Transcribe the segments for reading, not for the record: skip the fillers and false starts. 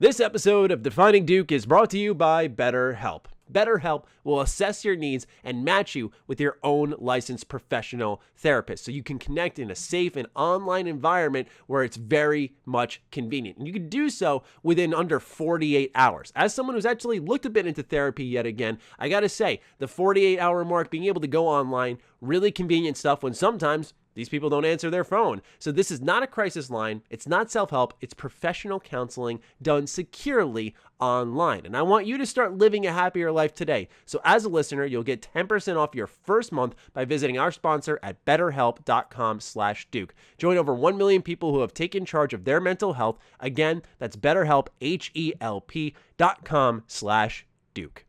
This episode of Defining Duke is brought to you by BetterHelp. BetterHelp will assess your needs and match you with your own licensed professional therapist so you can connect in a safe and online environment where it's very much convenient. And you can do so within under 48 hours. As someone who's actually looked a bit into therapy yet again, I gotta say, the 48-hour mark, being able to go online, really convenient stuff when sometimes these people don't answer their phone. So this is not a crisis line. It's not self-help. It's professional counseling done securely online. And I want you to start living a happier life today. So as a listener, you'll get 10% off your first month by visiting our sponsor at betterhelp.com/Duke. Join over 1 million people who have taken charge of their mental health. Again, that's BetterHelp, HELP.com/Duke.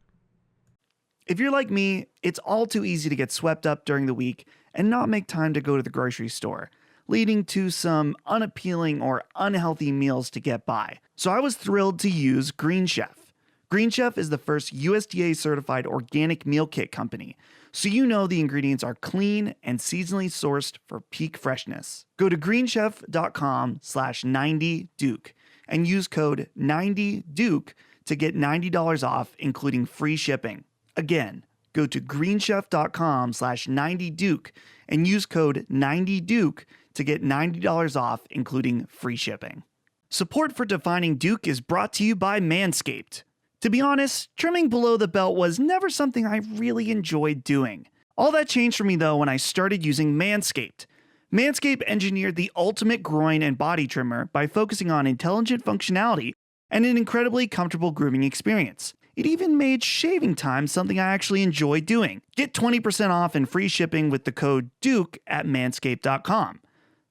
If you're like me, it's all too easy to get swept up during the week and not make time to go to the grocery store, leading to some unappealing or unhealthy meals to get by. So I was thrilled to use Green Chef. Green Chef is the first USDA certified organic meal kit company, so you know the ingredients are clean and seasonally sourced for peak freshness. Go to greenchef.com/90Duke and use code 90Duke to get $90 off, including free shipping. Again, go to greenchef.com/90Duke and use code 90Duke to get $90 off, including free shipping. Support for Defining Duke is brought to you by Manscaped. To be honest, trimming below the belt was never something I really enjoyed doing. All that changed for me though when I started using Manscaped. Manscaped engineered the ultimate groin and body trimmer by focusing on intelligent functionality and an incredibly comfortable grooming experience. It even made shaving time something I actually enjoy doing. Get 20% off and free shipping with the code DUKE at manscaped.com.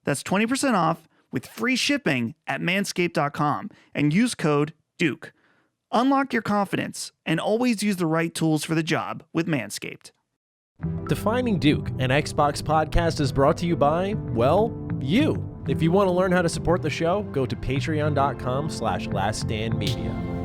That's 20% off with free shipping at manscaped.com and use code DUKE. Unlock your confidence and always use the right tools for the job with Manscaped. Defining Duke, an Xbox podcast, is brought to you by, well, you. If you want to learn how to support the show, go to patreon.com/laststandmedia.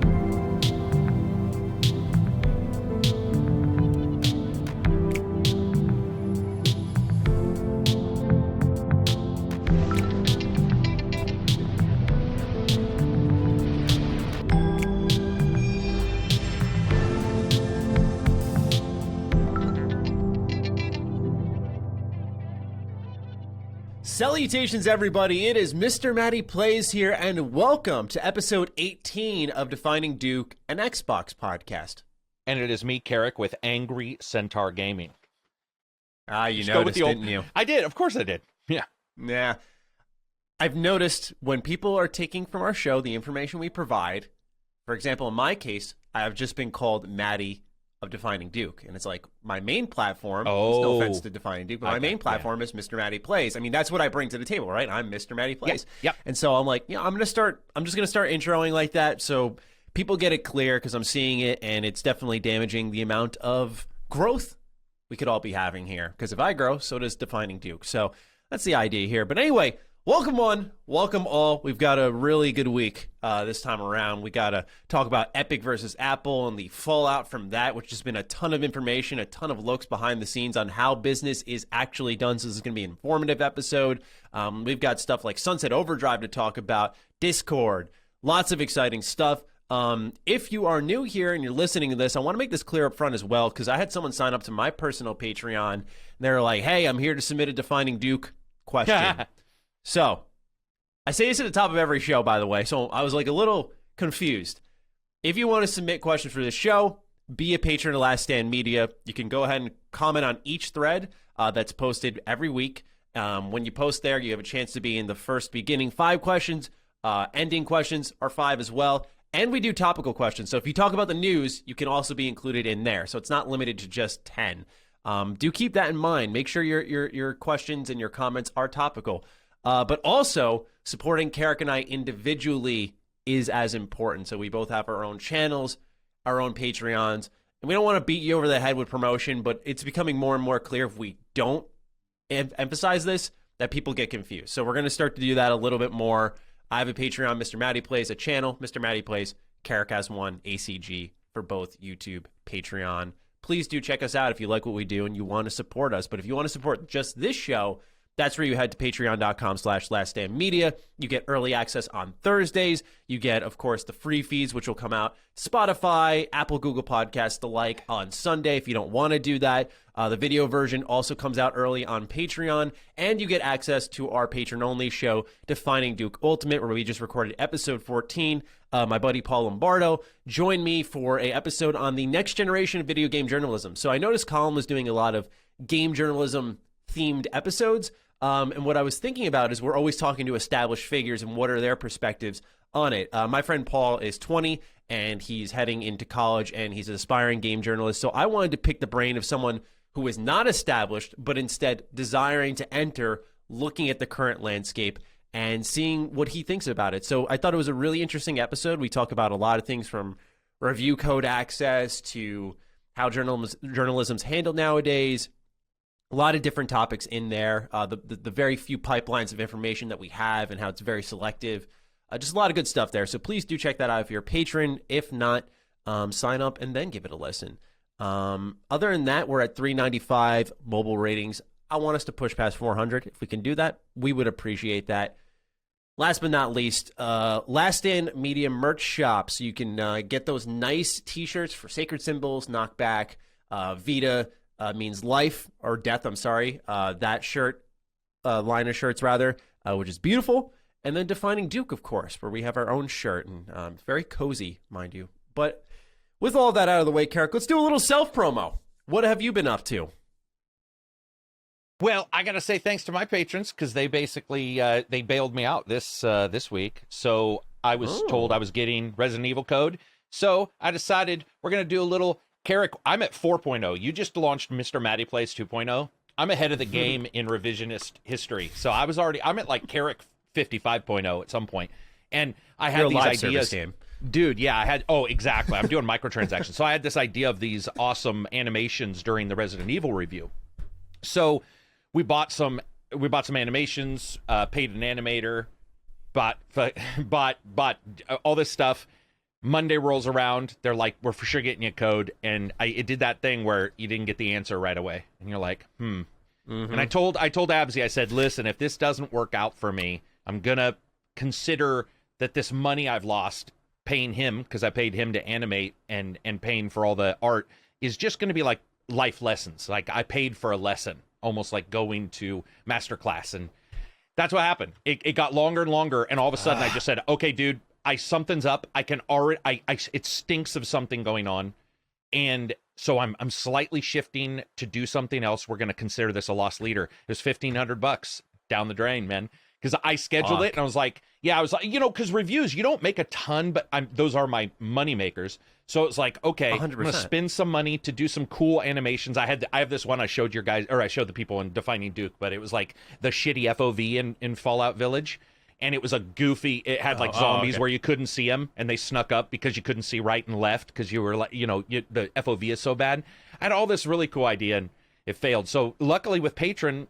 Salutations, everybody. It is Mr. Matty Plays here, and welcome to episode 18 of Defining Duke, an Xbox podcast. And it is me, Carrick, with Angry Centaur Gaming. You noticed, didn't you? I did. Of course I did. Yeah. Yeah. I've noticed when people are taking from our show the information we provide, for example, in my case, I have just been called Matty of Defining Duke. And it's like my main platform, no offense to Defining Duke, but my main platform is Mr. Matty Plays. I mean, that's what I bring to the table, right? I'm Mr. Matty Plays. Yep. And so I'm like, I'm just going to start introing like that so people get it clear, because I'm seeing it and it's definitely damaging the amount of growth we could all be having here. Because if I grow, so does Defining Duke. So that's the idea here. But anyway, welcome one, welcome all. We've got a really good week this time around. We got to talk about Epic versus Apple and the fallout from that, which has been a ton of information, a ton of looks behind the scenes on how business is actually done. So this is going to be an informative episode. We've got stuff like Sunset Overdrive to talk about, Discord, lots of exciting stuff. If you are new here and you're listening to this, I want to make this clear up front as well, because I had someone sign up to my personal Patreon, and they're like, hey, I'm here to submit a Defining Duke question. So, I say this at the top of every show, by the way, so I was like a little confused. If you want to submit questions for this show, be a patron of Last Stand Media. You can go ahead and comment on each thread that's posted every week. When you post there, you have a chance to be in the first beginning 5 questions. Ending questions are 5 as well. And we do topical questions. So if you talk about the news, you can also be included in there. So it's not limited to just 10. Do keep that in mind. Make sure your questions and your comments are topical. But also, supporting Carrick and I individually is as important. So we both have our own channels, our own Patreons, and we don't want to beat you over the head with promotion, but it's becoming more and more clear if we don't emphasize this, that people get confused. So we're going to start to do that a little bit more. I have a Patreon, Mr. Matty Plays, a channel, Mr. Matty Plays, Carrick has one, ACG, for both YouTube, Patreon. Please do check us out if you like what we do and you want to support us. But if you want to support just this show, That's where you head to patreon.com/laststandmedia. You get early access on Thursdays. You get, of course, the free feeds, which will come out Spotify, Apple, Google Podcasts, the like on Sunday if you don't want to do that. The video version also comes out early on Patreon, and you get access to our patron-only show, Defining Duke Ultimate, where we just recorded episode 14. My buddy Paul Lombardo joined me for an episode on the next generation of video game journalism. So I noticed Colin was doing a lot of game journalism-themed episodes, and what I was thinking about is we're always talking to established figures and what are their perspectives on it. My friend Paul is 20, and he's heading into college, and he's an aspiring game journalist. So I wanted to pick the brain of someone who is not established, but instead desiring to enter, looking at the current landscape and seeing what he thinks about it. So I thought it was a really interesting episode. We talk about a lot of things from review code access to how journalism's handled nowadays. A lot of different topics in there. The very few pipelines of information that we have and how it's very selective. Just a lot of good stuff there. So please do check that out if you're a patron. If not, sign up and then give it a listen. Other than that, we're at 395 mobile ratings. I want us to push past 400. If we can do that, we would appreciate that. Last but not least, Last Stand Media merch shop. So you can get those nice t-shirts for Sacred Symbols, Knockback, Vita means life or death, I'm sorry. That shirt, line of shirts rather, which is beautiful. And then Defining Duke, of course, where we have our own shirt. And very cozy, mind you. But with all that out of the way, Carrick, let's do a little self-promo. What have you been up to? Well, I got to say thanks to my patrons because they basically they bailed me out this week. So I was told I was getting Resident Evil code. So I decided we're going to do a little Carrick. I'm at 4.0. You just launched Mr. Matty Plays 2.0. I'm ahead of the game in revisionist history. So I'm at like Carrick 55.0 at some point. And I had these ideas. Game. Dude, yeah, exactly. I'm doing microtransactions. So I had this idea of these awesome animations during the Resident Evil review. So we bought some animations, paid an animator, bought all this stuff. Monday rolls around, they're like, we're for sure getting you a code, and it did that thing where you didn't get the answer right away, and you're like, And I told Absy, I said, listen, if this doesn't work out for me, I'm gonna consider that this money I've lost paying him, because I paid him to animate and paying for all the art, is just gonna be like life lessons. Like I paid for a lesson, almost like going to master class. And that's what happened. It got longer and longer, and all of a sudden I just said, okay, dude, something's up. I can already it stinks of something going on. And so I'm slightly shifting to do something else. We're gonna consider this a lost leader. It was $1,500 down the drain, man. Because I scheduled it and I was like, because reviews, you don't make a ton, but those are my money makers. So it's like, okay, 100%. I'm gonna spend some money to do some cool animations. I have this one I showed your guys, or I showed the people in Defining Duke, but it was like the shitty FOV in Fallout Village, and it was a goofy. It had like zombies where you couldn't see them, and they snuck up because you couldn't see right and left because you were like, the FOV is so bad. I had all this really cool idea and it failed. So luckily with Patron,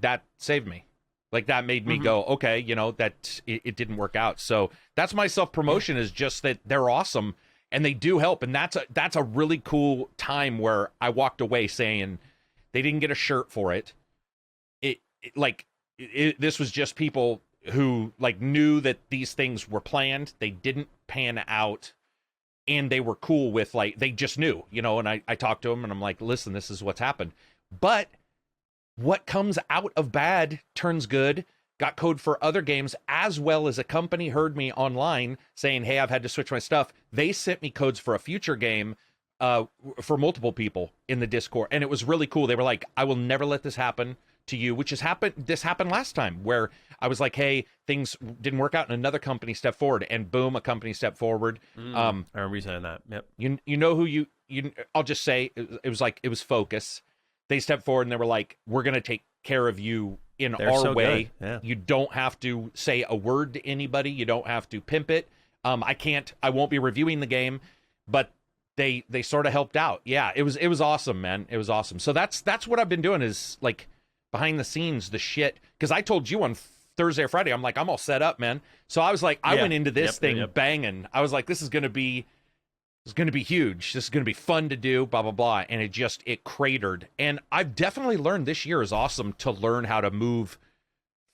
that saved me. Like that made me go, okay, that it didn't work out. So that's my self-promotion, is just that they're awesome and they do help. And that's a really cool time where I walked away saying they didn't get a shirt for it. This was just people who like knew that these things were planned. They didn't pan out, and they were cool with, like, they just knew, and I talked to them and I'm like, listen, this is what's happened. But what comes out of bad turns good. Got code for other games, as well as a company heard me online saying, hey, I've had to switch my stuff. They sent me codes for a future game for multiple people in the Discord. And it was really cool. They were like, I will never let this happen to you, which has happened. This happened last time where I was like, hey, things didn't work out and another company stepped forward, and boom, a company stepped forward. I remember saying that. Yep. You know who you I'll just say it was Focus. They stepped forward and they were like, we're going to take care of you in our way. Yeah. You don't have to say a word to anybody. You don't have to pimp it. I won't be reviewing the game, but they sort of helped out. Yeah, it was awesome, man. It was awesome. So that's what I've been doing, is like behind the scenes, the shit. Because I told you on Thursday or Friday, I'm like, I'm all set up, man. So I was like, I went into this thing banging. I was like, this is going to be is going to be huge. This is going to be fun to do, blah, blah, blah. And it cratered. And I've definitely learned this year is awesome to learn how to move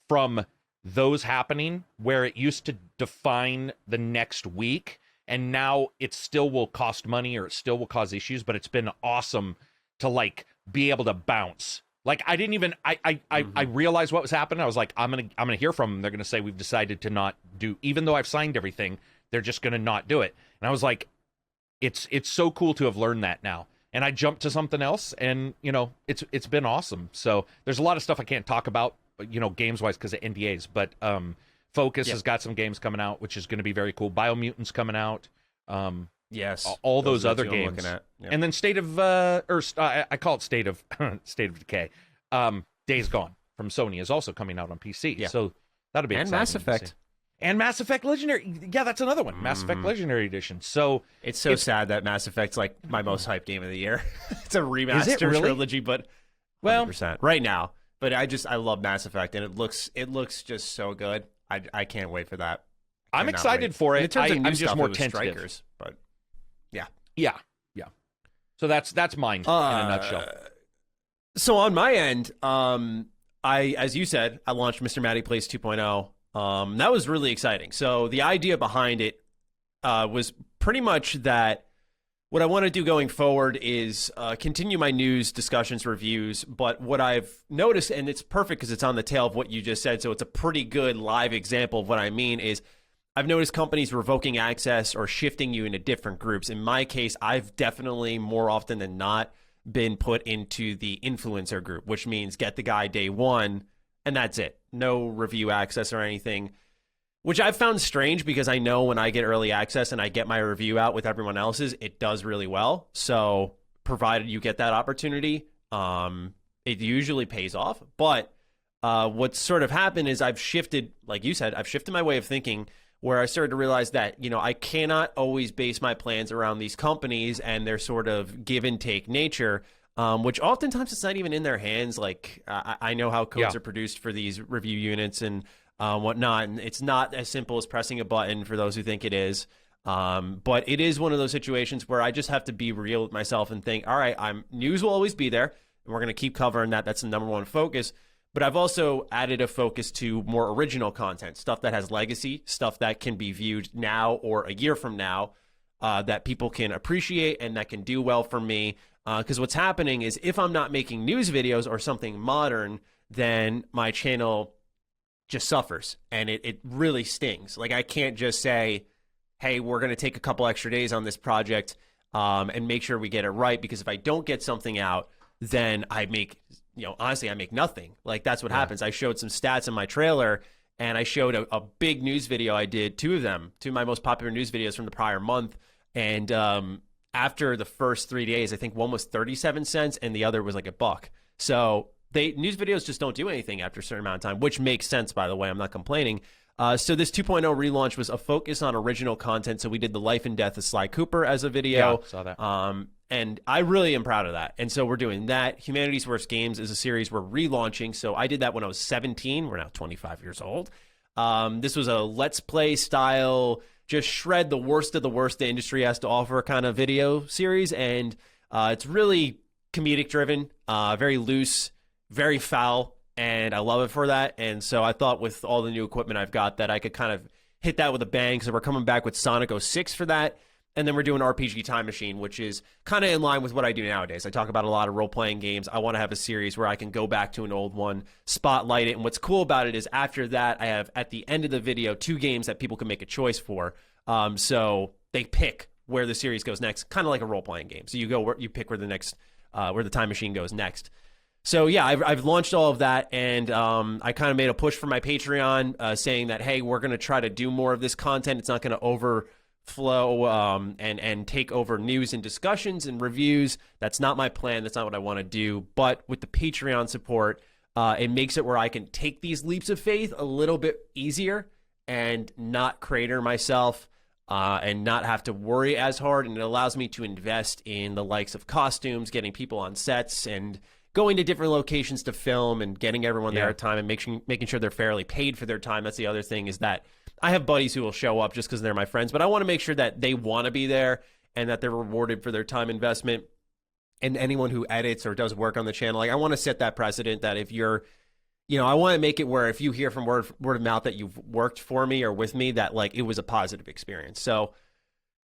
from those happening where it used to define the next week. And now it still will cost money or it still will cause issues, but it's been awesome to like be able to bounce. Like I didn't even, I realized what was happening. I was like, I'm going to hear from them. They're going to say, we've decided to not do, even though I've signed everything, they're just going to not do it. And I was like, it's so cool to have learned that now. And I jumped to something else and, you know, it's been awesome. So there's a lot of stuff I can't talk about, you know, games wise because of NDAs, but, Focus has got some games coming out, which is going to be very cool. Biomutant's coming out. Yes. All those other I'm games. looking at. Yep. And then I call it State of Decay. Days Gone from Sony is also coming out on PC. Yeah. So that'll be and exciting Mass to Effect. see. And Mass Effect Legendary. Yeah, that's another one. Mass Effect Legendary Edition. So It's so sad that Mass Effect's like my most hyped game of the year. It's a remaster really? trilogy, but Well- 100% right now. But I love Mass Effect, and it looks just so good. I can't wait for that. I'm Cannot excited wait. for And it. in terms of new I'm just stuff, more it was tentative. Strikers, but Yeah. So that's mine in a nutshell. So on my end, as you said, I launched Mr. Matty Plays 2.0. That was really exciting. So the idea behind it was pretty much that what I want to do going forward is continue my news, discussions, reviews. But what I've noticed, and it's perfect because it's on the tail of what you just said, so it's a pretty good live example of what I mean, is I've noticed companies revoking access or shifting you into different groups. In my case, I've definitely more often than not been put into the influencer group, which means get the guy day one, and that's it. No review access or anything, which I've found strange because I know when I get early access and I get my review out with everyone else's, it does really well. So provided you get that opportunity, it usually pays off. But what's sort of happened is I've shifted, like you said, I've shifted my way of thinking where I started to realize that, you know, I cannot always base my plans around these companies and their sort of give and take nature, which oftentimes it's not even in their hands. Like I know how codes are produced for these review units and whatnot, and it's not as simple as pressing a button for those who think it is. But it is one of those situations where I just have to be real with myself and think, all right, news will always be there, and we're going to keep covering that. That's the number one focus. But I've also added a focus to more original content, stuff that has legacy, stuff that can be viewed now or a year from now, that people can appreciate and that can do well for me. Because what's happening is if I'm not making news videos or something modern, then my channel just suffers, and it really stings. Like I can't just say, hey, we're going to take a couple extra days on this project and make sure we get it right, because if I don't get something out, then I make, honestly, I make nothing. Like that's what happens. I showed some stats in my trailer, and I showed a big news video I did, two of my most popular news videos from the prior month, and after the first 3 days, I think one was 37 cents and the other was like $1. So news videos just don't do anything after a certain amount of time, which makes sense, by the way. I'm not complaining. So this 2.0 relaunch was a focus on original content. So we did the life and death of Sly Cooper as a video. Yeah, saw that. And I really am proud of that. And so we're doing that. Humanity's Worst Games is a series we're relaunching. So I did that when I was 17. We're now 25 years old. This was a Let's Play style, just shred the worst of the worst the industry has to offer kind of video series. And it's really comedic driven, very loose, very foul, and I love it for that. And so I thought with all the new equipment I've got that I could kind of hit that with a bang, because we're coming back with Sonic 06 for that. And then we're doing RPG Time Machine, which is kind of in line with what I do nowadays. I talk about a lot of role-playing games. I want to have a series where I can go back to an old one, spotlight it. And what's cool about it is after that, I have at the end of the video 2 games that people can make a choice for. So they pick where the series goes next, kind of like a role-playing game. So you pick where the next where the time machine goes next. So yeah, I've launched all of that, and I kind of made a push for my Patreon, saying that, hey, we're going to try to do more of this content. It's not going to overflow and take over news and discussions and reviews. That's not my plan. That's not what I want to do. But with the Patreon support, it makes it where I can take these leaps of faith a little bit easier and not crater myself and not have to worry as hard. And it allows me to invest in the likes of costumes, getting people on sets, and going to different locations to film and getting everyone there at time and making sure they're fairly paid for their time. That's the other thing, is that I have buddies who will show up just because they're my friends, but I want to make sure that they want to be there and that they're rewarded for their time investment. And anyone who edits or does work on the channel, like I want to set that precedent that if you're, I want to make it where if you hear from word of mouth that you've worked for me or with me, that like it was a positive experience. So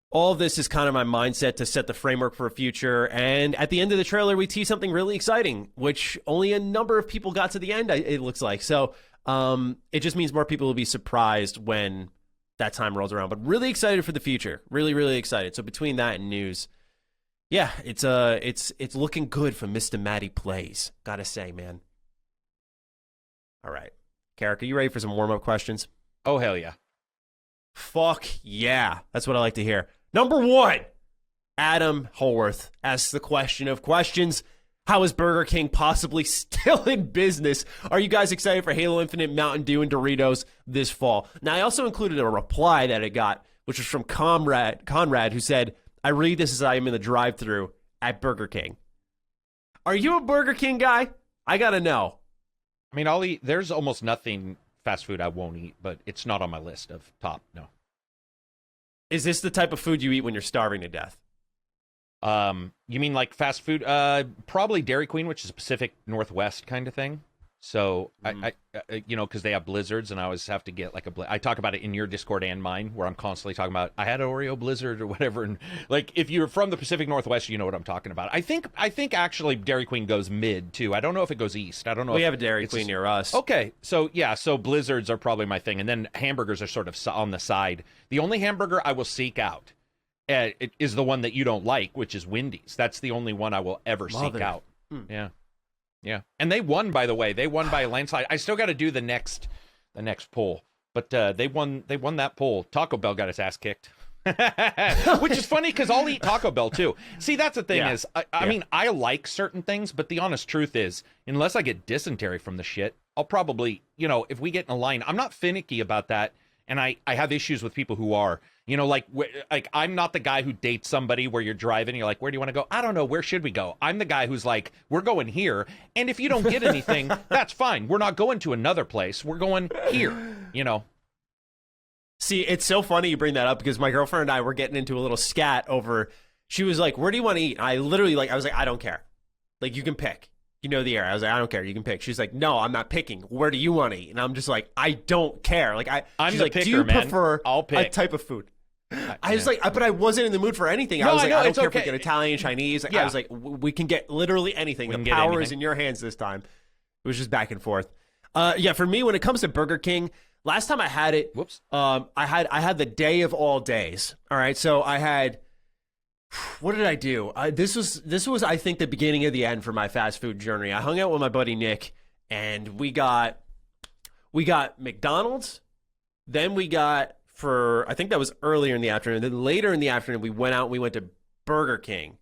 all of this is kind of my mindset to set the framework for a future. And at the end of the trailer, we tease something really exciting, which only a number of people got to the end, it looks like. So it just means more people will be surprised when that time rolls around. But really excited for the future. Really, really excited. So between that and news, yeah, it's looking good for Mr. Matty Plays. Gotta say, man. All right. Carrick, are you ready for some warm-up questions? Oh, hell yeah. Fuck yeah. That's what I like to hear. Number 1, Adam Holworth asks the question of questions. How is Burger King possibly still in business? Are you guys excited for Halo Infinite, Mountain Dew, and Doritos this fall? Now, I also included a reply that I got, which was from Conrad, who said, I read this as I am in the drive-thru at Burger King. Are you a Burger King guy? I gotta know. I mean, I'll eat. There's almost nothing fast food I won't eat, but it's not on my list of top. No. Is this the type of food you eat when you're starving to death? You mean like fast food? Probably Dairy Queen, which is a Pacific Northwest kind of thing. So I because they have blizzards, and I always have to get like I talk about it in your Discord and mine, where I'm constantly talking about I had an Oreo blizzard or whatever. And like, if you're from the Pacific Northwest, you know what I'm talking about. I think actually Dairy Queen goes mid too. I don't know if it goes east. I don't know. We have a Dairy Queen near us. Okay, so yeah, so blizzards are probably my thing, and then hamburgers are sort of on the side. The only hamburger I will seek out it is the one that you don't like, which is Wendy's. That's the only one I will ever seek out. Yeah. Yeah, and they won, by the way. They won by a landslide. I still got to do the next poll, but they won that poll. Taco Bell got its ass kicked, which is funny because I'll eat Taco Bell too. See, that's the thing is, I mean, I like certain things, but the honest truth is, unless I get dysentery from the shit, I'll probably, if we get in a line, I'm not finicky about that, and I have issues with people who are. Like I'm not the guy who dates somebody where you're driving and you're like, where do you want to go? I don't know. Where should we go? I'm the guy who's like, we're going here. And if you don't get anything, that's fine. We're not going to another place. We're going here, See, it's so funny you bring that up because my girlfriend and I were getting into a little scat over, she was like, where do you want to eat? I literally I was like, I don't care. Like, you can pick. You know the area. I was like, I don't care. You can pick. She's like, no, I'm not picking. Where do you want to eat? And I'm just like, I don't care. Like, I'm she's the like, picker, do you man. prefer I'll pick. a type of food? I was like, but I wasn't in the mood for anything. No, I was like, I don't care okay. if we get Italian, Chinese. Like, I was like, we can get literally anything. The power is in your hands this time. It was just back and forth. Yeah, for me, when it comes to Burger King, last time I had it, I had the day of all days. All right, so I had. What did I do? This was I think the beginning of the end for my fast food journey. I hung out with my buddy Nick, and we got McDonald's. Then we got I think that was earlier in the afternoon. Then later in the afternoon, we went out and we went to Burger King.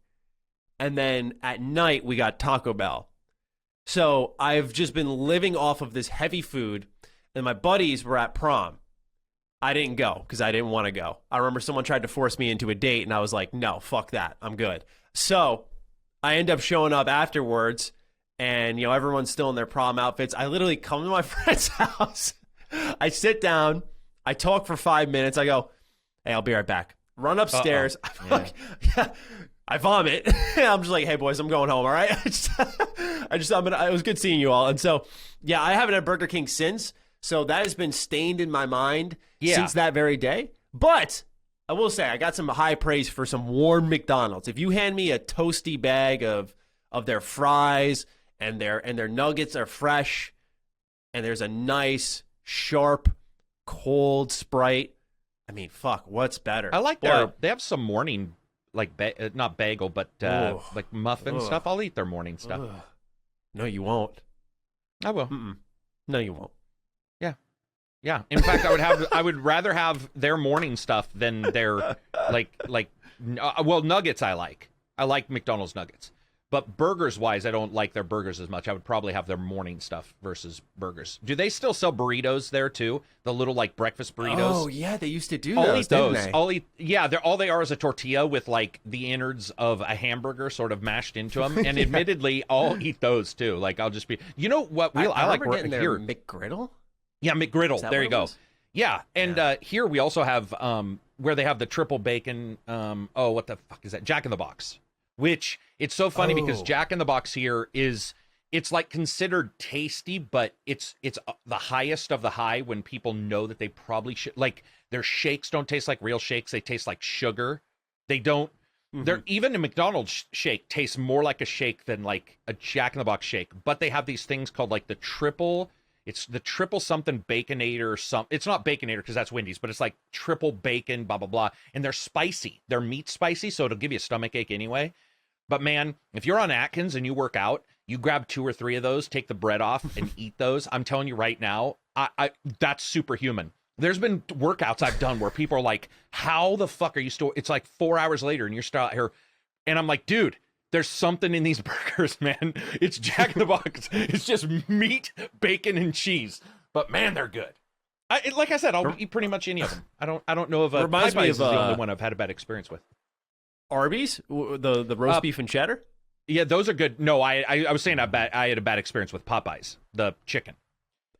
And then at night, we got Taco Bell. So I've just been living off of this heavy food. And my buddies were at prom. I didn't go because I didn't want to go. I remember someone tried to force me into a date, and I was like, no, fuck that. I'm good. So I end up showing up afterwards, and everyone's still in their prom outfits. I literally come to my friend's house. I sit down. I talk for 5 minutes. I go, hey, I'll be right back. Run upstairs. I vomit. I'm just like, hey, boys, I'm going home, all right? It was good seeing you all. And so, yeah, I haven't had Burger King since. So that has been stained in my mind since that very day. But I will say I got some high praise for some warm McDonald's. If you hand me a toasty bag of their fries and their nuggets are fresh and there's a nice, sharp, cold Sprite, I mean, fuck, what's better? I like they have some morning, like, not bagel, but like muffin stuff. I'll eat their morning stuff. No, you won't. I will. No, you won't. Yeah. In fact, I would rather have their morning stuff than their nuggets. I like McDonald's nuggets, but burgers wise, I don't like their burgers as much. I would probably have their morning stuff versus burgers. Do they still sell burritos there too? The little like breakfast burritos. Oh yeah, they used to do I'll those. Eat those. Didn't they? I'll eat. Yeah, all they are is a tortilla with like the innards of a hamburger sort of mashed into them. And admittedly, I'll eat those too. Like I'll just be. You know what? I like getting here McGriddle. Yeah, McGriddle. There you go. Yeah, and here we also have where they have the triple bacon. What the fuck is that? Jack in the Box. Which it's so funny because Jack in the Box here it's like considered tasty, but it's the highest of the high when people know that they probably should. Like their shakes don't taste like real shakes; they taste like sugar. They don't. They're even a McDonald's shake tastes more like a shake than like a Jack in the Box shake. But they have these things called like the triple. It's the triple something baconator or something. It's not baconator because that's Wendy's, but it's like triple bacon, blah blah blah. And they're spicy. They're meat spicy, so it'll give you a stomach ache anyway. But man, if you're on Atkins and you work out, you grab 2 or 3 of those, take the bread off, and eat those. I'm telling you right now, I that's superhuman. There's been workouts I've done where people are like, "How the fuck are you still?" It's like 4 hours later, and you're still out here, and I'm like, "Dude, there's something in these burgers, man. It's Jack in the Box. It's just meat, bacon, and cheese. But man, they're good. Like I said, I'll eat pretty much any of them. I don't know if Reminds me Popeyes of is the only one I've had a bad experience with. Arby's, the roast beef and cheddar. Yeah, those are good. No, I was saying I had a bad experience with Popeyes, the chicken.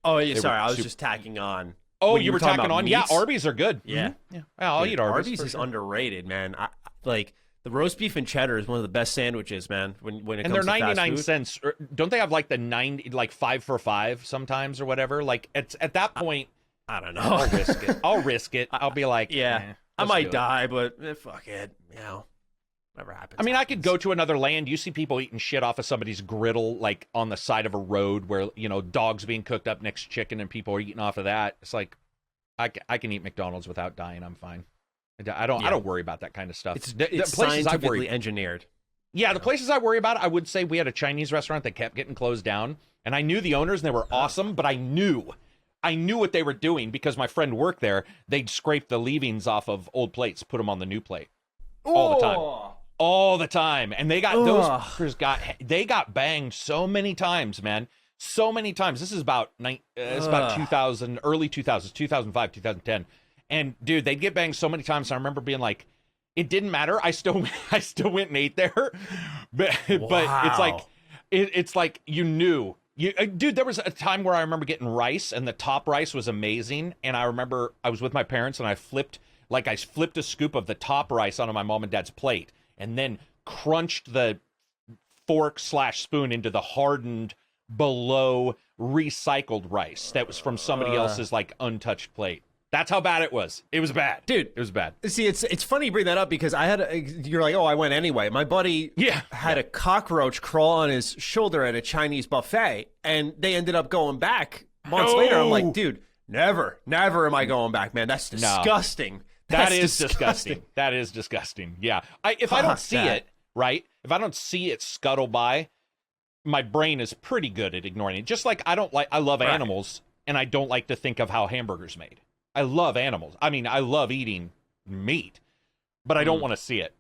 Oh, yeah, They sorry, were I was super- just tacking on. Oh, When you were talking tacking about on? meats. Yeah, Arby's are good. Yeah. Yeah, I'll Dude, eat Arby's. Arby's for is sure. underrated, man. Like the roast beef and cheddar is one of the best sandwiches, man. When it And comes they're to fast 99 food. cents. Don't they have like the 5 for 5 sometimes or whatever? Like it's at that point, I don't know. I'll risk it. I'll risk it. I'll be like, Yeah, I let's might do it. die, but fuck it. Whatever happens. I mean, I could happens. go to another land. You see people eating shit off of somebody's griddle, like on the side of a road where, dogs being cooked up next to chicken and people are eating off of that. It's like, I can eat McDonald's without dying. I'm fine. I don't worry about that kind of stuff. It's The places I worry. scientifically engineered. Yeah, the places I worry about, I would say we had a Chinese restaurant that kept getting closed down. And I knew the owners and they were awesome, but I knew what they were doing because my friend worked there. They'd scrape the leavings off of old plates, put them on the new plate. All the time. All the time. And they got those fuckers got banged so many times, man. So many times. This is about 2000, early 2000s, 2005, 2010. And dude, they'd get banged so many times. I remember being like, it didn't matter. I still went and ate there. But it's like you knew. Dude, there was a time where I remember getting rice and the top rice was amazing. And I remember I was with my parents and I flipped a scoop of the top rice onto my mom and dad's plate and then crunched the fork/spoon into the hardened below recycled rice that was from somebody else's like untouched plate. That's how bad it was. It was bad. Dude, it was bad. See, it's funny you bring that up because you're like, oh, I went anyway. My buddy had a cockroach crawl on his shoulder at a Chinese buffet, and they ended up going back months later. I'm like, dude, never am I going back, man. That's disgusting. That is disgusting. That is disgusting. Yeah. If I don't see it, right? If I don't see it scuttle by, my brain is pretty good at ignoring it. Just like I love animals, and I don't like to think of how hamburgers made. I love animals. I mean, I love eating meat, but I don't want to see it.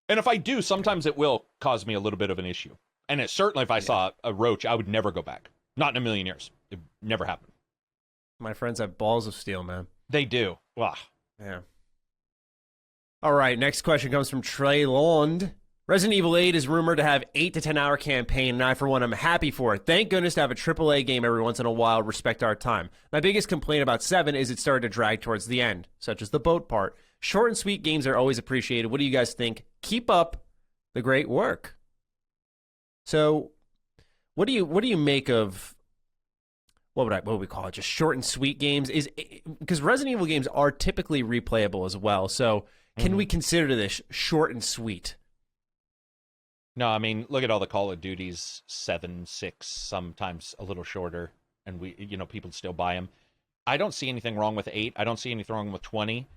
And if I do, sometimes it will cause me a little bit of an issue. And certainly if I saw a roach, I would never go back. Not in a million years. It never happened. My friends have balls of steel, man. They do. Wow. Yeah. All right, next question comes from Trey Lond. Resident Evil 8 is rumored to have 8 to 10 hour campaign, and I, for one, am happy for it. Thank goodness to have a AAA game every once in a while, respect our time. My biggest complaint about 7 is it started to drag towards the end, such as the boat part. Short and sweet games are always appreciated. What do you guys think? Keep up the great work. So, what do you make of what would we call it? Just short and sweet games? Because Resident Evil games are typically replayable as well. So, can we consider this short and sweet? No, I mean, look at all the Call of Duties, 7, 6, sometimes a little shorter, and people still buy them. I don't see anything wrong with 8. I don't see anything wrong with 20.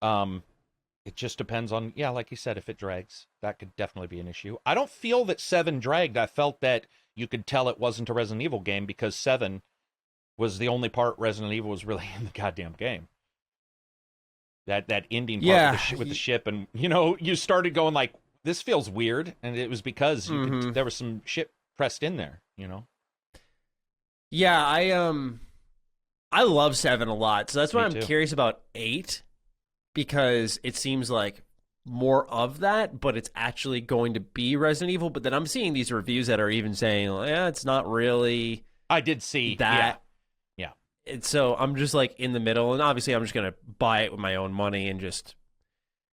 It just depends on, like you said, if it drags. That could definitely be an issue. I don't feel that 7 dragged. I felt that you could tell it wasn't a Resident Evil game because 7 was the only part Resident Evil was really in the goddamn game. That ending part with the ship, and, you started going like, this feels weird, and it was because there was some shit pressed in there, Yeah, I love 7 a lot, so that's why I'm too. curious about 8, because it seems like more of that, but it's actually going to be Resident Evil. But then I'm seeing these reviews that are even saying, it's not really. I did see that. Yeah. so I'm just like in the middle, and obviously I'm just gonna buy it with my own money and just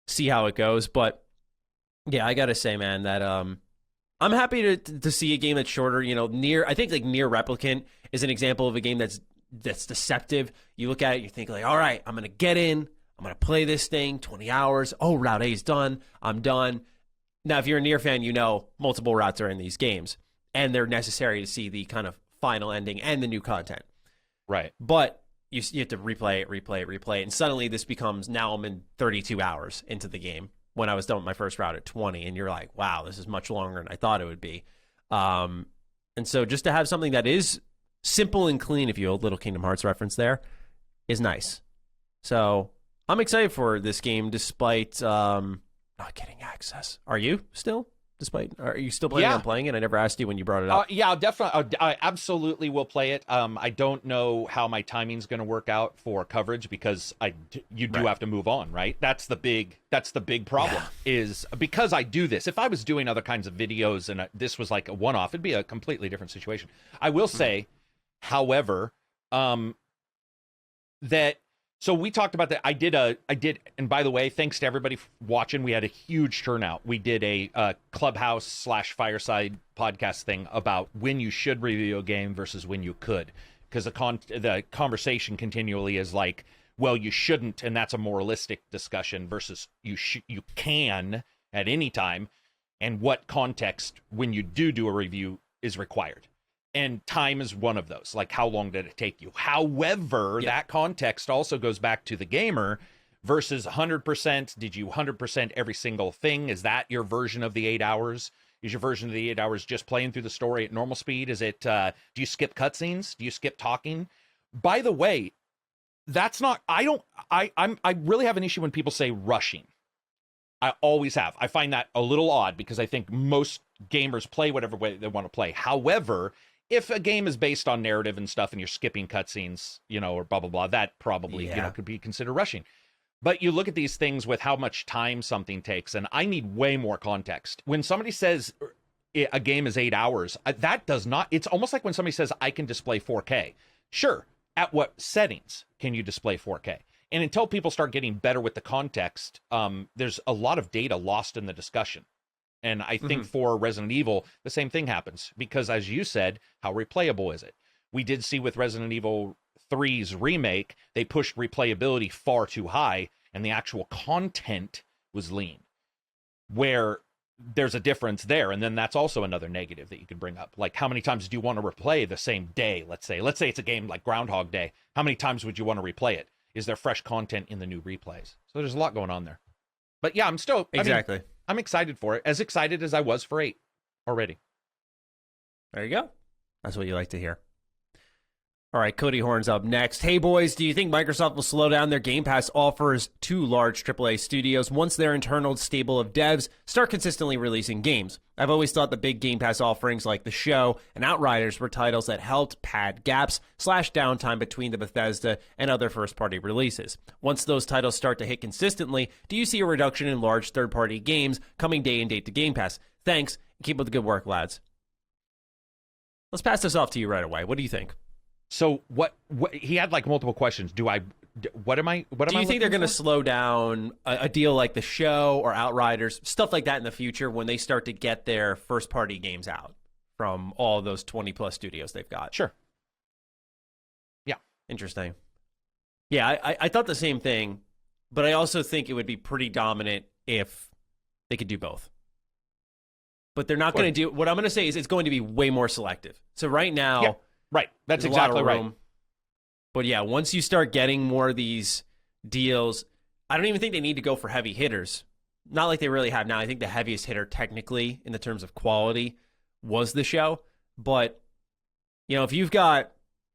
see how it goes. But yeah, I gotta say, man, that I'm happy to see a game that's shorter. I think like Near Replicant is an example of a game that's deceptive. You look at it, you think like, all right, I'm gonna get in, I'm gonna play this thing 20 hours. Oh, Route A is done. I'm done. Now, if you're a Near fan, multiple routes are in these games, and they're necessary to see the kind of final ending and the new content. Right. But you have to replay it, and suddenly this becomes, now I'm in 32 hours into the game when I was done with my first route at 20, and you're like, wow, this is much longer than I thought it would be. And so just to have something that is simple and clean, if you will, little Kingdom Hearts reference there, is nice. So I'm excited for this game despite not getting access. Are you still? Are you still planning on playing it? I never asked you when you brought it up. Yeah, I'll definitely. I absolutely will play it. I don't know how my timing's going to work out for coverage because you do have to move on, right? That's the big problem is because I do this. If I was doing other kinds of videos and this was like a one-off, it'd be a completely different situation. I will say, however, that. So we talked about that. I did, and by the way, thanks to everybody watching. We had a huge turnout. We did a Clubhouse / Fireside podcast thing about when you should review a game versus when you could, because the conversation continually is like, well, you shouldn't, and that's a moralistic discussion versus you can at any time, and what context when you do a review is required. And time is one of those. Like, how long did it take you? However, that context also goes back to the gamer versus 100%. Did you 100% every single thing? Is that your version of the 8 hours? Is your version of the 8 hours just playing through the story at normal speed? Is it, do you skip cutscenes? Do you skip talking? By the way, that's not, I really have an issue when people say rushing. I always have. I find that a little odd because I think most gamers play whatever way they want to play. However, if a game is based on narrative and stuff and you're skipping cutscenes, or blah, blah, blah, that probably, could be considered rushing. But you look at these things with how much time something takes, and I need way more context. When somebody says a game is 8 hours, that does not, it's almost like when somebody says, I can display 4K. Sure, at what settings can you display 4K? And until people start getting better with the context, there's a lot of data lost in the discussion. And I think for Resident Evil, the same thing happens because, as you said, how replayable is it? We did see with Resident Evil 3's remake, they pushed replayability far too high, and the actual content was lean, where there's a difference there. And then that's also another negative that you could bring up. Like, how many times do you want to replay the same day? Let's say it's a game like Groundhog Day. How many times would you want to replay it? Is there fresh content in the new replays? So there's a lot going on there. But yeah, I'm still... Exactly. I'm excited for it, as excited as I was for 8 already. There you go. That's what you like to hear. All right, Cody Horn's up next. Hey, boys, do you think Microsoft will slow down their Game Pass offers to large AAA studios once their internal stable of devs start consistently releasing games? I've always thought the big Game Pass offerings like The Show and Outriders were titles that helped pad gaps / downtime between the Bethesda and other first-party releases. Once those titles start to hit consistently, do you see a reduction in large third-party games coming day and date to Game Pass? Thanks, and keep up the good work, lads. Let's pass this off to you right away. What do you think? So what he had like multiple questions. Do you think they're going to slow down a deal like The Show or Outriders, stuff like that in the future when they start to get their first party games out from all of those 20 plus studios they've got? Sure. Yeah. Interesting. Yeah, I thought the same thing, but I also think it would be pretty dominant if they could do both. But they're not going to do, what I'm going to say is it's going to be way more selective. So right now... Yeah. Right. That's exactly right. But yeah, once you start getting more of these deals, I don't even think they need to go for heavy hitters. Not like they really have now. I think the heaviest hitter technically in the terms of quality was The Show. But, if you've got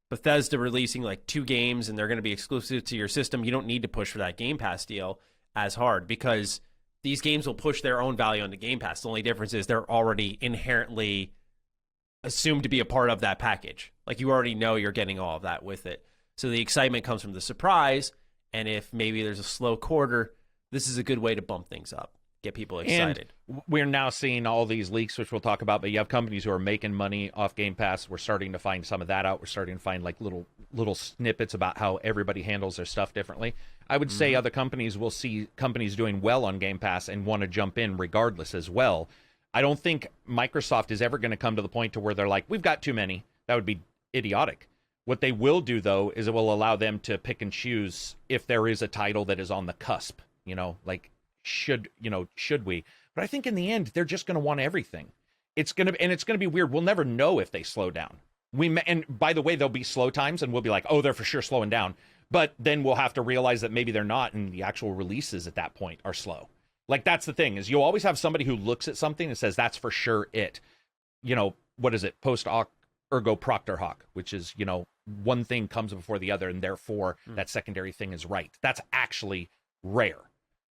Bethesda releasing like 2 games and they're going to be exclusive to your system, you don't need to push for that Game Pass deal as hard because these games will push their own value on the Game Pass. The only difference is they're already inherently assumed to be a part of that package. Like, you already know you're getting all of that with it. So the excitement comes from the surprise, and if maybe there's a slow quarter, this is a good way to bump things up. get people excited. And we're now seeing all these leaks, which we'll talk about, but you have companies who are making money off Game Pass. We're starting to find some of that out. We're starting to find like little snippets about how everybody handles their stuff differently. I would say other companies will see companies doing well on Game Pass and want to jump in regardless as well. I don't think Microsoft is ever going to come to the point to where they're like, we've got too many. That would be idiotic. What they will do, though, is it will allow them to pick and choose if there is a title that is on the cusp, like should we? But I think in the end, they're just going to want everything. It's going to be weird. We'll never know if they slow down. And by the way, there'll be slow times and we'll be like, oh, they're for sure slowing down. But then we'll have to realize that maybe they're not, and the actual releases at that point are slow. Like, that's the thing, is you always have somebody who looks at something and says, that's for sure it. What is it? Post hoc ergo propter hoc, which is, one thing comes before the other, and therefore that secondary thing is right. That's actually rare.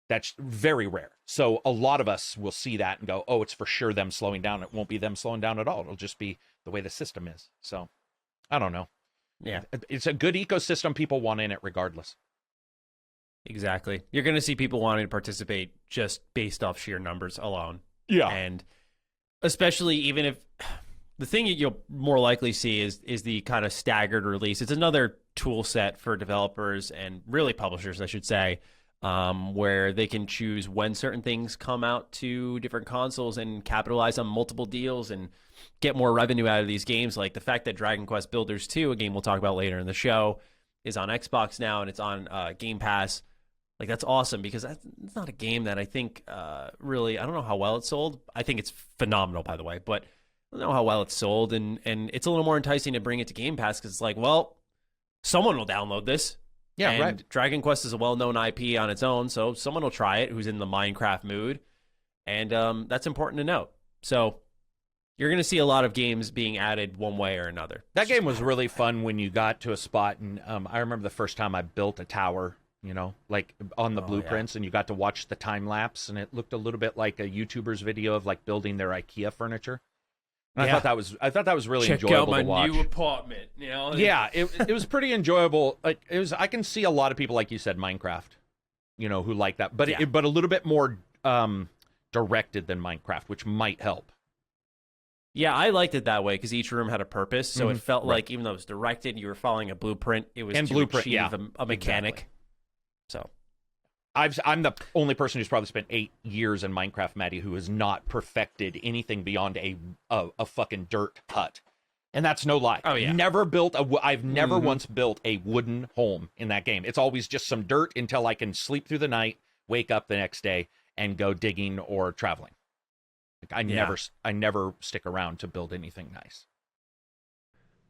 That's very rare. So a lot of us will see that and go, oh, it's for sure them slowing down. It won't be them slowing down at all. It'll just be the way the system is. So I don't know. Yeah. It's a good ecosystem. People want in it regardless. Exactly. You're going to see people wanting to participate just based off sheer numbers alone. Yeah. And especially even if the thing you'll more likely see is the kind of staggered release. It's another tool set for developers and really publishers, I should say, where they can choose when certain things come out to different consoles and capitalize on multiple deals and get more revenue out of these games. Like the fact that Dragon Quest Builders 2, a game we'll talk about later in the show, is on Xbox now and it's on Game Pass. Like, that's awesome because it's not a game that I think really, I don't know how well it's sold. I think it's phenomenal, by the way, but I don't know how well it's sold. And it's a little more enticing to bring it to Game Pass because it's like, well, someone will download this. Yeah, and right. Dragon Quest is a well-known IP on its own, so someone will try it who's in the Minecraft mood. And that's important to note. So you're going to see a lot of games being added one way or another. That game was really fun when you got to a spot, and I remember the first time I built a tower, like on the blueprints, and you got to watch the time lapse, and it looked a little bit like a YouTuber's video of like building their IKEA furniture. And I thought that was really enjoyable to watch. Check out my new apartment. Yeah, it was pretty enjoyable. Like I can see a lot of people, like you said, Minecraft, who like that, but but a little bit more directed than Minecraft, which might help. Yeah, I liked it that way because each room had a purpose, so it felt like even though it was directed, you were following a blueprint. It was to achieve a mechanic. Exactly. So, I'm the only person who's probably spent 8 years in Minecraft, Maddie, who has not perfected anything beyond a fucking dirt hut, and that's no lie. Oh yeah, I've never once built a wooden home in that game. It's always just some dirt until I can sleep through the night, wake up the next day, and go digging or traveling. I never stick around to build anything nice.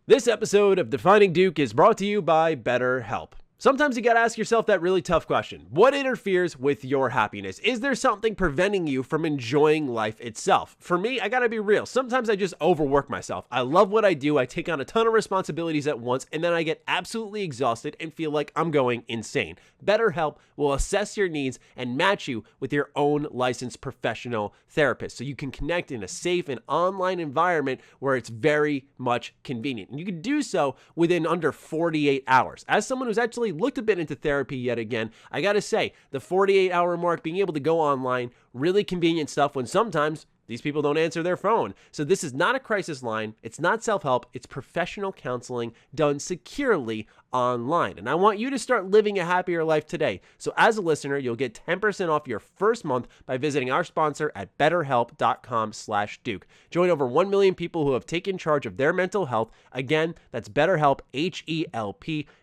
This episode of Defining Duke is brought to you by BetterHelp. Sometimes you gotta ask yourself that really tough question. What interferes with your happiness? Is there something preventing you from enjoying life itself? For me, I gotta be real. Sometimes I just overwork myself. I love what I do. I take on a ton of responsibilities at once, and then I get absolutely exhausted and feel like I'm going insane. BetterHelp will assess your needs and match you with your own licensed professional therapist so you can connect in a safe and online environment where it's very much convenient. And you can do so within under 48 hours. As someone who's actually looked a bit into therapy yet again, I gotta say, the 48-hour mark, being able to go online, really convenient stuff when sometimes these people don't answer their phone. So this is not a crisis line. It's not self-help. It's professional counseling done securely online. And I want you to start living a happier life today. So as a listener, you'll get 10% off your first month by visiting our sponsor at betterhelp.com/Duke. Join over 1 million people who have taken charge of their mental health. Again, that's BetterHelp, HELP.com/Duke.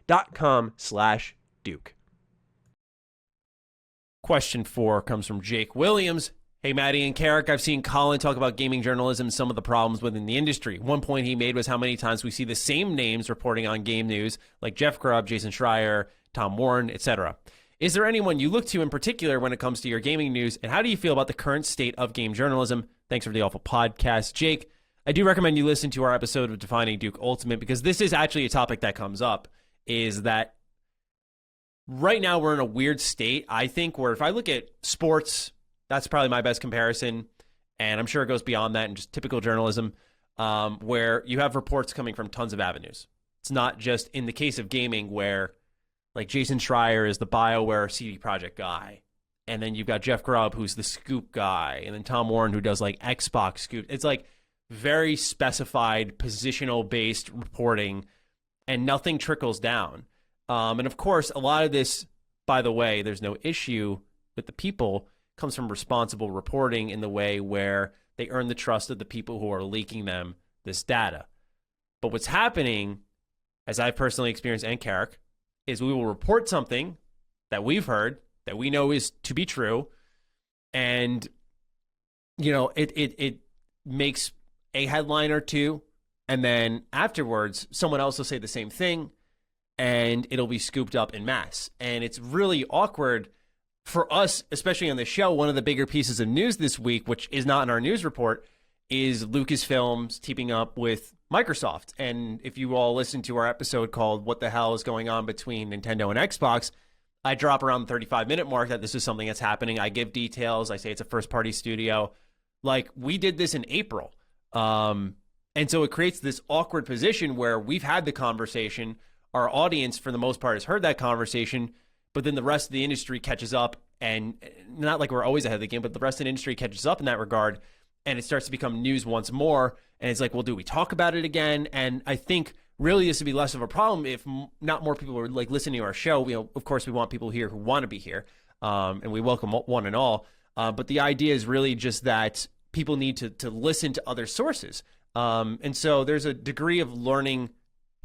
Question 4 comes from Jake Williams. Hey, Maddie and Carrick, I've seen Colin talk about gaming journalism and some of the problems within the industry. One point he made was how many times we see the same names reporting on game news, like Jeff Grubb, Jason Schreier, Tom Warren, etc. Is there anyone you look to in particular when it comes to your gaming news, and how do you feel about the current state of game journalism? Thanks for the awful podcast. Jake, I do recommend you listen to our episode of Defining Duke Ultimate, because this is actually a topic that comes up, is that right now we're in a weird state, I think, where if I look at sports, that's probably my best comparison, and I'm sure it goes beyond that in just typical journalism, where you have reports coming from tons of avenues. It's not just in the case of gaming where, like, Jason Schreier is the BioWare CD Projekt guy, and then you've got Jeff Grubb, who's the scoop guy, and then Tom Warren, who does like Xbox scoop. It's like very specified, positional based reporting, and nothing trickles down. And of course, a lot of this, by the way, there's no issue with the people, comes from responsible reporting in the way where they earn the trust of the people who are leaking them this data. But what's happening, as I've personally experienced and Carrick, is we will report something that we've heard that we know is to be true, and it makes a headline or two, and then afterwards someone else will say the same thing, and it'll be scooped up en masse. And it's really awkward for us, especially on the show. One of the bigger pieces of news this week, which is not in our news report, is Lucasfilm's teaming up with Microsoft. And if you all listened to our episode called What the Hell is Going On Between Nintendo and Xbox, I drop around the 35-minute mark that this is something that's happening. I give details. I say it's a first-party studio. Like, we did this in April. And so it creates this awkward position where we've had the conversation. Our audience, for the most part, has heard that conversation, but then the rest of the industry catches up, and not like we're always ahead of the game, but the rest of the industry catches up in that regard, and it starts to become news once more. And it's like, well, do we talk about it again? And I think really this would be less of a problem if not more people are like listening to our show. Of course, we want people here who want to be here, and we welcome one and all. But the idea is really just that people need to listen to other sources. And so there's a degree of learning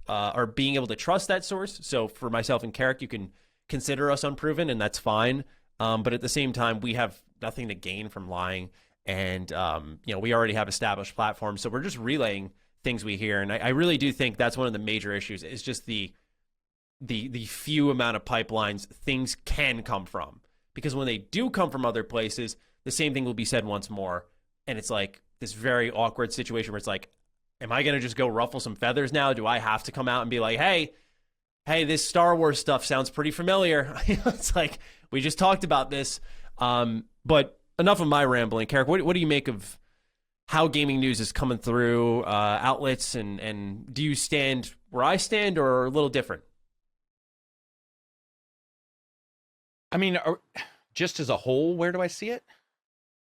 or being able to trust that source. So for myself and Carrick, you can consider us unproven, and that's fine. But at the same time, we have nothing to gain from lying. And, we already have established platforms. So we're just relaying things we hear. And I really do think that's one of the major issues, is just the few amount of pipelines things can come from. Because when they do come from other places, the same thing will be said once more. And it's like this very awkward situation where it's like, am I going to just go ruffle some feathers now? Do I have to come out and be like, hey, this Star Wars stuff sounds pretty familiar? It's like, we just talked about this. But enough of my rambling. Carrick, what do you make of how gaming news is coming through outlets, and do you stand where I stand or a little different? I mean, just as a whole, where do I see it?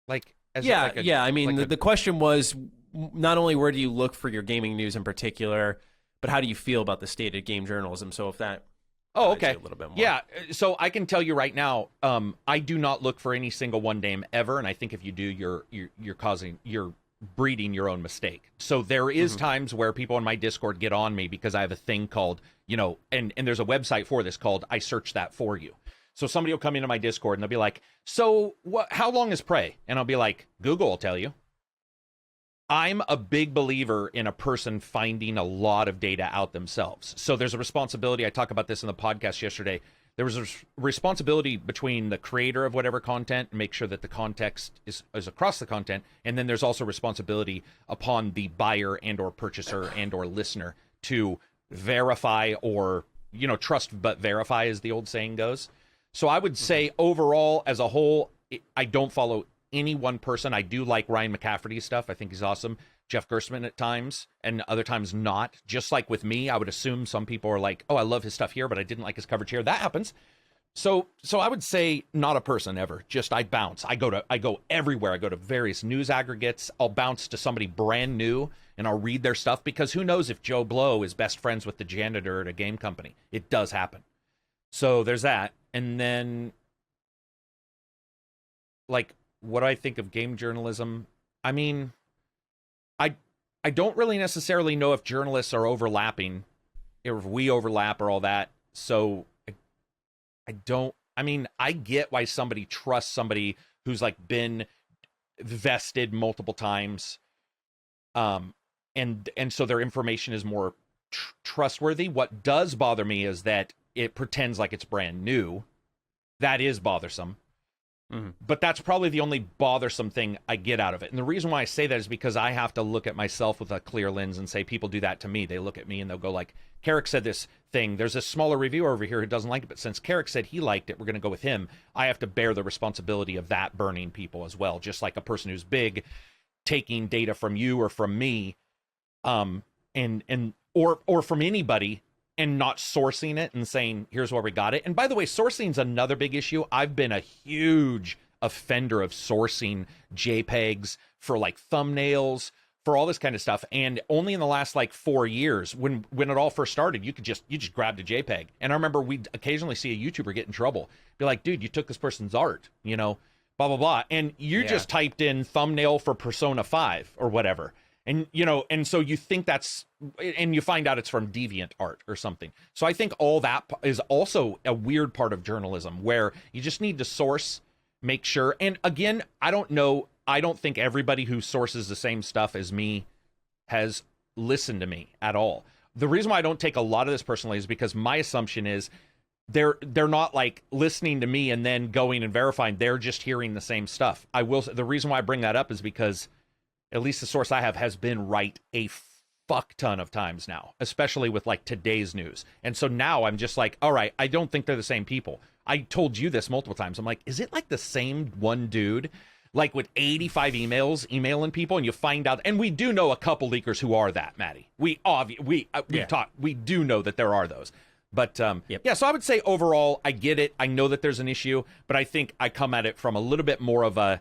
Like, as I mean, the question was not only where do you look for your gaming news in particular, but how do you feel about the state of game journalism? So if that... Oh, okay. A little bit more. Yeah, so I can tell you right now, I do not look for any single one name ever, and I think if you do, you're breeding your own mistake. So there is times where people in my Discord get on me because I have a thing called, and there's a website for this called I Search That For You. So somebody will come into my Discord and they'll be like, so how long is Prey? And I'll be like, Google will tell you. I'm a big believer in a person finding a lot of data out themselves. So there's a responsibility. I talked about this in the podcast yesterday. There was a responsibility between the creator of whatever content and make sure that the context is across the content. And then there's also responsibility upon the buyer and or purchaser and or listener to verify or, trust but verify, as the old saying goes. So I would say overall, as a whole, I don't follow any one person. I do like Ryan McCafferty's stuff. I think he's awesome. Jeff Gerstmann at times, and other times not. Just like with me, I would assume some people are like, oh, I love his stuff here, but I didn't like his coverage here. That happens. So I would say not a person ever. Just I bounce. I go everywhere. I go to various news aggregates. I'll bounce to somebody brand new and I'll read their stuff, because who knows if Joe Blow is best friends with the janitor at a game company. It does happen. So there's that. And then, like, what do I think of game journalism? I mean, I don't really necessarily know if journalists are overlapping, if we overlap or all that. So I get why somebody trusts somebody who's like been vested multiple times. And so their information is more trustworthy. What does bother me is that it pretends like it's brand new. That is bothersome. But that's probably the only bothersome thing I get out of it. And the reason why I say that is because I have to look at myself with a clear lens and say, people do that to me. They look at me and they'll go like, Carrick said this thing. There's a smaller reviewer over here who doesn't like it, but since Carrick said he liked it, we're going to go with him. I have to bear the responsibility of that burning people as well. Just like a person who's big taking data from you or from me, or from anybody and not sourcing it and saying, here's where we got it. And by the way, sourcing's another big issue. I've been a huge offender of sourcing JPEGs for like thumbnails, for all this kind of stuff. And only in the last like 4 years, when it all first started, you just grabbed a JPEG. And I remember we'd occasionally see a YouTuber get in trouble, be like, dude, you took this person's art, you know, blah, blah, blah. And you just typed in thumbnail for Persona 5 or whatever. And, you know, and so you think that's, and you find out it's from deviant art or something. So I think all that is also a weird part of journalism where you just need to source, make sure. And again, I don't think everybody who sources the same stuff as me has listened to me at all. The reason why I don't take a lot of this personally is because my assumption is they're not like listening to me and then going and verifying. They're just hearing the same stuff. The reason why I bring that up is because at least the source I have has been right a fuck ton of times now, especially with like today's news. And so now I'm just like, all right, I don't think they're the same people. I told you this multiple times. I'm like, is it like the same one dude, like with 85 emails emailing people, and you find out, and we do know a couple leakers who are that, Maddie. We do know that there are those. But yeah, so I would say overall, I get it. I know that there's an issue, but I think I come at it from a little bit more of a,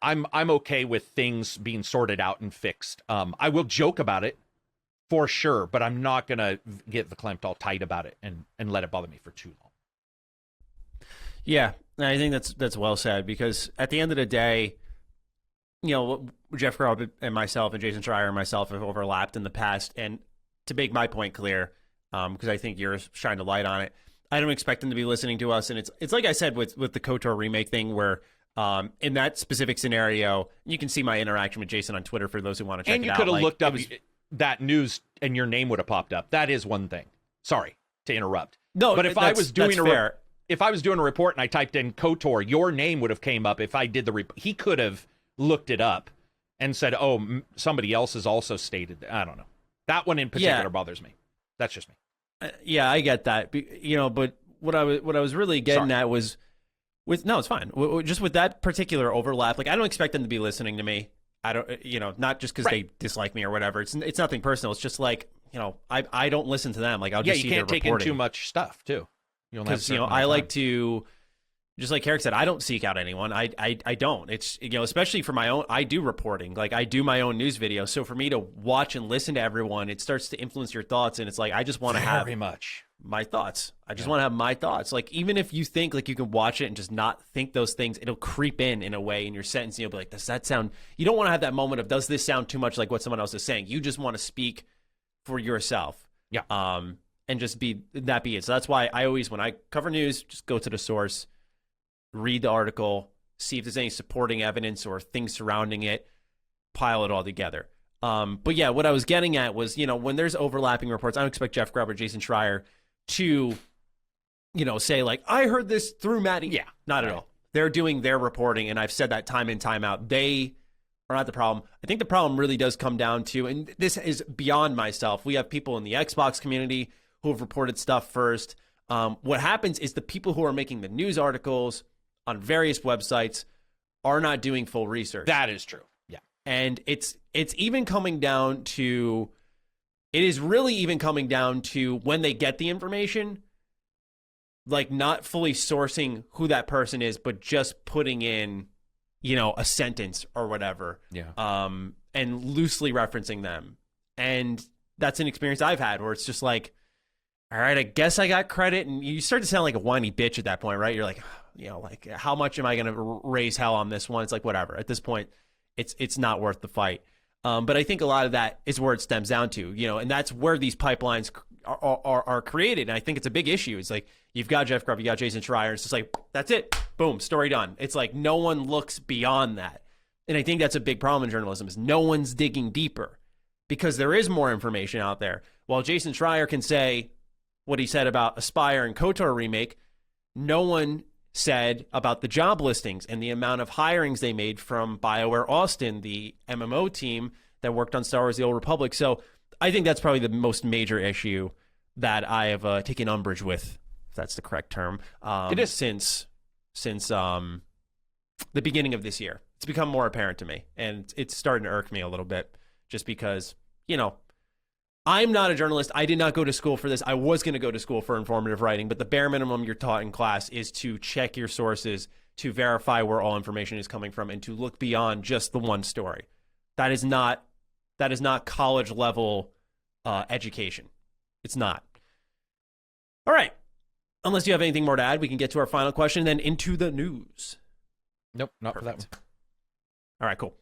I'm okay with things being sorted out and fixed. I will joke about it for sure, but I'm not gonna get the clamped all tight about it and let it bother me for too long. Yeah, I think that's well said, because at the end of the day, you know, Jeff Grubb and myself and Jason Schreier and myself have overlapped in the past. And to make my point clear, because I think you're shining a light on it, I don't expect them to be listening to us. And it's like I said with the KOTOR remake thing, where in that specific scenario, you can see my interaction with Jason on Twitter for those who want to check it out. And you could have looked up that news and your name would have popped up. That is one thing. Sorry to interrupt. No, but if I was doing if I was doing a report and I typed in KOTOR, your name would have came up. If I did the report, he could have looked it up and said, "Oh, somebody else has also stated." I don't know. That one in particular bothers me. That's just me. Yeah, I get that. You know, but what I was really getting at was it's fine. Just with that particular overlap, like I don't expect them to be listening to me. I don't, you know, not just because they dislike me or whatever. It's nothing personal. It's just like, you know, I don't listen to them. Like I'll just see their reporting. You can't take in too much stuff too. Because, you know, I like to, just like Eric said, I don't seek out anyone. I don't. It's, you know, especially for my own, I do reporting. Like I do my own news videos. So for me to watch and listen to everyone, it starts to influence your thoughts. And it's like, I just want to have my thoughts. I just want to have my thoughts. Like, even if you think like you can watch it and just not think those things, it'll creep in a way in your sentence. You'll be like, does that sound, you don't want to have that moment of, does this sound too much like what someone else is saying? You just want to speak for yourself. Yeah. And just be it. So that's why I always, when I cover news, just go to the source, read the article, see if there's any supporting evidence or things surrounding it, pile it all together. But yeah, what I was getting at was, you know, when there's overlapping reports, I don't expect Jeff Grubb or Jason Schreier to, you know, say like, I heard this through Maddie. Yeah, not at all. They're doing their reporting, and I've said that time in, time out. They are not the problem. I think the problem really does come down to, and this is beyond myself, we have people in the Xbox community who have reported stuff first. What happens is the people who are making the news articles on various websites are not doing full research. That is true. Yeah. And it's even coming down to, it is really even coming down to when they get the information, like not fully sourcing who that person is, but just putting in, you know, a sentence or whatever. Yeah. And loosely referencing them. And that's an experience I've had where it's just like, all right, I guess I got credit. And you start to sound like a whiny bitch at that point, right? You're like, you know, like, how much am I going to raise hell on this one? It's like, whatever. At this point, it's not worth the fight. But I think a lot of that is where it stems down to, you know, and that's where these pipelines are created. And I think it's a big issue. It's like, you've got Jeff Grubb, you got Jason Schreier. It's just like, that's it. Boom, story done. It's like no one looks beyond that. And I think that's a big problem in journalism, is no one's digging deeper because there is more information out there. While Jason Schreier can say what he said about Aspire and KOTOR remake, no one said about the job listings and the amount of hirings they made from BioWare Austin, the MMO team that worked on Star Wars: The Old Republic. So I think that's probably the most major issue that I have taken umbrage with, if that's the correct term. It is. Since the beginning of this year. It's become more apparent to me, and it's starting to irk me a little bit just because, you know, I'm not a journalist. I did not go to school for this. I was going to go to school for informative writing, but the bare minimum you're taught in class is to check your sources, to verify where all information is coming from, and to look beyond just the one story. That is not college level education. It's not. All right. Unless you have anything more to add, we can get to our final question, then into the news. Nope, not for that one. All right, cool.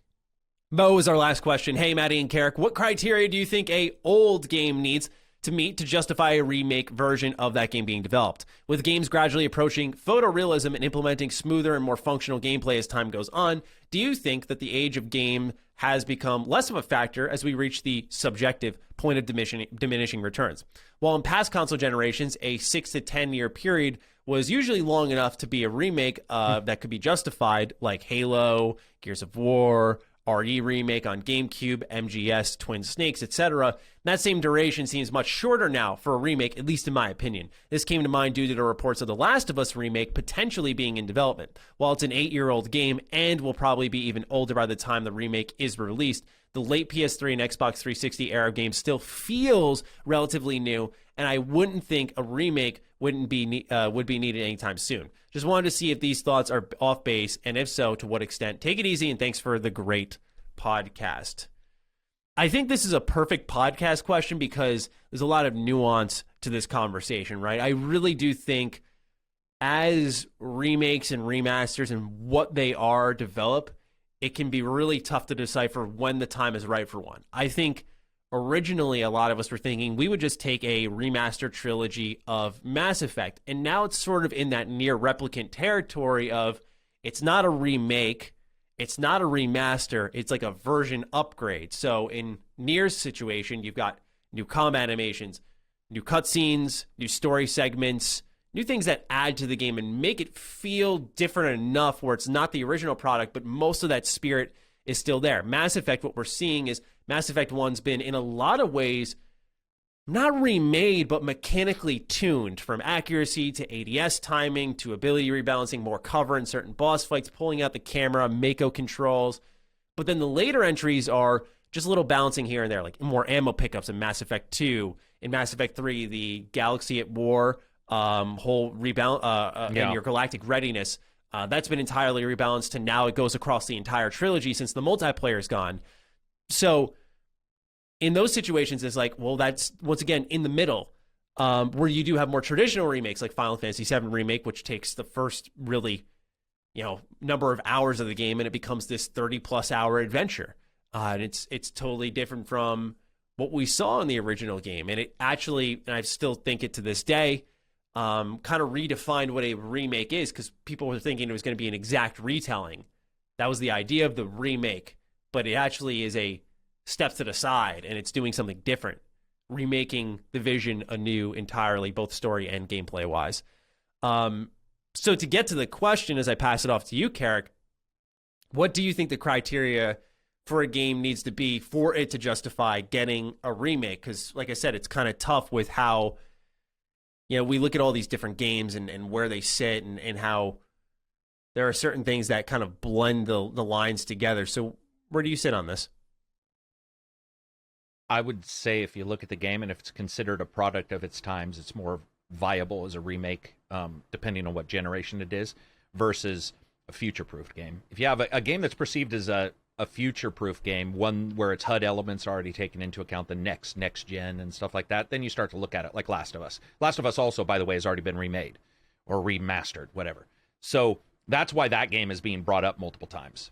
Mo is our last question. Hey, Maddie and Carrick, what criteria do you think a old game needs to meet to justify a remake version of that game being developed? With games gradually approaching photorealism and implementing smoother and more functional gameplay as time goes on, do you think that the age of game has become less of a factor as we reach the subjective point of diminishing returns? While in past console generations, a 6 to 10 year period was usually long enough to be a remake that could be justified, like Halo, Gears of War, RE remake on GameCube, MGS, Twin Snakes, etc. That same duration seems much shorter now for a remake, at least in my opinion. This came to mind due to the reports of The Last of Us remake potentially being in development. While it's an 8-year-old game and will probably be even older by the time the remake is released, the late PS3 and Xbox 360 era game still feels relatively new, and I wouldn't think a remake would be needed anytime soon. Just wanted to see if these thoughts are off base, and if so, to what extent. Take it easy, and thanks for the great podcast. I think this is a perfect podcast question because there's a lot of nuance to this conversation, right? I really do think as remakes and remasters and what they are develop, it can be really tough to decipher when the time is right for one. I think originally a lot of us were thinking we would just take a remaster trilogy of Mass Effect, and now it's sort of in that near replicant territory of it's not a remake, it's not a remaster, it's like a version upgrade. So in Nier's situation, you've got new combat animations, new cutscenes, new story segments, new things that add to the game and make it feel different enough where it's not the original product, but most of that spirit is still there. Mass Effect, what we're seeing is Mass Effect 1's been, in a lot of ways, not remade, but mechanically tuned, from accuracy to ADS timing to ability rebalancing, more cover in certain boss fights, pulling out the camera, Mako controls. But then the later entries are just a little balancing here and there, like more ammo pickups in Mass Effect 2. In Mass Effect 3, the Galaxy at War whole rebalance and your galactic readiness, that's been entirely rebalanced to now it goes across the entire trilogy since the multiplayer is gone. So in those situations, it's like, well, that's once again in the middle, where you do have more traditional remakes like Final Fantasy VII Remake, which takes the first really, number of hours of the game and it becomes this 30+ hour adventure. And it's totally different from what we saw in the original game. And it actually, and I still think it to this day, kind of redefined what a remake is, because people were thinking it was going to be an exact retelling. That was the idea of the remake, but it actually is a step to the side, and it's doing something different, remaking the vision anew entirely, both story and gameplay wise. So to get to the question, as I pass it off to you, Carrick, what do you think the criteria for a game needs to be for it to justify getting a remake? Because, like I said, it's kind of tough with how, we look at all these different games and where they sit and how there are certain things that kind of blend the lines together. So where do you sit on this? I would say if you look at the game and if it's considered a product of its times, it's more viable as a remake, depending on what generation it is, versus a future-proofed game. If you have a game that's perceived as a future-proof game, one where its HUD elements are already taken into account, the next gen and stuff like that, then you start to look at it like Last of Us. Last of Us also, by the way, has already been remade or remastered, whatever. So that's why that game is being brought up multiple times,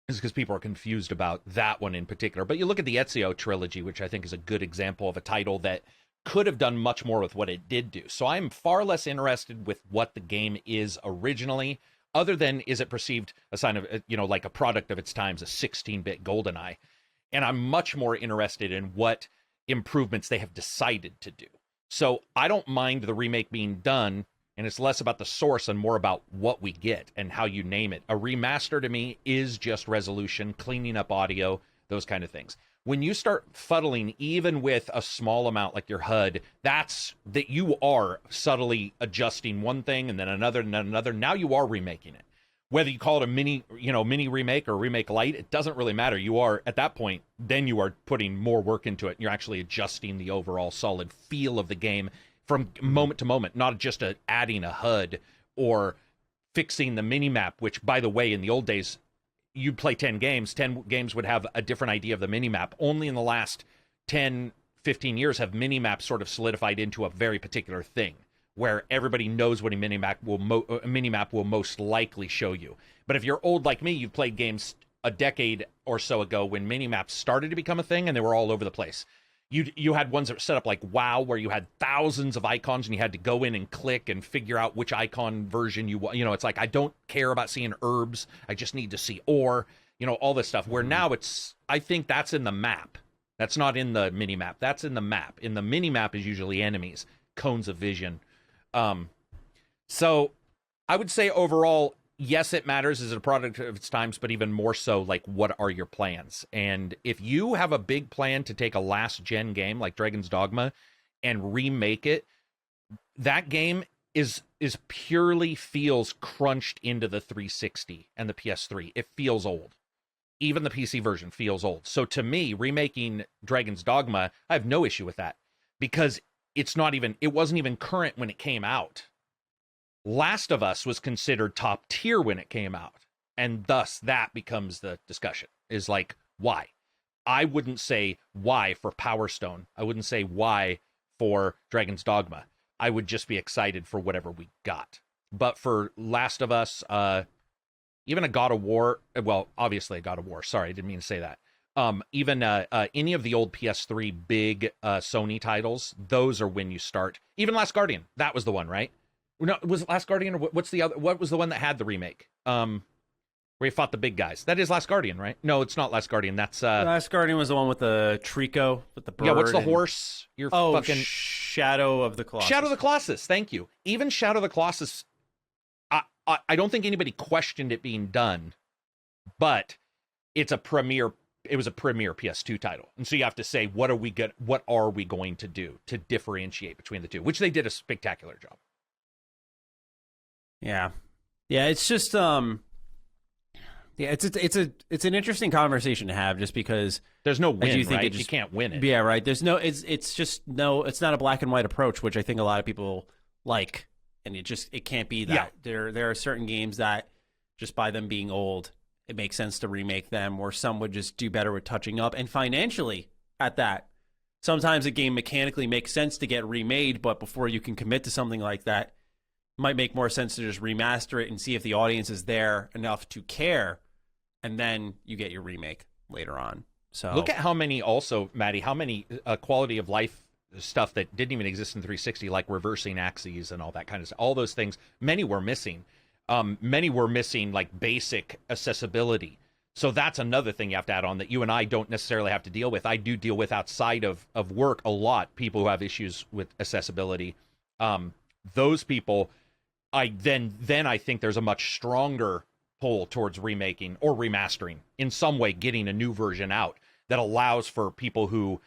is because people are confused about that one in particular. But you look at the Ezio trilogy, which I think is a good example of a title that could have done much more with what it did do. So I'm far less interested with what the game is originally, other than is it perceived a sign of, like a product of its times, a 16-bit GoldenEye. And I'm much more interested in what improvements they have decided to do. So I don't mind the remake being done, and it's less about the source and more about what we get and how you name it. A remaster to me is just resolution, cleaning up audio, those kind of things. When you start fuddling even with a small amount like your HUD, that's that you are subtly adjusting one thing and then another and then another. Now you are remaking it. whether you call it a mini remake or remake light, it doesn't really matter. You are, at that point, then you are putting more work into it. And you're actually adjusting the overall solid feel of the game from moment to moment, not just adding a HUD or fixing the minimap, which, by the way, in the old days, you'd play 10 games would have a different idea of the minimap. Only in the last 10, 15 years have minimaps sort of solidified into a very particular thing, where everybody knows what a minimap will most likely show you. But if you're old like me, you've played games a decade or so ago when minimaps started to become a thing, and they were all over the place. You had ones that were set up like WoW, where you had thousands of icons, and you had to go in and click and figure out which icon version you want. It's like, I don't care about seeing herbs, I just need to see ore, all this stuff. Where now I think that's in the map. That's not in the minimap. That's in the map. In the minimap is usually enemies, cones of vision. So I would say overall, yes, it matters as a product of its times, but even more so, like, what are your plans? And if you have a big plan to take a last-gen game like Dragon's Dogma and remake it, that game is purely feels crunched into the 360 and the PS3. It feels old. Even the PC version feels old. So to me, remaking Dragon's Dogma, I have no issue with that, because it wasn't even current when it came out. Last of Us was considered top tier when it came out, and thus that becomes the discussion, is like, why? I wouldn't say why for Power Stone. I wouldn't say why for Dragon's Dogma. I would just be excited for whatever we got. But for Last of Us, even a God of War, well, obviously a God of War, sorry, I didn't mean to say that. Even any of the old PS3 big Sony titles, those are when you start. Even Last Guardian, that was the one, right? No, was it Last Guardian, or what's the other? What was the one that had the remake? Where you fought the big guys. That is Last Guardian, right? No, it's not Last Guardian. That's Last Guardian was the one with the Trico, with the bird. Yeah, what's the horse? You're fucking Shadow of the Colossus. Shadow of the Colossus. Thank you. Even Shadow of the Colossus, I don't think anybody questioned it being done, but it was a premier PS2 title. And so you have to say, what are we going to do to differentiate between the two? Which they did a spectacular job. Yeah. It's just it's an interesting conversation to have, just because there's no win, I do think right? You can't win it. Yeah, right. There's no. It's not a black and white approach, which I think a lot of people like, and it can't be that. Yeah. There are certain games that, just by them being old, it makes sense to remake them, or some would just do better with touching up, and financially at that. Sometimes a game mechanically makes sense to get remade, but before you can commit to something like that, it might make more sense to just remaster it and see if the audience is there enough to care, and then you get your remake later on. So look at how many quality of life stuff that didn't even exist in 360, like reversing axes and all that kind of stuff. All those things, many were missing. Many were missing, like, basic accessibility. So that's another thing you have to add on that you and I don't necessarily have to deal with. I do deal with outside of work a lot, people who have issues with accessibility. Those people, I think there's a much stronger pull towards remaking or remastering, in some way getting a new version out that allows for people who,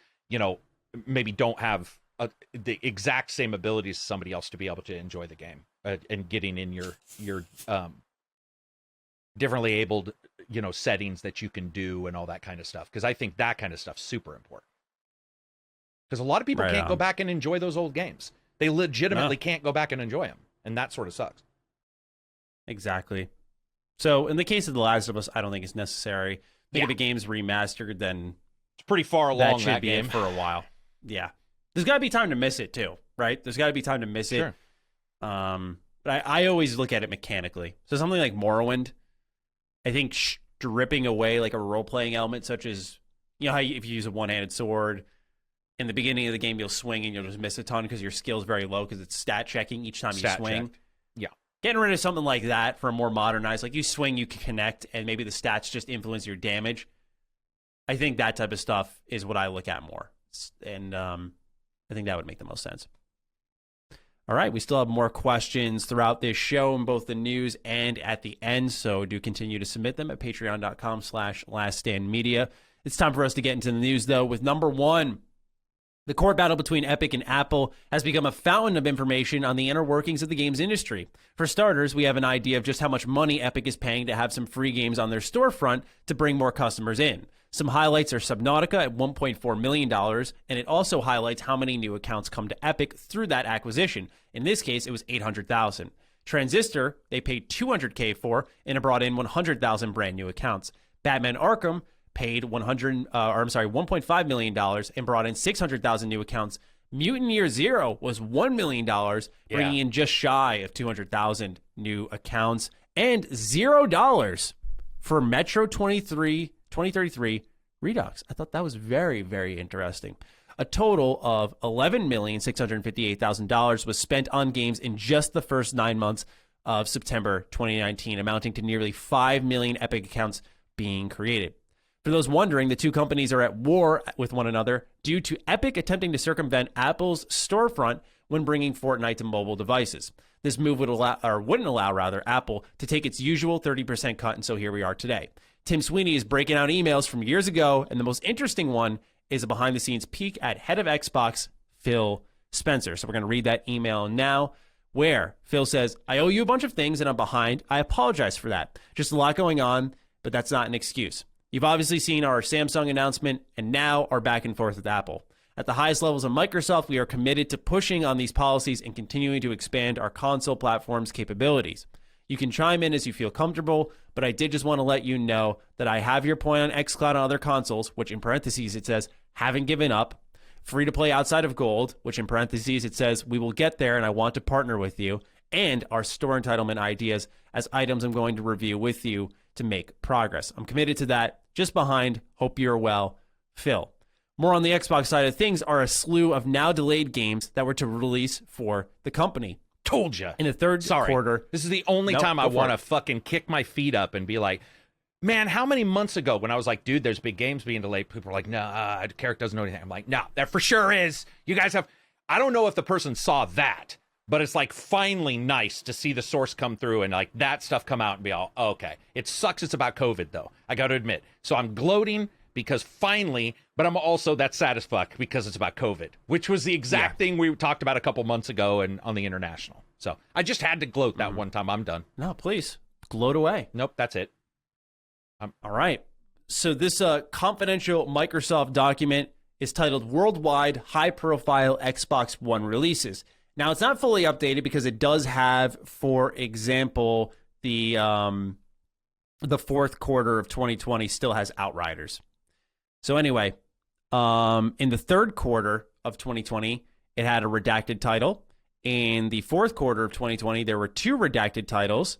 maybe don't have the exact same abilities as somebody else to be able to enjoy the game, and getting in your differently abled, settings that you can do and all that kind of stuff. Because I think that kind of stuff's super important. Because a lot of people can't go back and enjoy those old games. They legitimately can't go back and enjoy them. And that sort of sucks. Exactly. So in the case of The Last of Us, I don't think it's necessary. If the game's remastered, then it's pretty far along that game for a while. Yeah. There's got to be time to miss it too, right? There's got to be time to miss it. But I always look at it mechanically. So something like Morrowind, I think stripping away like a role-playing element, such as, how if you use a one-handed sword, in the beginning of the game, you'll swing and you'll just miss a ton because your skill's very low because it's stat checking each time you swing. Checked. Yeah. Getting rid of something like that for a more modernized, like you swing, you can connect, and maybe the stats just influence your damage. I think that type of stuff is what I look at more. And I think that would make the most sense. All right, we still have more questions throughout this show in both the news and at the end, so do continue to submit them at patreon.com/laststandmedia. It's time for us to get into the news, though, with number one. The core battle between Epic and Apple has become a fountain of information on the inner workings of the games industry. For starters, we have an idea of just how much money Epic is paying to have some free games on their storefront to bring more customers in. Some highlights are Subnautica at $1.4 million, and it also highlights how many new accounts come to Epic through that acquisition. In this case, it was 800,000. Transistor, they paid $200K for, and it brought in 100,000 brand new accounts. Batman Arkham paid $1.5 million and brought in 600,000 new accounts. Mutant Year Zero was $1 million, bringing in just shy of 200,000 new accounts, and $0 for Metro 2033 Redux. I thought that was very, very interesting. A total of $11,658,000 was spent on games in just the first 9 months of September 2019, amounting to nearly 5 million Epic accounts being created. For those wondering, the two companies are at war with one another due to Epic attempting to circumvent Apple's storefront when bringing Fortnite to mobile devices. This move wouldn't allow Apple to take its usual 30% cut, and so here we are today. Tim Sweeney is breaking out emails from years ago, and the most interesting one is a behind-the-scenes peek at head of Xbox, Phil Spencer. So we're going to read that email now, where Phil says, "I owe you a bunch of things, and I'm behind. I apologize for that. Just a lot going on, but that's not an excuse. You've obviously seen our Samsung announcement and now our back and forth with Apple. At the highest levels of Microsoft, we are committed to pushing on these policies and continuing to expand our console platform's capabilities. You can chime in as you feel comfortable, but I did just want to let you know that I have your point on xCloud on other consoles, which in parentheses it says, haven't given up. Free to play outside of Gold, which in parentheses it says, we will get there and I want to partner with you. And our store entitlement ideas as items I'm going to review with you to make progress. I'm committed to that. Just behind. Hope you're well, Phil." More on the Xbox side of things are a slew of now delayed games that were to release for the company. Told you. In the third quarter. This is the only time I want to fucking kick my feet up and be like, man, how many months ago when I was like, dude, there's big games being delayed, people were like, no, Carrick doesn't know anything. I'm like, no, that for sure is. You guys have, I don't know if the person saw that, but it's like finally nice to see the source come through and like that stuff come out and be all, oh, okay. It sucks it's about COVID though, I got to admit. So I'm gloating because finally, but I'm also that sad as fuck because it's about COVID, which was the exact thing we talked about a couple months ago and on the International. So I just had to gloat that one time. I'm done. No, please. Gloat away. Nope, that's it. All right. So this confidential Microsoft document is titled Worldwide High-Profile Xbox One Releases. Now, it's not fully updated because it does have, for example, the fourth quarter of 2020 still has Outriders. So anyway, in the third quarter of 2020, it had a redacted title. In the fourth quarter of 2020, there were 2 redacted titles.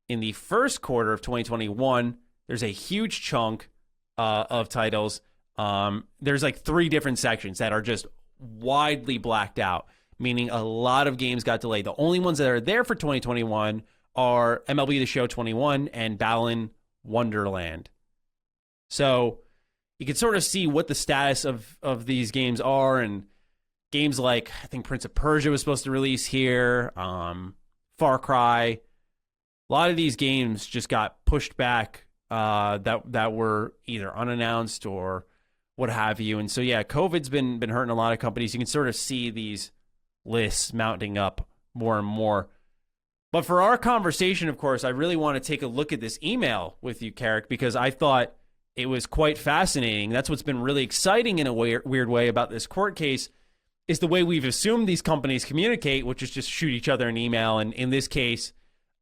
In the first quarter of 2021, there's a huge chunk of titles. There's like 3 different sections that are just widely blacked out, meaning a lot of games got delayed. The only ones that are there for 2021 are MLB The Show 21 and Balan Wonderland. So you can sort of see what the status of these games are, and games like, I think Prince of Persia was supposed to release here, Far Cry. A lot of these games just got pushed back that were either unannounced or what have you. And so, yeah, COVID's been hurting a lot of companies. You can sort of see these lists mounting up more and more. But for our conversation, of course, I really want to take a look at this email with you, Carrick, because I thought it was quite fascinating. That's what's been really exciting in a weird way about this court case, is the way we've assumed these companies communicate, which is just shoot each other an email. And in this case,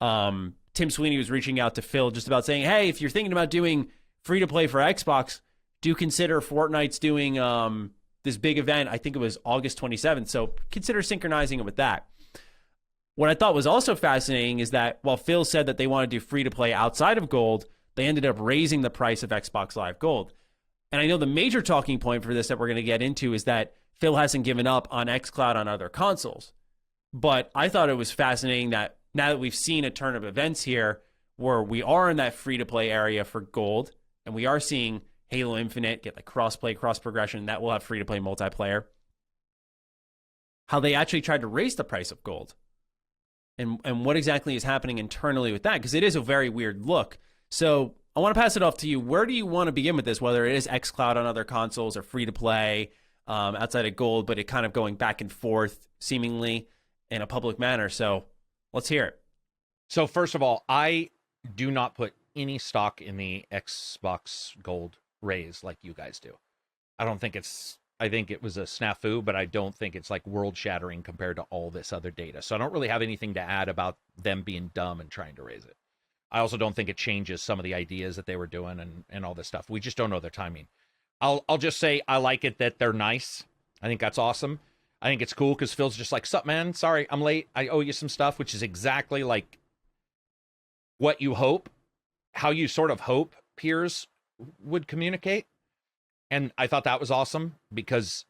Tim Sweeney was reaching out to Phil just about saying, hey, if you're thinking about doing free-to-play for Xbox, do consider Fortnite's doing this big event. I think it was August 27th, so consider synchronizing it with that. What I thought was also fascinating is that while Phil said that they want to do free-to-play outside of Gold, they ended up raising the price of Xbox Live Gold. And I know the major talking point for this that we're going to get into is that Phil hasn't given up on xCloud on other consoles. But I thought it was fascinating that now that we've seen a turn of events here where we are in that free-to-play area for Gold, and we are seeing Halo Infinite get like cross-play, cross-progression, that will have free-to-play multiplayer, how they actually tried to raise the price of Gold. And what exactly is happening internally with that? Because it is a very weird look. So I want to pass it off to you. Where do you want to begin with this, whether it is xCloud on other consoles or free-to-play? outside of gold, but it kind of going back and forth seemingly in a public manner. So let's hear it. So first of all, I do not put any stock in the Xbox Gold raise like you guys do. I think it was a snafu, but I don't think it's like world shattering compared to all this other data. So I don't really have anything to add about them being dumb and trying to raise it. I also don't think it changes some of the ideas that they were doing and all this stuff. We just don't know their timing. I'll just say I like it that they're nice. I think that's awesome. I think it's cool because Phil's just like, sup, man? Sorry, I'm late. I owe you some stuff, which is exactly like what you hope, how you sort of hope peers would communicate. And I thought that was awesome because,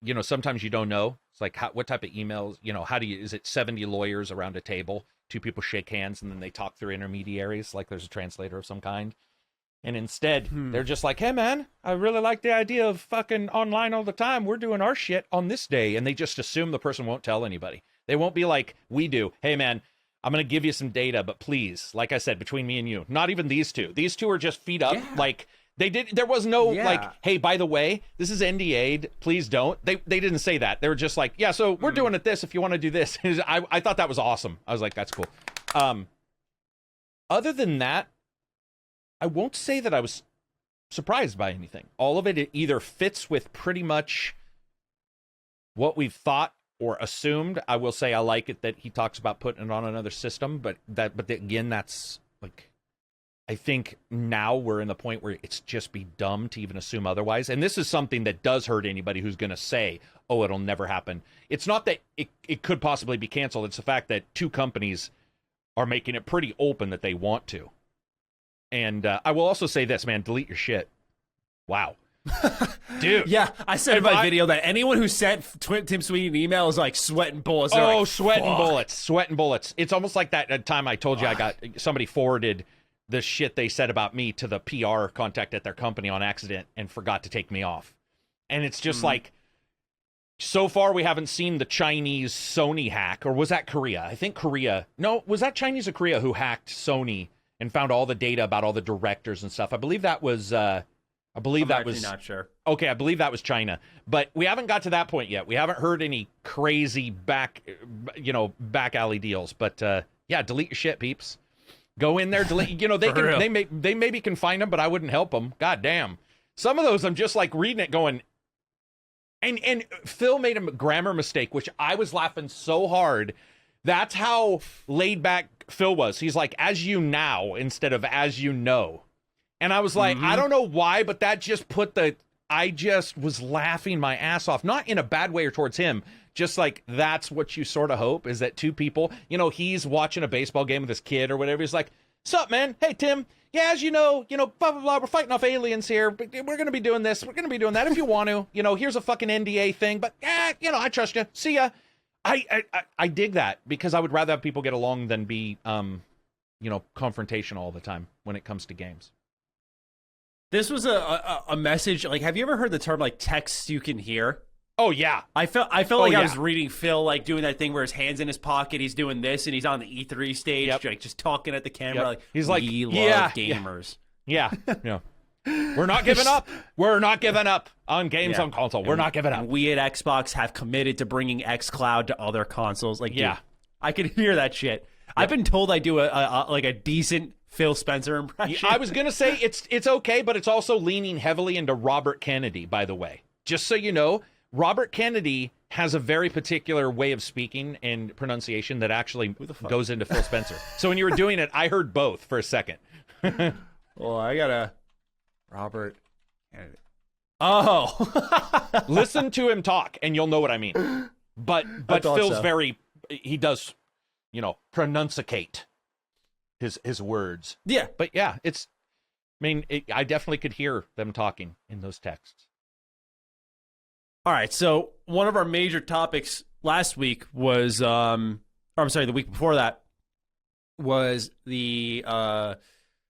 you know, sometimes you don't know. It's like, what type of emails, you know, is it 70 lawyers around a table, 2 people shake hands and then they talk through intermediaries like there's a translator of some kind. And instead, they're just like, hey, man, I really like the idea of fucking online all the time. We're doing our shit on this day. And they just assume the person won't tell anybody. They won't be like we do. Hey, man, I'm going to give you some data, but please, like I said, between me and you, not even these two. These two are just feet up. Yeah. Like there was no like, hey, by the way, this is NDA'd. Please don't. They didn't say that. They were just like, yeah, so we're doing it this if you want to do this. I thought that was awesome. I was like, that's cool. Other than that, I won't say that I was surprised by anything. All of it either fits with pretty much what we've thought or assumed. I will say I like it that he talks about putting it on another system, but again, that's like, I think now we're in the point where it's just be dumb to even assume otherwise. And this is something that does hurt anybody who's going to say, oh, it'll never happen. It's not that it could possibly be canceled. It's the fact that 2 companies are making it pretty open that they want to. And I will also say this, man, delete your shit. Wow. Dude. Yeah, I said in my video that anyone who sent Tim Sweeney an email is like sweating bullets. They're like, sweating bullets. It's almost like that time I told you I got somebody forwarded the shit they said about me to the PR contact at their company on accident and forgot to take me off. And it's just like, so far we haven't seen the Chinese Sony hack, or was that Korea? I think Korea. No, was that Chinese or Korea who hacked Sony and found all the data about all the directors and stuff? I believe that was not sure. Okay, I believe that was China. But we haven't got to that point yet. We haven't heard any crazy back alley deals. But yeah, delete your shit, peeps. Go in there, delete. You know, they maybe can find them, but I wouldn't help them. God damn. Some of those I'm just like reading it going, and Phil made a grammar mistake, which I was laughing so hard. That's how laid back Phil was. He's like, as you now, instead of as you know. And I was like, I don't know why, but that just I just was laughing my ass off. Not in a bad way or towards him. Just like, that's what you sort of hope, is that 2 people, you know, he's watching a baseball game with his kid or whatever. He's like, sup, man? Hey, Tim. Yeah, as you know, blah, blah, blah. We're fighting off aliens here. But we're going to be doing this. We're going to be doing that if you want to. You know, here's a fucking NDA thing. But, I trust you. See ya. I dig that because I would rather have people get along than be, confrontational all the time when it comes to games. This was a message. Like, have you ever heard the term like text you can hear? Oh yeah, I felt like I was reading Phil like doing that thing where his hands in his pocket, he's doing this, and he's on the E3 stage, like just talking at the camera. Like he's like, we love gamers. Yeah. We're not giving up. We're not giving up on games on console. We're not giving up. And we at Xbox have committed to bringing xCloud to other consoles. Like, dude, I can hear that shit. Yep. I've been told I do a decent Phil Spencer impression. I was gonna say it's okay, but it's also leaning heavily into Robert Kennedy. By the way, just so you know, Robert Kennedy has a very particular way of speaking and pronunciation that actually goes into Phil Spencer. So when you were doing it, I heard both for a second. Well, I gotta Robert Kennedy. Oh, listen to him talk, and you'll know what I mean. But Phil's he does, pronunciate his words. Yeah, but yeah, I definitely could hear them talking in those texts. All right, so one of our major topics last week was, the week before that was the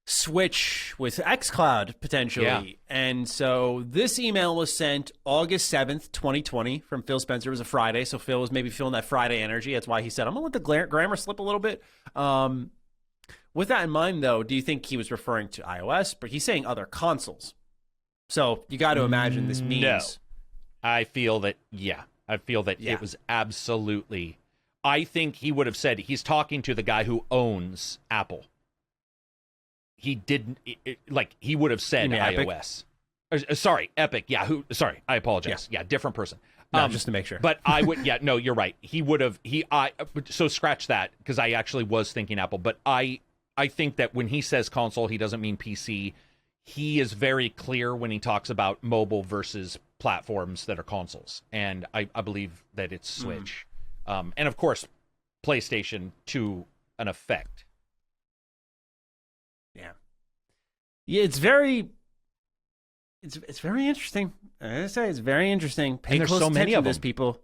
Switch with xCloud potentially. Yeah. And so this email was sent August 7th, 2020 from Phil Spencer. It was a Friday, so Phil was maybe feeling that Friday energy. That's why he said, I'm going to let the grammar slip a little bit. With that in mind, though, do you think he was referring to iOS? But he's saying other consoles. So you got to imagine this means... I feel that, it was absolutely, I think he would have said, he's talking to the guy who owns Apple. He didn't, he would have said iOS. Sorry, Epic. Yeah, I apologize. Yeah, different person. No, just to make sure. But I would, no, you're right. He would have, so scratch that, because I actually was thinking Apple. But I think that when he says console, he doesn't mean PC. He is very clear when he talks about mobile versus platforms that are consoles. And I believe that it's Switch. And of course, PlayStation to an effect. Yeah. Yeah, it's very interesting. I say it's very interesting. Pay there's close so many attention of to this, them. people.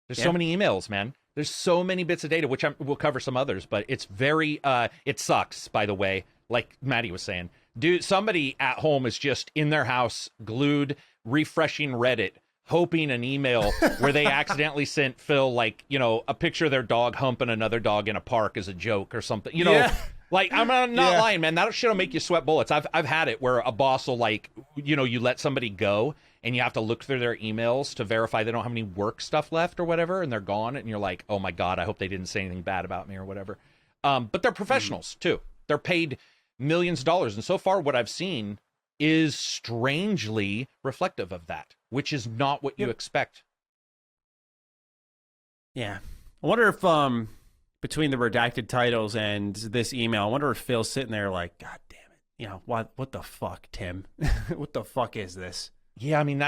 There's so many emails, man. There's so many bits of data, which we'll cover some others, but it's very, it sucks, by the way, like Maddie was saying. Dude, somebody at home is just in their house, glued, refreshing Reddit, hoping an email where they accidentally sent Phil, like, you know, a picture of their dog humping another dog in a park as a joke or something. You know, like, I'm not lying, man. That shit'll make you sweat bullets. I've had it where a boss will, like, you know, you let somebody go and you have to look through their emails to verify they don't have any work stuff left or whatever, and they're gone, and you're like, oh my God, I hope they didn't say anything bad about me or whatever. But they're professionals too. They're paid millions of dollars, and so far what I've seen is strangely reflective of that, which is not what you expect. Yeah. I wonder if between the redacted titles and this email, I wonder if Phil's sitting there like, God damn it. You know, what the fuck, Tim? What the fuck is this? Yeah, I mean,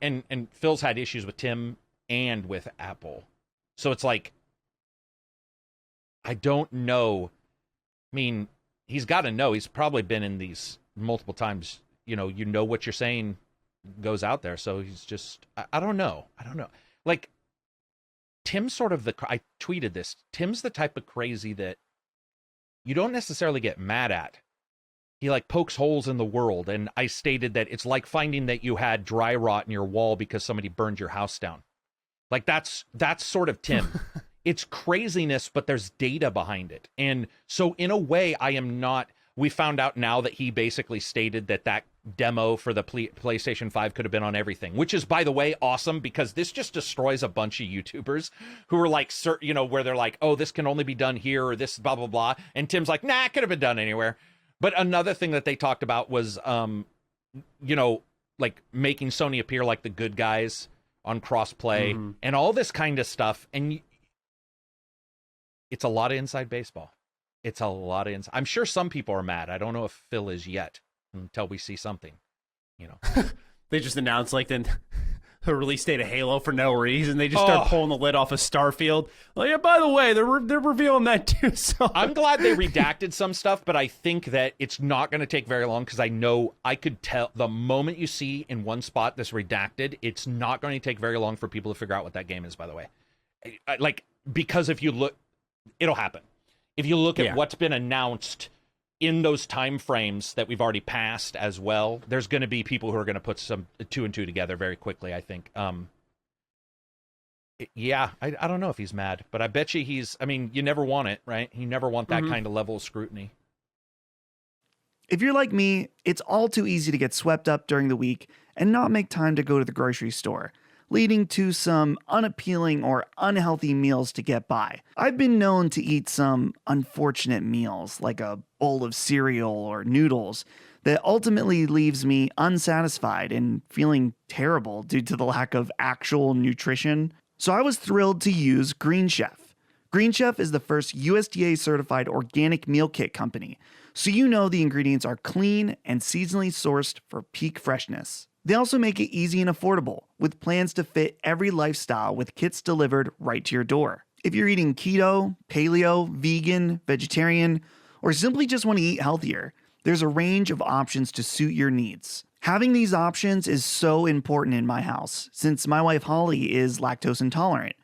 and Phil's had issues with Tim and with Apple. So it's like, I don't know. I mean, he's got to know. He's probably been in these multiple times. You know what you're saying goes out there. So he's just, I don't know. Like, Tim's sort of I tweeted this. Tim's the type of crazy that you don't necessarily get mad at. He like pokes holes in the world. And I stated that it's like finding that you had dry rot in your wall because somebody burned your house down. Like that's sort of Tim. It's craziness, but there's data behind it. And so in a way, we found out now that he basically stated that demo for the PlayStation 5 could have been on everything, which is, by the way, awesome, because this just destroys a bunch of YouTubers who are like, you know, where they're like, oh, this can only be done here or this blah, blah, blah. And Tim's like, nah, it could have been done anywhere. But another thing that they talked about was, you know, like making Sony appear like the good guys on crossplay and all this kind of stuff. And it's a lot of inside baseball. It's a lot of inside. I'm sure some people are mad. I don't know if Phil is yet until we see something, you know. They just announced like the release date of Halo for no reason. They just start pulling the lid off of Starfield. Like, yeah, by the way, they're revealing that too. So I'm glad they redacted some stuff, but I think that it's not going to take very long, because I know I could tell the moment you see in one spot this redacted, it's not going to take very long for people to figure out what that game is, by the way. Like, because if you look, it'll happen. If you look at what's been announced in those time frames that we've already passed as well, there's going to be people who are going to put some 2 and 2 together very quickly, I think. I don't know if he's mad, but I bet you you never want it, right? You never want that kind of level of scrutiny. If you're like me, it's all too easy to get swept up during the week and not make time to go to the grocery store, leading to some unappealing or unhealthy meals to get by. I've been known to eat some unfortunate meals, like a bowl of cereal or noodles, that ultimately leaves me unsatisfied and feeling terrible due to the lack of actual nutrition. So I was thrilled to use Green Chef. Green Chef is the first USDA certified organic meal kit company, so you know the ingredients are clean and seasonally sourced for peak freshness. They also make it easy and affordable, with plans to fit every lifestyle with kits delivered right to your door. If you're eating keto, paleo, vegan, vegetarian, or simply just want to eat healthier, there's a range of options to suit your needs. Having these options is so important in my house, since my wife Holly is lactose intolerant.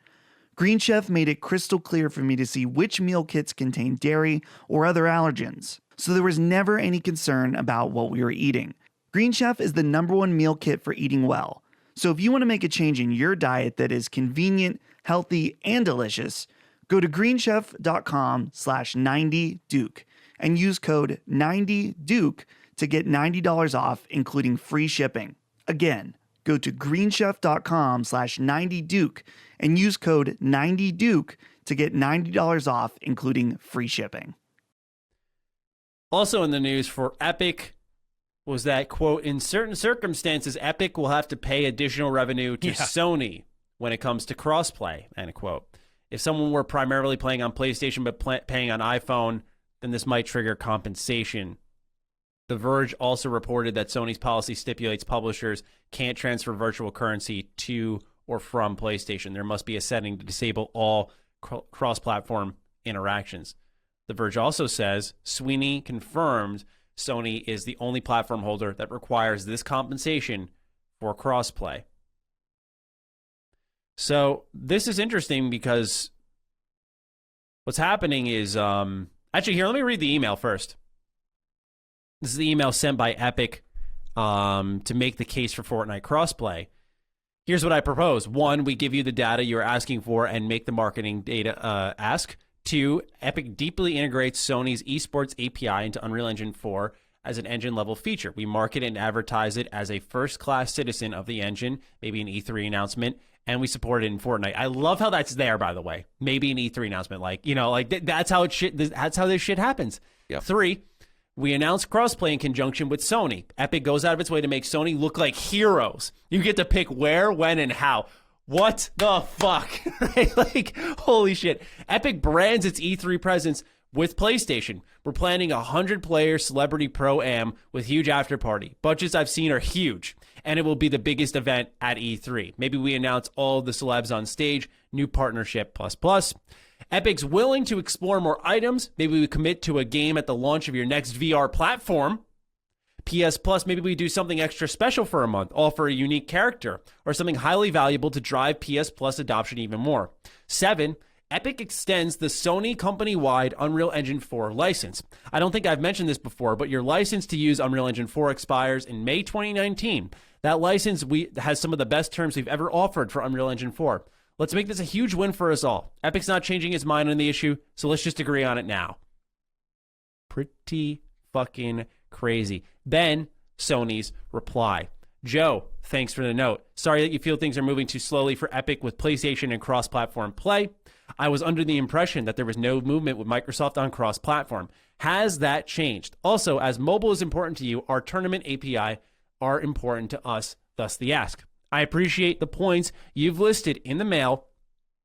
Green Chef made it crystal clear for me to see which meal kits contain dairy or other allergens, so there was never any concern about what we were eating. Green Chef is the #1 meal kit for eating well. So if you want to make a change in your diet that is convenient, healthy, and delicious, go to greenchef.com/90duke and use code 90duke to get $90 off, including free shipping. Again, go to greenchef.com/90duke and use code 90duke to get $90 off, including free shipping. Also in the news for Epic was that, quote, in certain circumstances, Epic will have to pay additional revenue to Sony when it comes to crossplay, end quote. If someone were primarily playing on PlayStation but paying on iPhone, then this might trigger compensation. The Verge also reported that Sony's policy stipulates publishers can't transfer virtual currency to or from PlayStation. There must be a setting to disable all cross-platform interactions. The Verge also says Sweeney confirmed Sony is the only platform holder that requires this compensation for crossplay. So this is interesting because what's happening is, actually here, let me read the email first. This is the email sent by Epic to make the case for Fortnite crossplay. Here's what I propose. 1, we give you the data you're asking for and make the marketing data ask. 2, Epic deeply integrates Sony's esports API into Unreal Engine 4 as an engine-level feature. We market and advertise it as a first-class citizen of the engine, maybe an E3 announcement, and we support it in Fortnite. I love how that's there, by the way. Maybe an E3 announcement, that's how that's how this shit happens. Yep. 3, we announce crossplay in conjunction with Sony. Epic goes out of its way to make Sony look like heroes. You get to pick where, when, and how. What the fuck? Right? Holy shit. Epic brands its E3 presence with PlayStation. We're planning a 100-player celebrity pro-am with huge after-party. Budgets I've seen are huge, and it will be the biggest event at E3. Maybe we announce all the celebs on stage, new partnership, plus. Epic's willing to explore more items. Maybe we commit to a game at the launch of your next VR platform. PS Plus, maybe we do something extra special for a month, offer a unique character, or something highly valuable to drive PS Plus adoption even more. 7, Epic extends the Sony company-wide Unreal Engine 4 license. I don't think I've mentioned this before, but your license to use Unreal Engine 4 expires in May 2019. That license has some of the best terms we've ever offered for Unreal Engine 4. Let's make this a huge win for us all. Epic's not changing its mind on the issue, so let's just agree on it now. Pretty fucking crazy. Then, Sony's reply. Joe, thanks for the note. Sorry that you feel things are moving too slowly for Epic with PlayStation and cross-platform play. I was under the impression that there was no movement with Microsoft on cross-platform. Has that changed? Also, as mobile is important to you, our tournament API are important to us, thus the ask. I appreciate the points you've listed in the mail.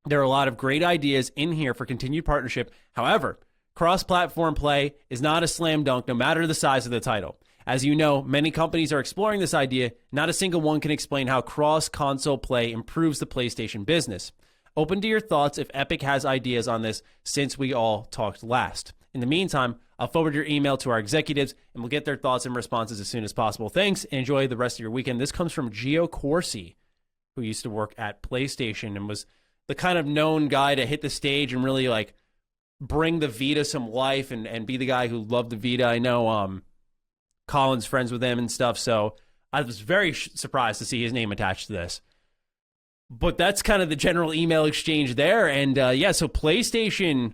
There are a lot of great ideas in here for continued partnership. However, cross-platform play is not a slam dunk no matter the size of the title. As you know, many companies are exploring this idea. Not a single one can explain how cross-console play improves the PlayStation business. Open to your thoughts if Epic has ideas on this since we all talked last. In the meantime, I'll forward your email to our executives and we'll get their thoughts and responses as soon as possible. Thanks and enjoy the rest of your weekend. This comes from Gio Corsi, who used to work at PlayStation and was the kind of known guy to hit the stage and really bring the Vita some life and be the guy who loved the Vita. I know Colin's friends with him and stuff, so I was very surprised to see his name attached to this. But that's kind of the general email exchange there. And so PlayStation,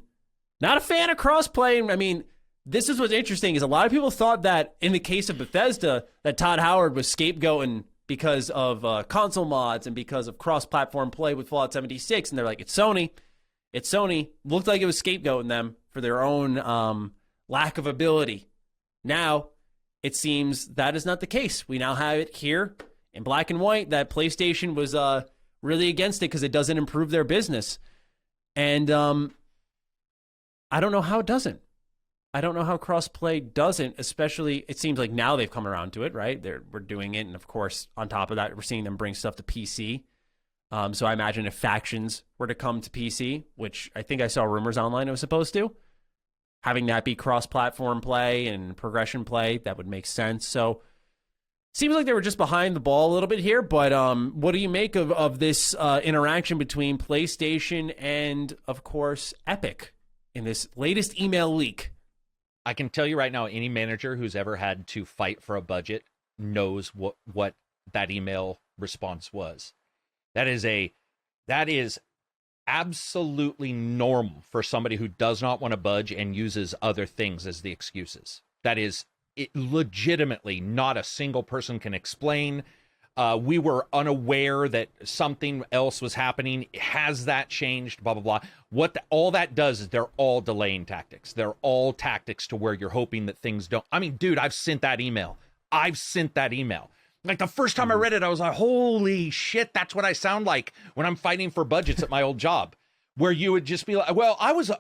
not a fan of crossplay. I mean, this is what's interesting is a lot of people thought that in the case of Bethesda, that Todd Howard was scapegoating because of console mods and because of cross-platform play with Fallout 76. And they're like, it's Sony. It's Sony. Looked like it was scapegoating them for their own lack of ability. Now, it seems that is not the case. We now have it here in black and white that PlayStation was really against it because it doesn't improve their business. And I don't know how it doesn't. I don't know how crossplay doesn't, especially it seems like now they've come around to it, right? We're doing it. And of course, on top of that, we're seeing them bring stuff to PC. So I imagine if Factions were to come to PC, which I think I saw rumors online it was supposed to, having that be cross-platform play and progression play, that would make sense. So seems like they were just behind the ball a little bit here, but what do you make of this interaction between PlayStation and, of course, Epic in this latest email leak? I can tell you right now, any manager who's ever had to fight for a budget knows what that email response was. That is absolutely normal for somebody who does not want to budge and uses other things as the excuses. That is legitimately not a single person can explain We were unaware that something else was happening. Has that changed? Blah, blah, blah. All that does is they're all delaying tactics. They're all tactics to where you're hoping that things don't. I mean, dude, I've sent that email. Like the first time I read it, I was like, holy shit, that's what I sound like when I'm fighting for budgets at my old job, where you would just be like, well, I was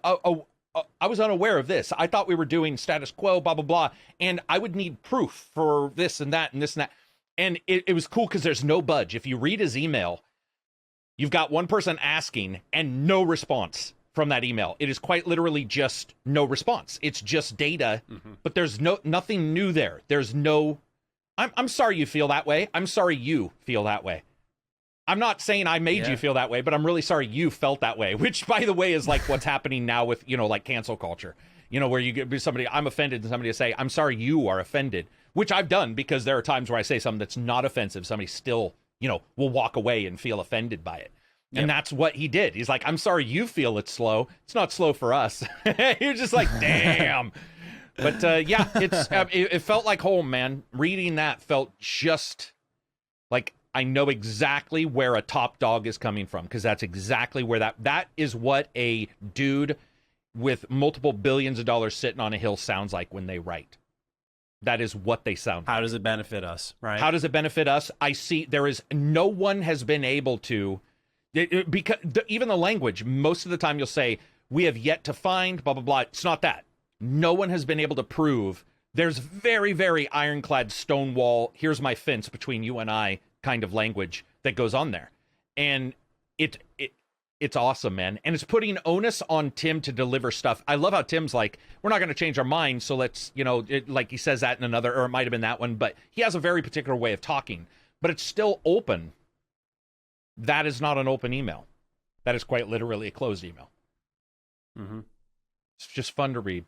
unaware of this. I thought we were doing status quo, blah, blah, blah. And I would need proof for this and that and this and that. And it was cool because there's no budge. If you read his email, you've got one person asking and no response from that email. It is quite literally just no response. It's just data, but there's nothing new there. There's no, I'm sorry you feel that way. I'm sorry you feel that way. I'm not saying I made you feel that way, but I'm really sorry you felt that way, which, by the way, is like what's happening now with, like cancel culture, where you get somebody, I'm offended, and somebody to say, I'm sorry you are offended, which I've done because there are times where I say something that's not offensive. Somebody still, will walk away and feel offended by it. Yep. And that's what he did. He's like, I'm sorry you feel it's slow. It's not slow for us. You're just like, damn. But yeah, it felt like home, man. Reading that felt just like I know exactly where a top dog is coming from, because that's exactly where that is what a dude with multiple billions of dollars sitting on a hill sounds like when they write. That is what they sound like. How does it benefit us, right? How does it benefit us? I see no one has been able to, because even the language, most of the time you'll say, we have yet to find, blah, blah, blah. It's not that. No one has been able to prove. There's very, very ironclad stonewall, here's my fence between you and I kind of language that goes on there. And it's awesome, man. And it's putting onus on Tim to deliver stuff. I love how Tim's like, we're not going to change our mind, so let's, like he says that in another, or it might have been that one, but he has a very particular way of talking, but it's still open. That is not an open email. That is quite literally a closed email. It's just fun to read.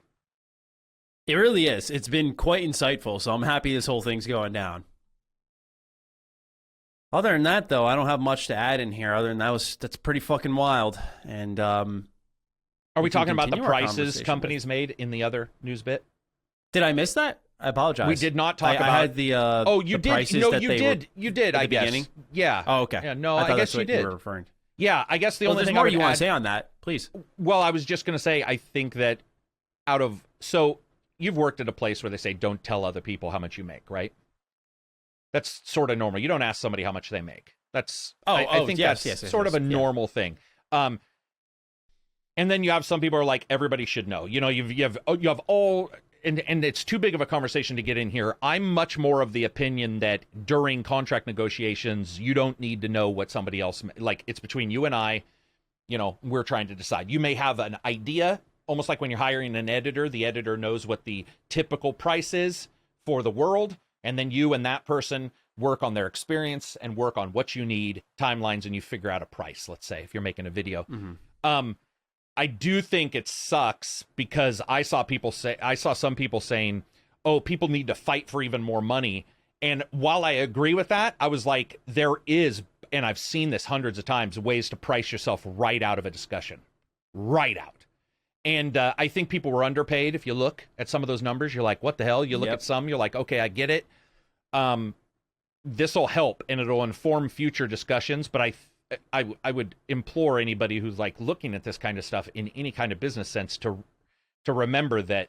It really is. It's been quite insightful, so I'm happy this whole thing's going down. Other than that, though, I don't have much to add in here. Other than that's pretty fucking wild. And are we talking about the prices companies made in the other news bit? Did I miss that? I apologize. We did not talk about. I had the. Oh, you the did. No, you did. Were You did. at I the guess. Beginning? Yeah. Oh, okay. Yeah. No, I guess that's you what did. You were referring to. Yeah, I guess the only there's thing more I would you want add, to say on that, please. Well, I was just going to say, I think that so you've worked at a place where they say don't tell other people how much you make, right? That's sort of normal. You don't ask somebody how much they make. That's I think yes, that's yes, sort of a yeah. normal thing. And then you have some people who are like, everybody should know. You have all, and it's too big of a conversation to get in here. I'm much more of the opinion that during contract negotiations, you don't need to know what somebody else, like it's between you and I, we're trying to decide. You may have an idea, almost like when you're hiring an editor, the editor knows what the typical price is for the world. And then you and that person work on their experience and work on what you need, timelines, and you figure out a price, let's say, if you're making a video. I do think it sucks because I saw some people saying, oh, people need to fight for even more money. And while I agree with that, I was like, there is, and I've seen this hundreds of times, ways to price yourself right out of a discussion. Right out. And I think people were underpaid. If you look at some of those numbers, you're like, what the hell? You look at some, you're like, okay, I get it. This will help and it'll inform future discussions. But I would implore anybody who's like looking at this kind of stuff in any kind of business sense to remember that,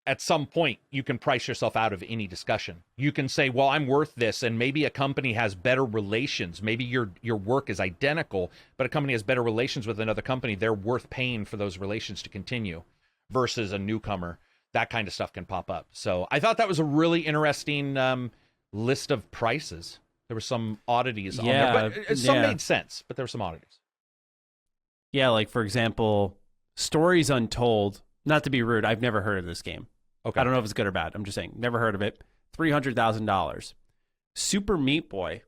at some point you can price yourself out of any discussion. You can say, well, I'm worth this. And maybe a company has better relations. Maybe your work is identical, but a company has better relations with another company. They're worth paying for those relations to continue versus a newcomer. That kind of stuff can pop up. So I thought that was a really interesting list of prices. There were some oddities on there, but some made sense, but there were some oddities. Yeah, like, for example, Stories Untold. Not to be rude, I've never heard of this game. Okay. I don't know if it's good or bad. I'm just saying, never heard of it. $300,000. Super Meat Boy,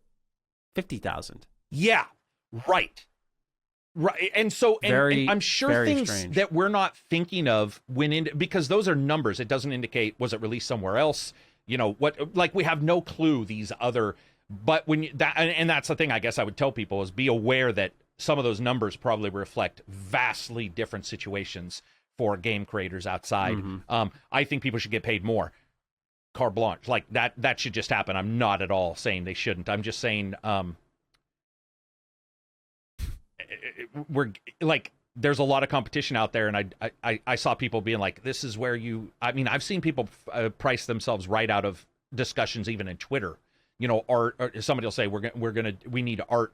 $50,000. Yeah, right. Right. And so, and I'm sure things strange. that we're not thinking of went into, because those are numbers. It doesn't indicate, was it released somewhere else? What, like, we have no clue these other, but when you, and that's the thing I guess I would tell people is be aware that some of those numbers probably reflect vastly different situations for game creators outside. I think people should get paid more. carte blanche. Like that should just happen. I'm not at all saying they shouldn't. I'm just saying we're like, there's a lot of competition out there, and I saw people being like, this is where I mean, I've seen people price themselves right out of discussions, even in Twitter. You know, art, or somebody will say, we need art.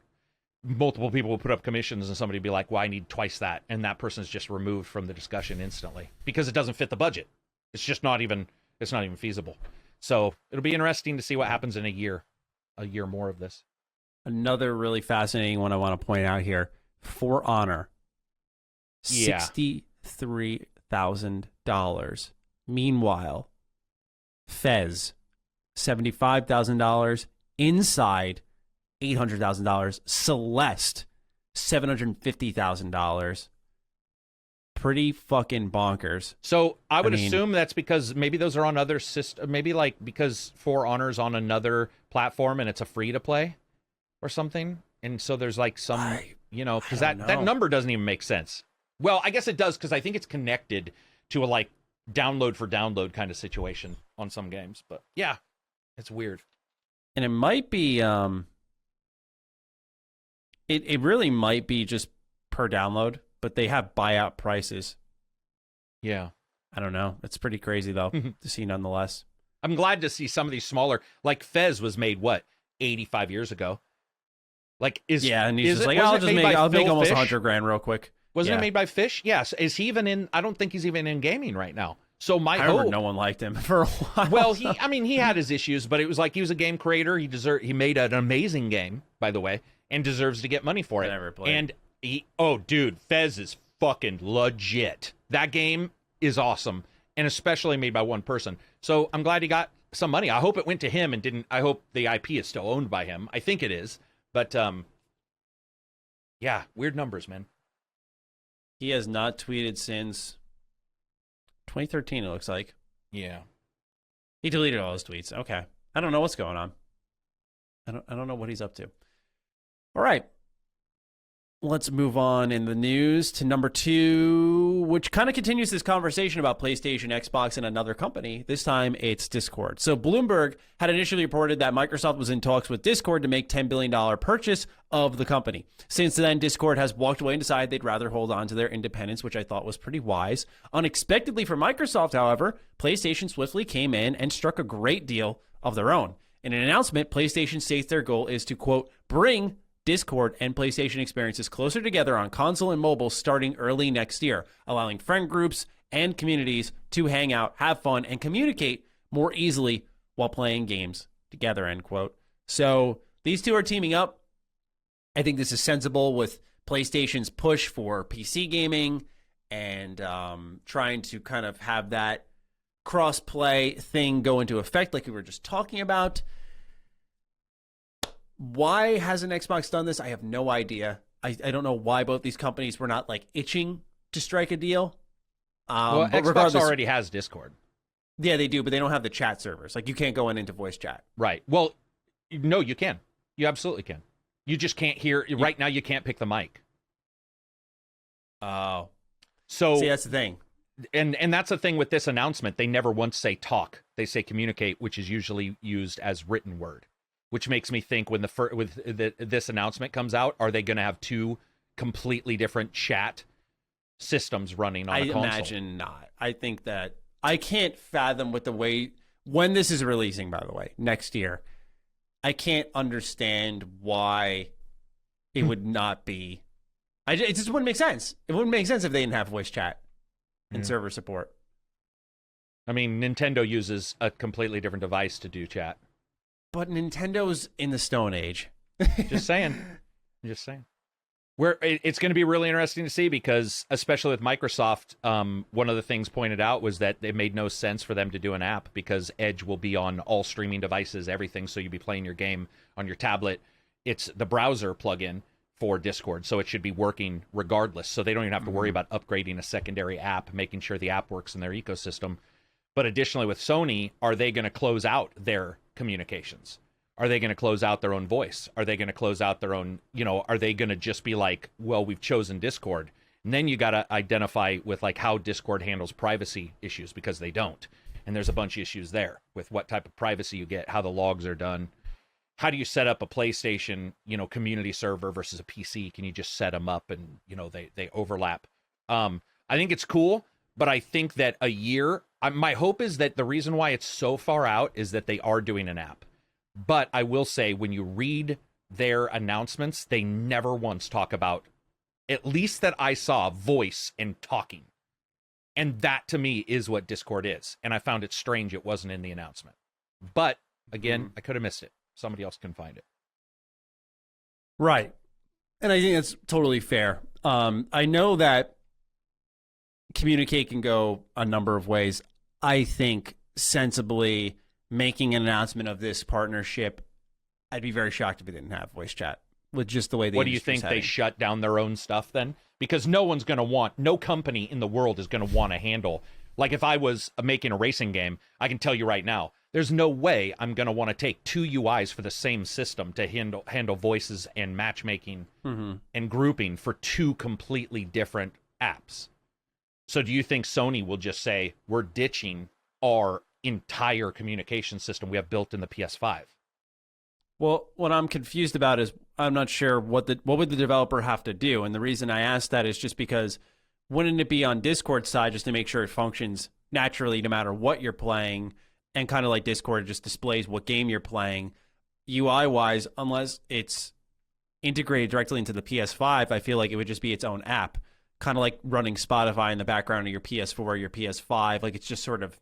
Multiple people will put up commissions, and somebody will be like, well, I need twice that. And that person's just removed from the discussion instantly because it doesn't fit the budget. It's just not even feasible. So it'll be interesting to see what happens in a year more of this. Another really fascinating one I want to point out here: For Honor, $63,000. Meanwhile, Fez, $75,000. Inside, $800,000. Celeste, $750,000. Pretty fucking bonkers. So I would assume that's because maybe those are on other systems. Maybe like because For Honor's on another platform and it's a free to play or something. And so there's like some, because that number doesn't even make sense. Well, I guess it does, because I think it's connected to a like download for download kind of situation on some games. But yeah, it's weird. And it might be, it really might be just per download, but they have buyout prices. Yeah. I don't know. It's pretty crazy, though, to see nonetheless. I'm glad to see some of these smaller, like Fez was made, 85 years ago? Like, and he's just like, I'll make almost $100,000 real quick. Wasn't it made by Fish? Yes. Is he even in? I don't think he's even in gaming right now. So I remember no one liked him for a while. Well, he had his issues, but it was like he was a game creator. He made an amazing game, by the way, and deserves to get money for it. Never played. And dude, Fez is fucking legit. That game is awesome, and especially made by one person. So I'm glad he got some money. I hope it went to him and didn't. I hope the IP is still owned by him. I think it is, but yeah, weird numbers, man. He has not tweeted since 2013, it looks like. Yeah. He deleted all his tweets. Okay. I don't know what's going on. I don't know what he's up to. All right. Let's move on in the news to number 2, which kind of continues this conversation about PlayStation, Xbox, and another company. This time, it's Discord. So Bloomberg had initially reported that Microsoft was in talks with Discord to make $10 billion purchase of the company. Since then, Discord has walked away and decided they'd rather hold on to their independence, which I thought was pretty wise. Unexpectedly for Microsoft, however, PlayStation swiftly came in and struck a great deal of their own. In an announcement, PlayStation states their goal is to, quote, bring Discord and PlayStation experiences closer together on console and mobile starting early next year, allowing friend groups and communities to hang out, have fun, and communicate more easily while playing games together, end quote. So these two are teaming up. I think this is sensible with PlayStation's push for PC gaming and trying to kind of have that cross-play thing go into effect like we were just talking about. Why hasn't Xbox done this? I have no idea. I don't know why both these companies were not like itching to strike a deal. Well, Xbox already has Discord. Yeah, they do, but they don't have the chat servers. Like, you can't go into voice chat. Right. Well, no, you can. You absolutely can. You just can't hear. Right now, you can't pick the mic. Oh. So see, that's the thing. And that's the thing with this announcement. They never once say talk. They say communicate, which is usually used as written word. Which makes me think when this announcement comes out, are they going to have 2 completely different chat systems running on a console? I imagine not. I think that I can't fathom with the way when this is releasing, by the way, next year. I can't understand why it would not be. It just wouldn't make sense. It wouldn't make sense if they didn't have voice chat and server support. I mean, Nintendo uses a completely different device to do chat. But Nintendo's in the Stone Age. Just saying. It's going to be really interesting to see because, especially with Microsoft, one of the things pointed out was that it made no sense for them to do an app because Edge will be on all streaming devices, everything. So you'll be playing your game on your tablet. It's the browser plugin for Discord, so it should be working regardless. So they don't even have to worry about upgrading a secondary app, making sure the app works in their ecosystem. But additionally, with Sony, are they going to close out their communications? Are they going to close out their own voice? Are they going to close out their own, are they going to just be like, well, we've chosen Discord? And then you got to identify with like how Discord handles privacy issues because they don't. and there's a bunch of issues there with what type of privacy you get, how the logs are done. How do you set up a PlayStation, community server versus a PC? Can you just set them up and, they overlap? I think it's cool, but I think that a year, my hope is that the reason why it's so far out is that they are doing an app. But I will say, when you read their announcements, they never once talk about, at least that I saw, voice and talking. And that to me is what Discord is. And I found it strange it wasn't in the announcement. But again, I could have missed it. Somebody else can find it. Right. And I think that's totally fair. I know that communicate can go a number of ways. I think sensibly making an announcement of this partnership, I'd be very shocked if it didn't have voice chat with just the way the What do you think, they shut down their own stuff then? Because no company in the world is going to want to handle. Like if I was making a racing game, I can tell you right now, there's no way I'm going to want to take two UIs for the same system to handle voices and matchmaking and grouping for two completely different apps. So do you think Sony will just say, we're ditching our entire communication system we have built in the PS5? Well, what I'm confused about is I'm not sure what would the developer have to do. And the reason I asked that is just because wouldn't it be on Discord side just to make sure it functions naturally no matter what you're playing, and kind of like Discord just displays what game you're playing UI-wise, unless it's integrated directly into the PS5, I feel like it would just be its own app, kind of like running Spotify in the background of your PS4, your PS5. Like it's just sort of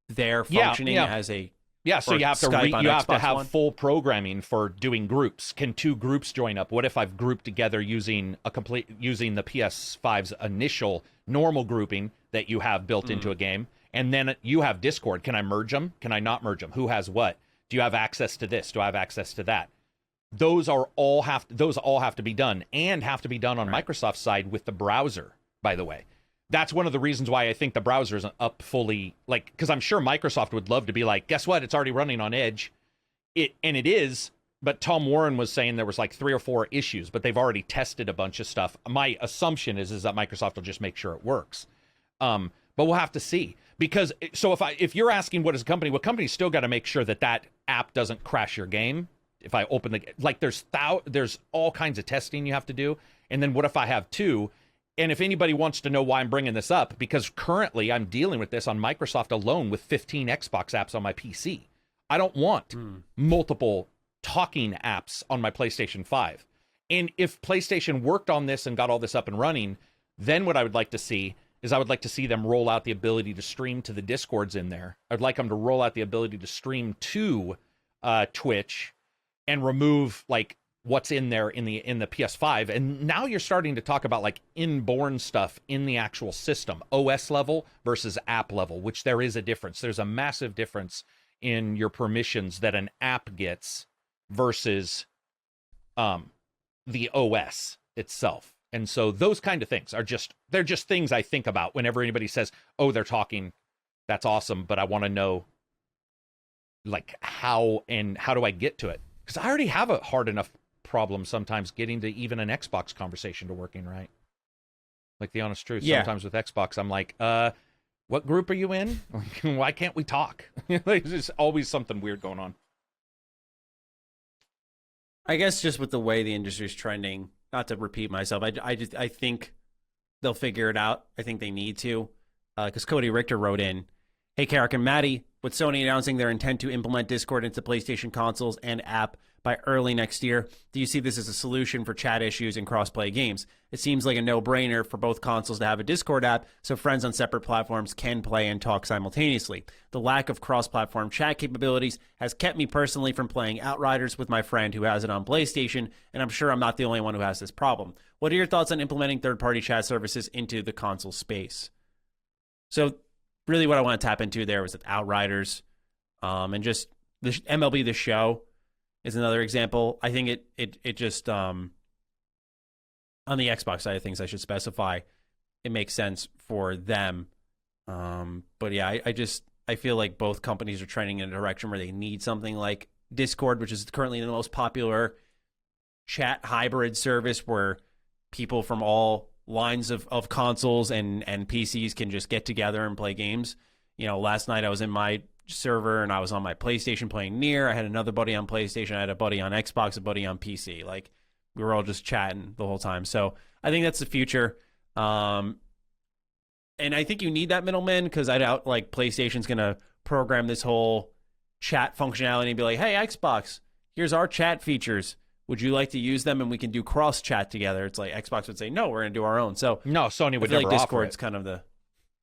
there functioning as a so you have to have full programming for doing groups. Can two groups join up? What if I've grouped together using the PS5's initial normal grouping that you have built into a game? And then you have Discord. Can I merge them? Can I not merge them? Who has what? Do you have access to this? Do I have access to that? Those all have to be done, and have to be done on Microsoft's side with the browser, by the way. That's one of the reasons why I think the browser isn't up fully, because I'm sure Microsoft would love to be like, guess what? It's already running on Edge. It is, but Tom Warren was saying there was like 3 or 4 issues, but they've already tested a bunch of stuff. My assumption is that Microsoft will just make sure it works. But we'll have to see. Because if you're asking what is a company, well, company's still got to make sure that app doesn't crash your game. If I open there's all kinds of testing you have to do. And then what if I have 2? And if anybody wants to know why I'm bringing this up, because currently I'm dealing with this on Microsoft alone with 15 Xbox apps on my PC. I don't want multiple talking apps on my PlayStation 5. And if PlayStation worked on this and got all this up and running, then what I would like to see is I would like to see them roll out the ability to stream to the Discords in there. I'd like them to roll out the ability to stream to Twitch and remove what's in there in the PS5. And now you're starting to talk about inborn stuff in the actual system, OS level versus app level, which there is a difference. There's a massive difference in your permissions that an app gets versus the OS itself. And so those kind of things they're just things I think about whenever anybody says, oh, they're talking, that's awesome, but I want to know how do I get to it? Because I already have a hard enough problem sometimes getting to even an Xbox conversation to working right. Like the honest truth. Sometimes with Xbox, I'm like, what group are you in? Why can't we talk? There's just always something weird going on. I guess just with the way the industry's trending, not to repeat myself, I think they'll figure it out. I think they need to. Because Cody Richter wrote in, hey, Carrick and Maddie, with Sony announcing their intent to implement Discord into PlayStation consoles and app by early next year, do you see this as a solution for chat issues in cross-play games? It seems like a no-brainer for both consoles to have a Discord app so friends on separate platforms can play and talk simultaneously. The lack of cross-platform chat capabilities has kept me personally from playing Outriders with my friend who has it on PlayStation, and I'm sure I'm not the only one who has this problem. What are your thoughts on implementing third-party chat services into the console space? So really what I want to tap into there was with Outriders, and just the MLB The Show is another example. I think it just on the Xbox side of things, I should specify, it makes sense for them. But yeah, I feel like both companies are trending in a direction where they need something like Discord, which is currently the most popular chat hybrid service where people from all lines of consoles and PCs can just get together and play games. last night I was in my server and I was on my PlayStation playing Nier. I had another buddy on PlayStation. I had a buddy on Xbox, a buddy on PC. Like, we were all just chatting the whole time. So I think that's the future. And I think you need that middleman, because I doubt like PlayStation's going to program this whole chat functionality and be like, hey, Xbox, here's our chat features. Would you like to use them and we can do cross chat together? It's like Xbox would say, no, we're going to do our own. So no, Sony would I feel never like offer Discord's it. kind of the...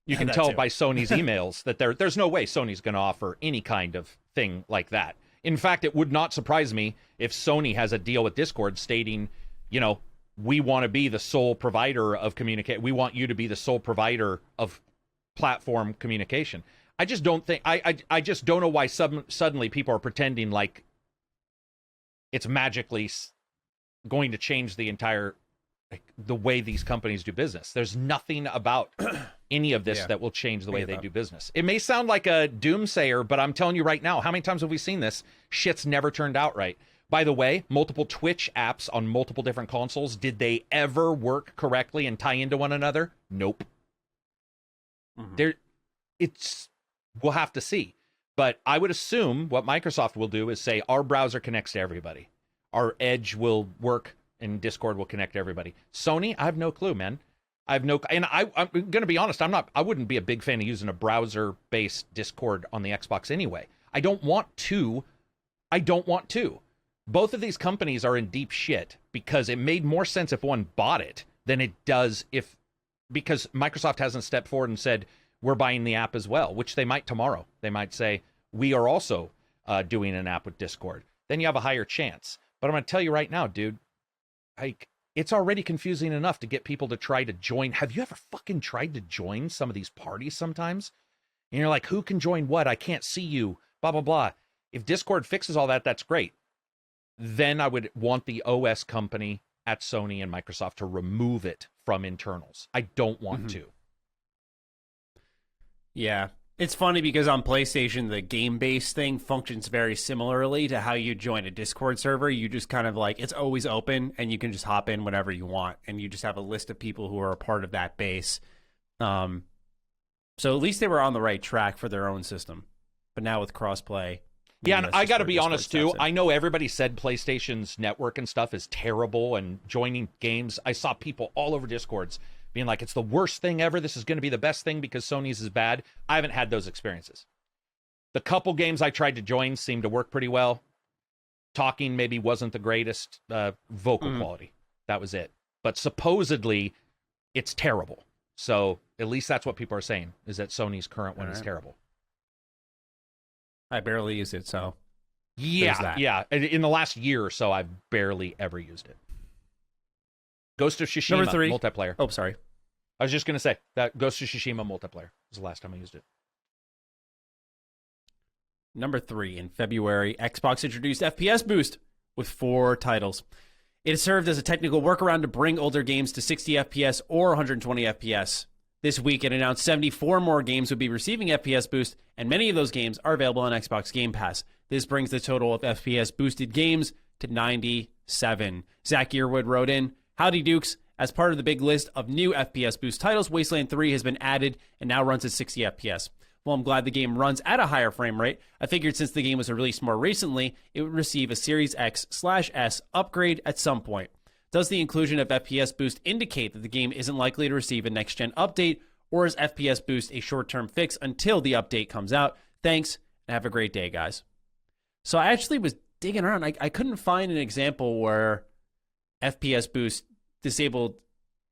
You can tell by Sony's emails that there's no way Sony's going to offer any kind of thing like that. In fact, it would not surprise me if Sony has a deal with Discord stating, we want to be the sole provider of communicate. We want you to be the sole provider of platform communication. I just don't think I just don't know why suddenly people are pretending like it's magically going to change the entire the way these companies do business. There's nothing about any of this that will change the way they do business. It may sound like a doomsayer, but I'm telling you right now, how many times have we seen this? Shit's never turned out right. By the way, multiple Twitch apps on multiple different consoles, did they ever work correctly and tie into one another? Nope. We'll have to see. But I would assume what Microsoft will do is say our browser connects to everybody. Our Edge will work and Discord will connect to everybody. Sony, I have no clue, man. I'm going to be honest, I wouldn't be a big fan of using a browser-based Discord on the Xbox anyway. I don't want to. Both of these companies are in deep shit because it made more sense if one bought it than it does because Microsoft hasn't stepped forward and said, we're buying the app as well, which they might tomorrow. They might say, we are also doing an app with Discord. Then you have a higher chance. But I'm going to tell you right now, dude, like, it's already confusing enough to get people to try to join. Have you ever fucking tried to join some of these parties sometimes? And you're like, who can join what? I can't see you, blah, blah, blah. If Discord fixes all that, that's great. Then I would want the OS company at Sony and Microsoft to remove it from internals. I don't want to. Yeah. It's funny because on PlayStation, the game-based thing functions very similarly to how you join a Discord server. You just kind of like, it's always open and you can just hop in whenever you want. And you just have a list of people who are a part of that base. So at least they were on the right track for their own system. But now with crossplay... Yeah, and I got to be honest, too. I know everybody said PlayStation's network and stuff is terrible and joining games. I saw people all over Discords being like, it's the worst thing ever. This is going to be the best thing because Sony's is bad. I haven't had those experiences. The couple games I tried to join seemed to work pretty well. Talking maybe wasn't the greatest. Vocal quality. That was it. But supposedly, it's terrible. So at least that's what people are saying, is that Sony's current one is terrible. I barely use it, so... Yeah. In the last year or so, I've barely ever used it. Ghost of Tsushima Number 3. multiplayer. Oh, sorry. I was just going to say that Ghost of Tsushima multiplayer was the last time I used it. Number 3, in February, Xbox introduced FPS Boost with 4 titles. It served as a technical workaround to bring older games to 60 FPS or 120 FPS. This week, it announced 74 more games would be receiving FPS Boost, and many of those games are available on Xbox Game Pass. This brings the total of FPS boosted games to 97. Zach Earwood wrote in, Howdy Dukes, as part of the big list of new FPS Boost titles, Wasteland 3 has been added and now runs at 60 FPS. While I'm glad the game runs at a higher frame rate, I figured since the game was released more recently, it would receive a Series X/S upgrade at some point. Does the inclusion of FPS Boost indicate that the game isn't likely to receive a next-gen update, or is FPS Boost a short-term fix until the update comes out? Thanks, and have a great day, guys. So I actually was digging around. I couldn't find an example where FPS Boost disabled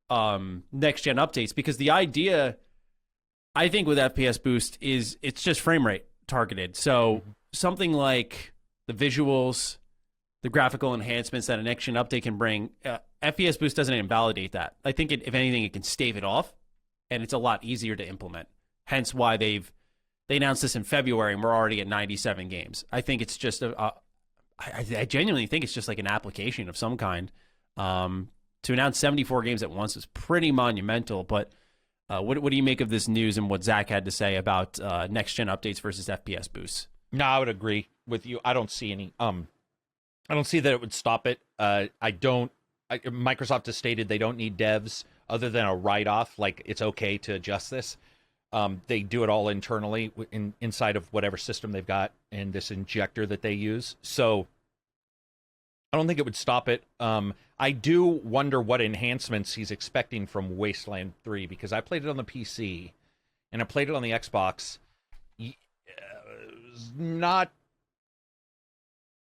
next-gen updates, because the idea, I think, with FPS Boost is it's just frame rate targeted. So something like the visuals, the graphical enhancements that a next-gen update can bring, FPS Boost doesn't invalidate that. I think, if anything, it can stave it off, and it's a lot easier to implement. Hence why they announced this in February, and we're already at 97 games. I think it's just I genuinely think it's just like an application of some kind. To announce 74 games at once is pretty monumental, but what do you make of this news and what Zach had to say about next-gen updates versus FPS boosts? No, I would agree with you. I don't see any... I don't see that it would stop it. Microsoft has stated they don't need devs other than a write-off, like it's okay to adjust this. They do it all internally inside of whatever system they've got and this injector that they use. So I don't think it would stop it. I do wonder what enhancements he's expecting from Wasteland 3, because I played it on the PC and I played it on the Xbox. Not,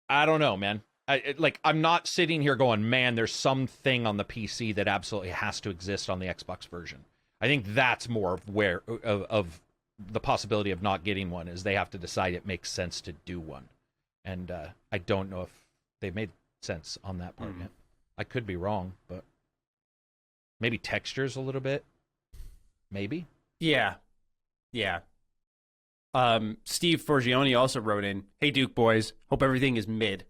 I don't know, man. I'm not sitting here going, man, there's something on the PC that absolutely has to exist on the Xbox version. I think that's more of the possibility of not getting one, is they have to decide it makes sense to do one. And I don't know if they've made sense on that part yet. I could be wrong, but maybe textures a little bit. Maybe. Yeah. Steve Forgione also wrote in, "Hey Duke boys, hope everything is mid."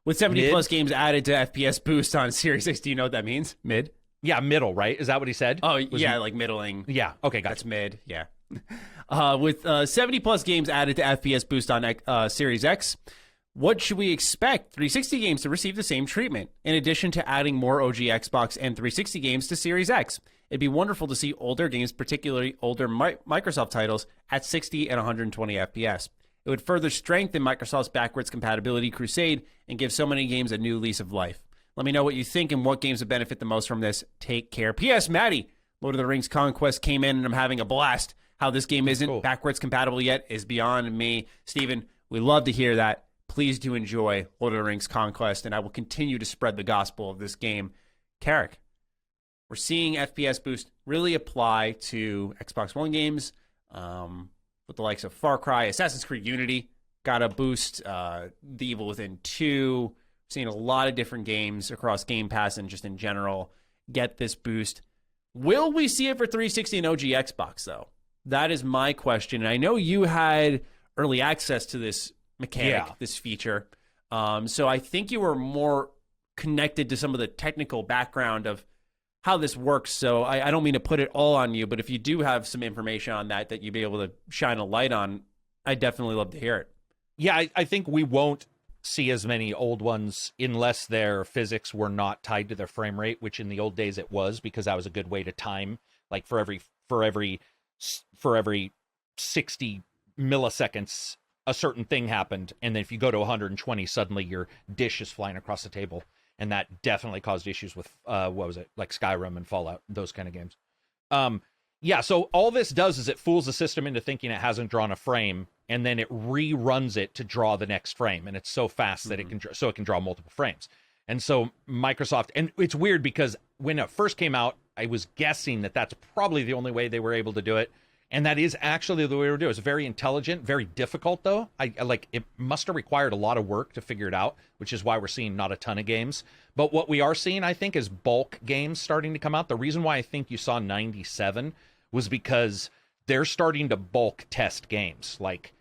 With 70 plus games added to FPS Boost on Series X, do you know what that means? Mid? Yeah, middle, right? Is that what he said? Oh, yeah, like middling. Yeah, okay, gotcha. That's mid, yeah. With 70 plus games added to FPS Boost on Series X, what should we expect 360 games to receive the same treatment, in addition to adding more OG Xbox and 360 games to Series X? It'd be wonderful to see older games, particularly older Microsoft titles, at 60 and 120 FPS. It would further strengthen Microsoft's backwards compatibility crusade and give so many games a new lease of life. Let me know what you think and what games would benefit the most from this. Take care. P.S. Maddie, Lord of the Rings Conquest came in and I'm having a blast. How this game isn't backwards compatible yet is beyond me. Steven, we love to hear that. Please do enjoy Lord of the Rings Conquest, and I will continue to spread the gospel of this game. Carrick, we're seeing FPS Boost really apply to Xbox One games, with the likes of Far Cry, Assassin's Creed Unity got a boost, The Evil Within 2. Seeing a lot of different games across Game Pass and just in general get this boost. Will we see it for 360 and OG Xbox, though? That is my question. And I know you had early access to this mechanic, this feature. So I think you were more connected to some of the technical background of how this works. So I don't mean to put it all on you, but if you do have some information on that you'd be able to shine a light on, I'd definitely love to hear it. Yeah, I think we won't see as many old ones unless their physics were not tied to their frame rate, which in the old days it was, because that was a good way to time, like for every 60 milliseconds a certain thing happened, and then if you go to 120, suddenly your dish is flying across the table, and that definitely caused issues with like Skyrim and Fallout, those kind of games. Yeah, so all this does is it fools the system into thinking it hasn't drawn a frame, and then it reruns it to draw the next frame, and it's so fast that it can draw multiple frames. And so Microsoft, and it's weird because when it first came out, I was guessing that that's probably the only way they were able to do it, and that is actually the way to do it. It's very intelligent, very difficult though. I like it must have required a lot of work to figure it out, which is why we're seeing not a ton of games. But what we are seeing, I think, is bulk games starting to come out. The reason why I think you saw 97 was because they're starting to bulk test games. Like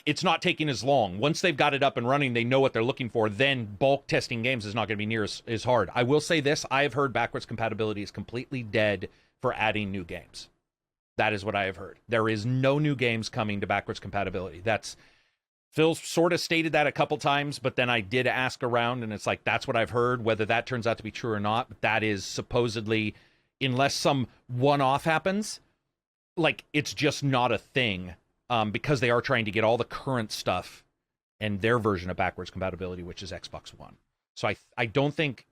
it's not taking as long. Once they've got it up and running, they know what they're looking for. Then bulk testing games is not going to be near as hard. I will say this: I have heard backwards compatibility is completely dead for adding new games. That is what I have heard. There is no new games coming to backwards compatibility. Phil sort of stated that a couple times, but then I did ask around, and it's like, that's what I've heard. Whether that turns out to be true or not, but that is supposedly, unless some one-off happens, like, it's just not a thing, because they are trying to get all the current stuff and their version of backwards compatibility, which is Xbox One. So I don't think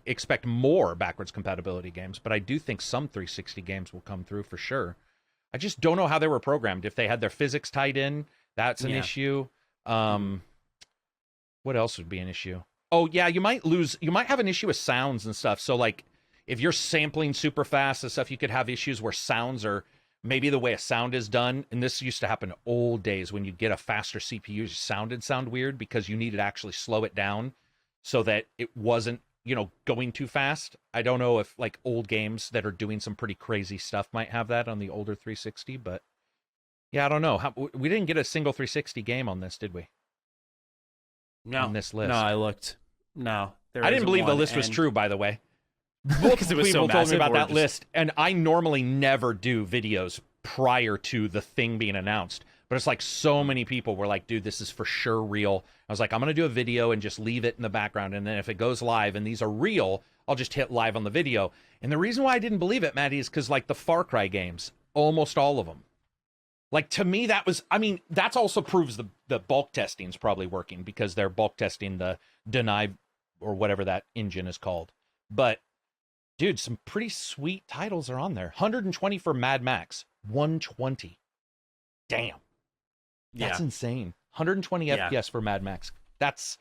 expect more backwards compatibility games, but I do think some 360 games will come through for sure. I just don't know how they were programmed. If they had their physics tied in, that's an issue. What else would be an issue? Oh yeah, you might have an issue with sounds and stuff. So like, if you're sampling super fast and stuff, you could have issues where sounds are maybe the way a sound is done. And this used to happen in old days when you get a faster CPU, your sound would sound weird because you needed to actually slow it down so that it wasn't, going too fast. I don't know if like old games that are doing some pretty crazy stuff might have that on the older 360, but yeah, I don't know. We didn't get a single 360 game on this, did we? No. On this list. No, I looked. No. I didn't believe the list was true, by the way. Because it was so people told me massive, about or that just- list, and I normally never do videos prior to the thing being announced. But it's like so many people were like, dude, this is for sure real. I was like, I'm going to do a video and just leave it in the background. And then if it goes live and these are real, I'll just hit live on the video. And the reason why I didn't believe it, Maddie, is because like the Far Cry games, almost all of them. Like to me, that was, I mean, that also proves the bulk testing is probably working because they're bulk testing the deny or whatever that engine is called. But dude, some pretty sweet titles are on there. 120 for Mad Max. 120. Damn. That's insane. 120 FPS for Mad Max. That's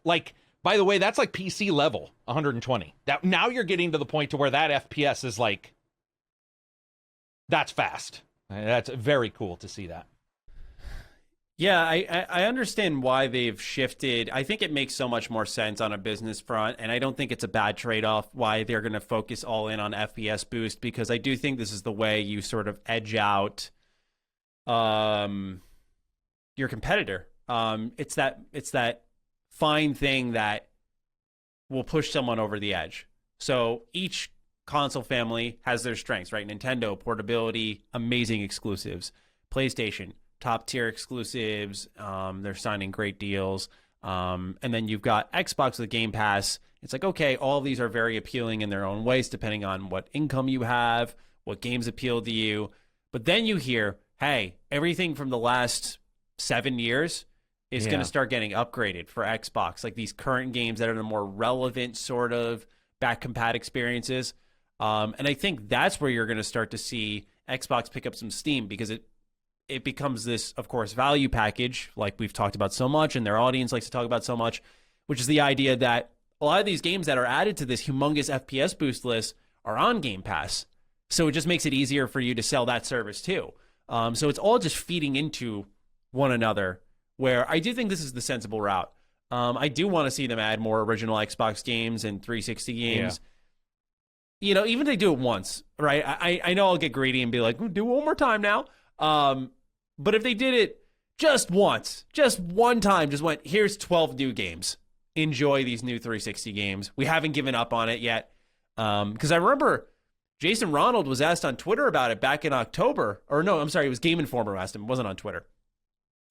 like, by the way, that's like PC level, 120. That now you're getting to the point to where that FPS is like, that's fast. That's very cool to see that. Yeah, I understand why they've shifted. I think it makes so much more sense on a business front, and I don't think it's a bad trade-off why they're going to focus all in on FPS Boost, because I do think this is the way you sort of edge out your competitor. It's that fine thing that will push someone over the edge. So each console family has their strengths, right? Nintendo, portability, amazing exclusives. PlayStation, top tier exclusives. They're signing great deals. And then you've got Xbox with Game Pass. It's like, okay, all of these are very appealing in their own ways, depending on what income you have, what games appeal to you. But then you hear, hey, everything from the last 7 years is going to start getting upgraded for Xbox. Like these current games that are the more relevant sort of back compat experiences. And I think that's where you're going to start to see Xbox pick up some steam, because it becomes this, of course, value package like we've talked about so much and their audience likes to talk about so much, which is the idea that a lot of these games that are added to this humongous FPS Boost list are on Game Pass. So it just makes it easier for you to sell that service too. So it's all just feeding into one another, where I do think this is the sensible route. I do want to see them add more original Xbox games and 360 games. Yeah. You know, even if they do it once, right? I know I'll get greedy and be like, do it one more time now. But if they did it just once, just one time, just went, here's 12 new games. Enjoy these new 360 games. We haven't given up on it yet. Because I remember Jason Ronald was asked on Twitter about it back in October. Or no, I'm sorry, it was Game Informer who asked him. It wasn't on Twitter.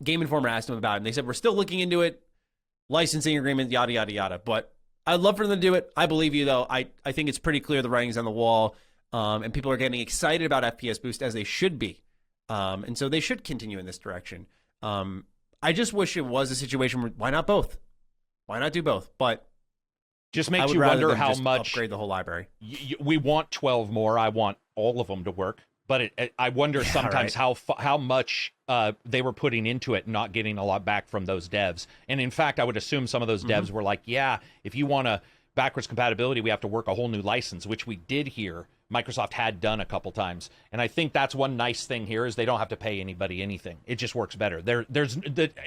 Game Informer asked him about it, and they said, we're still looking into it. Licensing agreement, yada, yada, yada. But I'd love for them to do it. I believe you, though. I think it's pretty clear the writing's on the wall, and people are getting excited about FPS Boost, as they should be. And so they should continue in this direction. I just wish it was a situation where, why not both? Why not do both? But just makes you wonder how much upgrade the whole library. We want 12 more. I want all of them to work. But I wonder sometimes how much they were putting into it, not getting a lot back from those devs. And in fact, I would assume some of those devs were like, yeah, if you want a backwards compatibility, we have to work a whole new license, which we did here. Microsoft had done a couple times. And I think that's one nice thing here is they don't have to pay anybody anything. It just works better.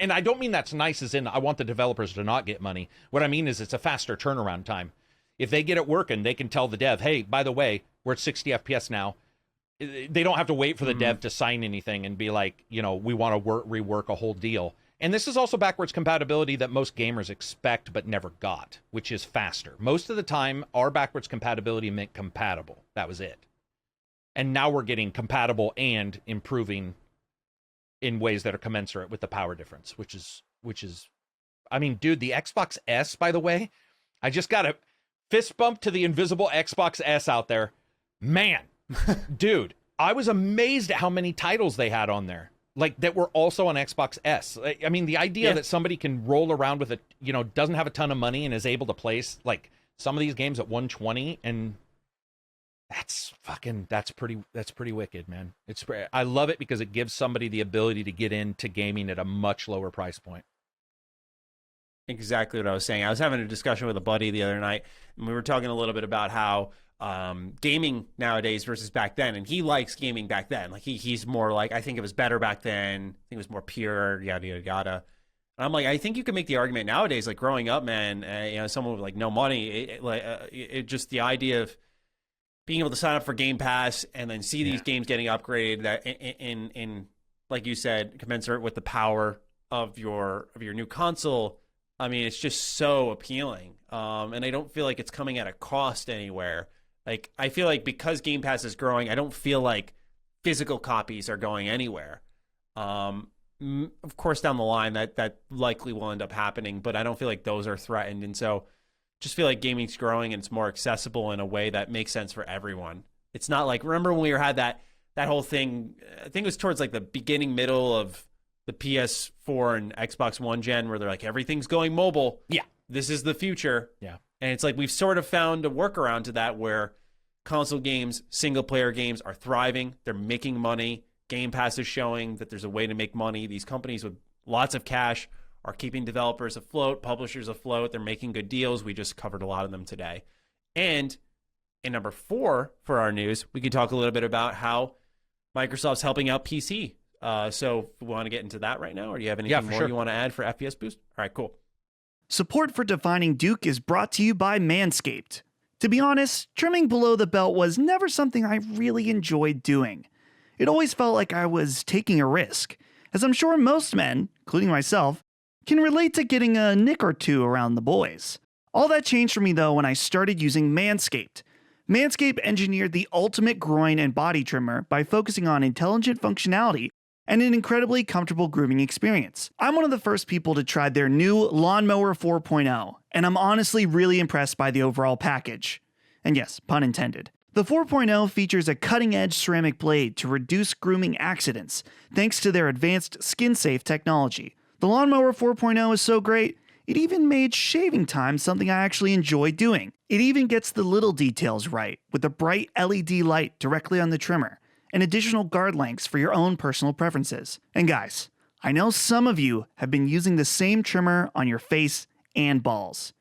And I don't mean that's nice as in I want the developers to not get money. What I mean is it's a faster turnaround time. If they get it working, they can tell the dev, hey, by the way, we're at 60 FPS now. They don't have to wait for the dev to sign anything and be like, you know, we want to rework a whole deal. And this is also backwards compatibility that most gamers expect but never got, which is faster. Most of the time, our backwards compatibility meant compatible. That was it. And now we're getting compatible and improving in ways that are commensurate with the power difference, which is, I mean, dude, the Xbox S, by the way, I just got a fist bump to the invisible Xbox S out there. Man. Dude, I was amazed at how many titles they had on there, like that were also on Xbox S. I mean, the idea that somebody can roll around with doesn't have a ton of money and is able to place like some of these games at 120, and that's pretty wicked, man. I love it because it gives somebody the ability to get into gaming at a much lower price point. Exactly what I was saying. I was having a discussion with a buddy the other night, and we were talking a little bit about how gaming nowadays versus back then, and he likes gaming back then. Like he's more like, I think it was better back then. I think it was more pure, yada yada yada. And I'm like, I think you can make the argument nowadays, like growing up, man, someone with like no money, it just the idea of being able to sign up for Game Pass and then see these games getting upgraded that in like you said, commensurate with the power of your new console. I mean, it's just so appealing, and I don't feel like it's coming at a cost anywhere. Like, I feel like because Game Pass is growing, I don't feel like physical copies are going anywhere. Of course, down the line, that likely will end up happening, but I don't feel like those are threatened. And so just feel like gaming's growing and it's more accessible in a way that makes sense for everyone. It's not like, remember when we had that whole thing, I think it was towards like the beginning, middle of the PS4 and Xbox One gen, where they're like, everything's going mobile. Yeah. This is the future. Yeah. And it's like we've sort of found a workaround to that where console games, single-player games are thriving. They're making money. Game Pass is showing that there's a way to make money. These companies with lots of cash are keeping developers afloat, publishers afloat. They're making good deals. We just covered a lot of them today. And in number 4 for our news, we could talk a little bit about how Microsoft's helping out PC. So we want to get into that right now, or do you have anything more you want to add for FPS Boost? All right, cool. Support for Defining Duke is brought to you by Manscaped. To be honest, trimming below the belt was never something I really enjoyed doing. It always felt like I was taking a risk, as I'm sure most men, including myself, can relate to getting a nick or two around the boys. All that changed for me though when I started using Manscaped. Manscaped engineered the ultimate groin and body trimmer by focusing on intelligent functionality and an incredibly comfortable grooming experience. I'm one of the first people to try their new Lawnmower 4.0, and I'm honestly really impressed by the overall package. And yes, pun intended. The 4.0 features a cutting-edge ceramic blade to reduce grooming accidents, thanks to their advanced skin-safe technology. The Lawnmower 4.0 is so great, it even made shaving time something I actually enjoy doing. It even gets the little details right, with a bright LED light directly on the trimmer, and additional guard lengths for your own personal preferences. And guys, I know some of you have been using the same trimmer on your face and balls.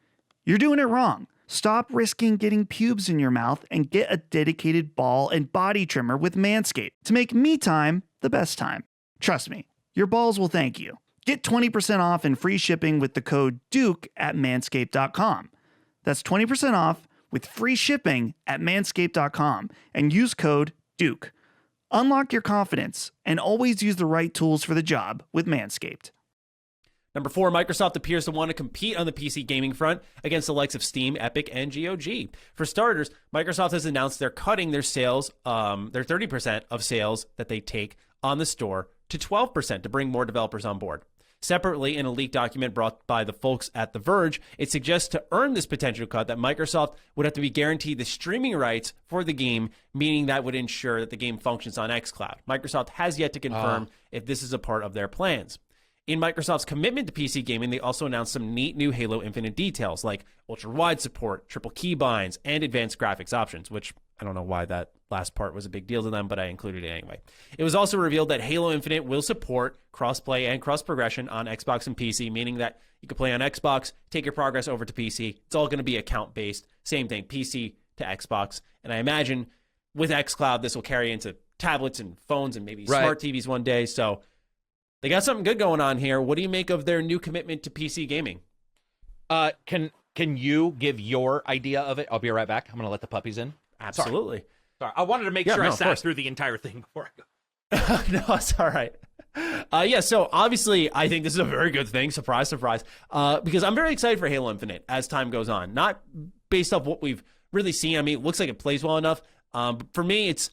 You're doing it wrong. Stop risking getting pubes in your mouth and get a dedicated ball and body trimmer with Manscaped to make me time the best time. Trust me, your balls will thank you. Get 20% off and free shipping with the code DUKE at manscaped.com. That's 20% off with free shipping at manscaped.com and use code DUKE. Unlock your confidence and always use the right tools for the job with Manscaped. Number 4, Microsoft appears to want to compete on the PC gaming front against the likes of Steam, Epic, and GOG. For starters, Microsoft has announced they're cutting their sales, their 30% of sales that they take on the store to 12% to bring more developers on board. Separately, in a leaked document brought by the folks at The Verge, it suggests to earn this potential cut that Microsoft would have to be guaranteed the streaming rights for the game, meaning that would ensure that the game functions on xCloud. Microsoft has yet to confirm if this is a part of their plans. In Microsoft's commitment to PC gaming, they also announced some neat new Halo Infinite details like ultra-wide support, triple keybinds, and advanced graphics options, which I don't know why that last part was a big deal to them, but I included it anyway. It was also revealed that Halo Infinite will support cross-play and cross-progression on Xbox and PC, meaning that you can play on Xbox, take your progress over to PC. It's all going to be account-based. Same thing, PC to Xbox. And I imagine with xCloud, this will carry into tablets and phones and maybe smart TVs one day. So they got something good going on here. What do you make of their new commitment to PC gaming? Can you give your idea of it? I'll be right back. I'm going to let the puppies in. Absolutely. Sorry. I wanted to make sure I sat through the entire thing before I go. No, it's all right. So obviously, I think this is a very good thing. Surprise, surprise. Because I'm very excited for Halo Infinite as time goes on. Not based off what we've really seen. I mean, it looks like it plays well enough. For me, it's,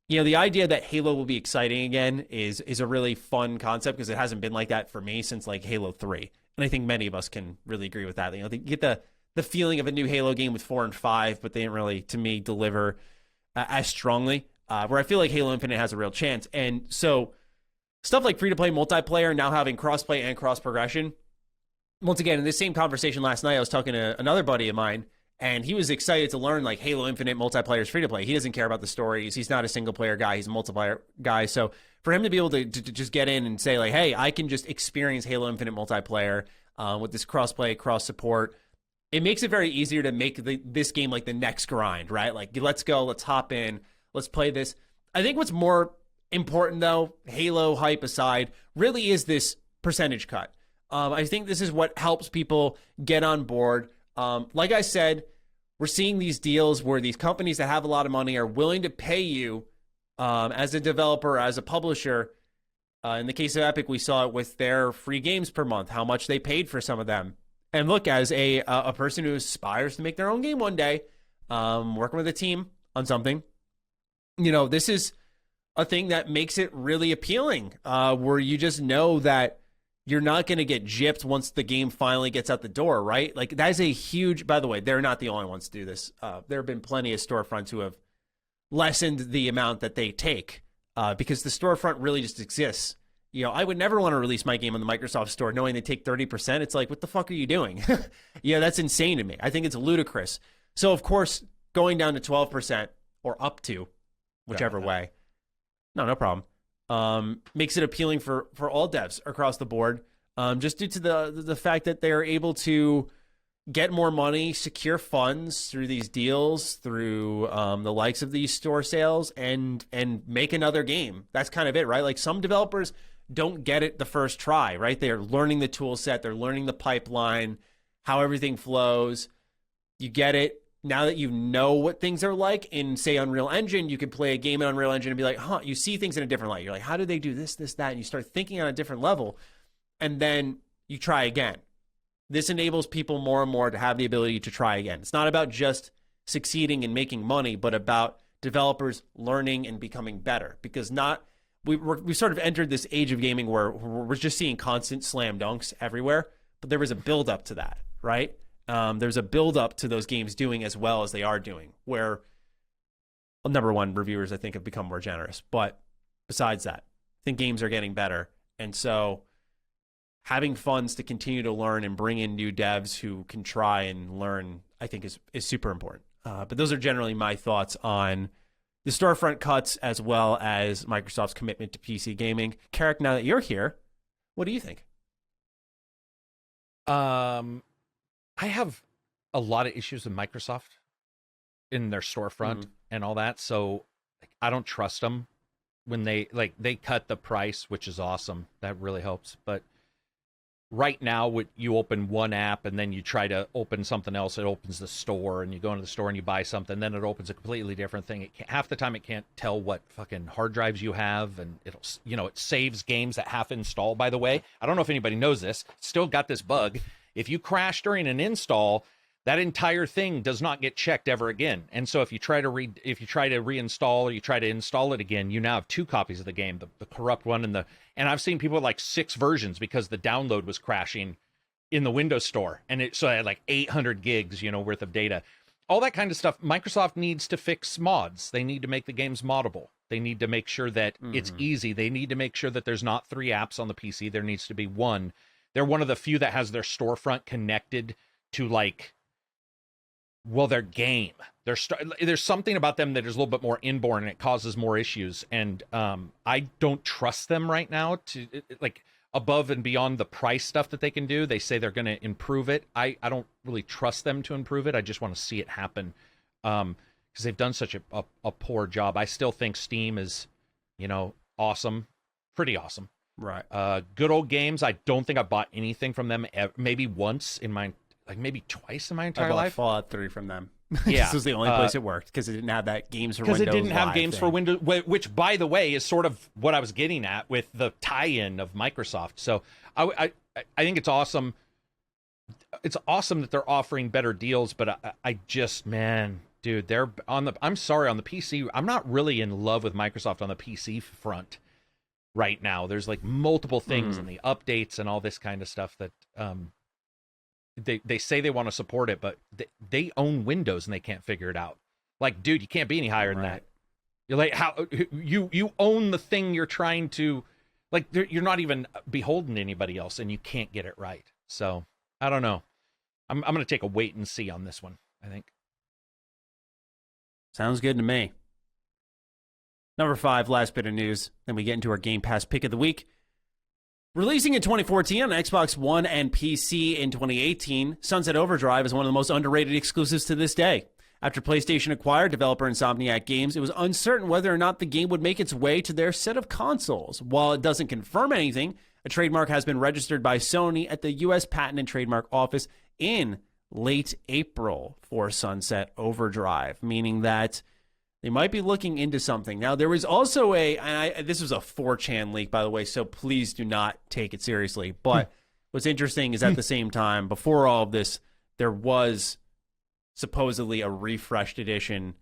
the idea that Halo will be exciting again is a really fun concept because it hasn't been like that for me since like Halo 3. And I think many of us can really agree with that. You get the feeling of a new Halo game with 4 and 5, but they didn't really, to me, deliver as strongly. Where I feel like Halo Infinite has a real chance. And so stuff like free-to-play multiplayer, now having cross-play and cross-progression. Once again, in this same conversation last night, I was talking to another buddy of mine, and he was excited to learn like Halo Infinite multiplayer is free-to-play. He doesn't care about the stories. He's not a single-player guy. He's a multiplayer guy. So for him to be able to just get in and say like, hey, I can just experience Halo Infinite multiplayer with this cross-play, cross-support, it makes it very easier to make this game like the next grind, right? Like, let's go, let's hop in, let's play this. I think what's more important, though, Halo hype aside, really is this percentage cut. I think this is what helps people get on board. Like I said, we're seeing these deals where these companies that have a lot of money are willing to pay you as a developer, as a publisher. In the case of Epic, we saw it with their free games per month, how much they paid for some of them. And look, as a person who aspires to make their own game one day, working with a team on something, this is a thing that makes it really appealing, where you just know that you're not going to get gypped once the game finally gets out the door, right? Like, that is a huge, by the way, they're not the only ones to do this. There have been plenty of storefronts who have lessened the amount that they take, because the storefront really just exists. You know, I would never want to release my game on the Microsoft Store knowing they take 30%. It's like, what the fuck are you doing? Yeah, that's insane to me. I think it's ludicrous. So, of course, going down to 12% or up to, whichever way. No problem. Makes it appealing for all devs across the board, just due to the fact that they're able to get more money, secure funds through these deals, through the likes of these store sales, and make another game. That's kind of it, right? Like, some developers don't get it the first try, right? They're learning the tool set, they're learning the pipeline, how everything flows. You get it. Now that you know what things are like in, say, Unreal Engine, you could play a game in Unreal Engine and be like, huh, you see things in a different light. You're like, how do they do this, that? And you start thinking on a different level, and then you try again. This enables people more and more to have the ability to try again. It's not about just succeeding and making money, but about developers learning and becoming better. Because we sort of entered this age of gaming where we're just seeing constant slam dunks everywhere, but there was a build up to that, right? There's a build up to those games doing as well as they are doing, where, well, number one, reviewers, I think, have become more generous. But besides that, I think games are getting better. And so having funds to continue to learn and bring in new devs who can try and learn, I think is super important. But those are generally my thoughts on the storefront cuts, as well as Microsoft's commitment to PC gaming. Carrick, now that you're here, what do you think? I have a lot of issues with Microsoft in their storefront and all that. So, like, I don't trust them when they cut the price, which is awesome. That really helps. But right now, you open one app and then you try to open something else, it opens the store, and you go into the store and you buy something, then it opens a completely different thing. Half the time it can't tell what fucking hard drives you have, and it saves games that half install. By the way, I don't know if anybody knows this, still got this bug. If you crash during an install, that entire thing does not get checked ever again. And so if you try to reinstall, or you try to install it again, you now have two copies of the game, the corrupt one and I've seen people with like 6 versions because the download was crashing in the Windows Store, and so I had like 800 gigs, worth of data. All that kind of stuff. Microsoft needs to fix mods. They need to make the games moddable. They need to make sure that it's easy. They need to make sure that there's not 3 apps on the PC. There needs to be one. They're one of the few that has their storefront connected to their game. There's something about them that is a little bit more inborn, and it causes more issues. And I don't trust them right now to above and beyond the price stuff that they can do. They say they're going to improve it. I don't really trust them to improve it. I just want to see it happen, because they've done such a poor job. I still think Steam is, awesome, pretty awesome. Right. Good old games. I don't think I bought anything from them maybe once in my, maybe twice in my entire life. I bought Fallout 3 from them. Yeah. This was the only place it worked, because it didn't have that games for Windows. Because it didn't have Live games thing. for Windows, which, by the way, is sort of what I was getting at with the tie-in of Microsoft. So I think it's awesome. It's awesome that they're offering better deals, but I just, man, dude, I'm sorry, on the PC, I'm not really in love with Microsoft on the PC front right now. There's multiple things and the updates and all this kind of stuff that they say they want to support it, but they own Windows and they can't figure it out. Dude, you can't be any higher than that. You're like, how you own the thing you're trying to, you're not even beholden to anybody else, and you can't get it right. So I don't know. I'm going to take a wait and see on this one, I think. Sounds good to me. Number 5, last bit of news. Then we get into our Game Pass pick of the week. Releasing in 2014 on Xbox One and PC in 2018, Sunset Overdrive is one of the most underrated exclusives to this day. After PlayStation acquired developer Insomniac Games, it was uncertain whether or not the game would make its way to their set of consoles. While it doesn't confirm anything, a trademark has been registered by Sony at the U.S. Patent and Trademark Office in late April for Sunset Overdrive, meaning that they might be looking into something. Now, there was also this was a 4chan leak, by the way, so please do not take it seriously. But what's interesting is at the same time, before all of this, there was supposedly a refreshed edition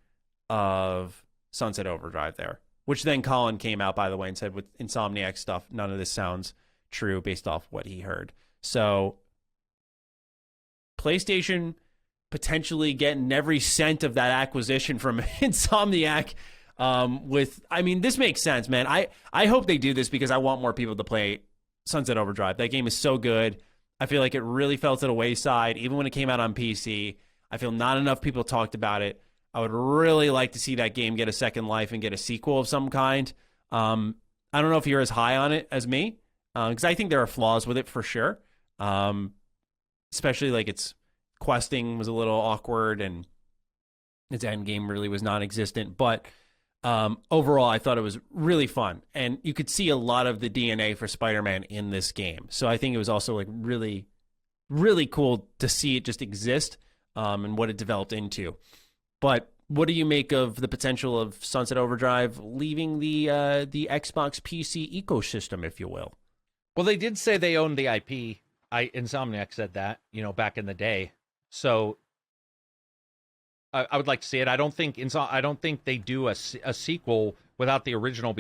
of Sunset Overdrive there. which then Colin came out, by the way, and said with Insomniac stuff, none of this sounds true based off what he heard. So PlayStation potentially getting every cent of that acquisition from Insomniac. This makes sense, man. I hope they do this because I want more people to play Sunset Overdrive. That game is so good. I feel like it really fell to the wayside, even when it came out on PC. I feel not enough people talked about it. I would really like to see that game get a second life and get a sequel of some kind. I don't know if you're as high on it as me, because I think there are flaws with it for sure. Especially like its questing was a little awkward and its end game really was non-existent. But overall, I thought it was really fun. And you could see a lot of the DNA for Spider-Man in this game. So I think it was also like really, really cool to see it just exist and what it developed into. But what do you make of the potential of Sunset Overdrive leaving the Xbox PC ecosystem, if you will? Well, they did say they owned the IP. Insomniac said that, back in the day. So I would like to see it. I don't think they do a sequel without the original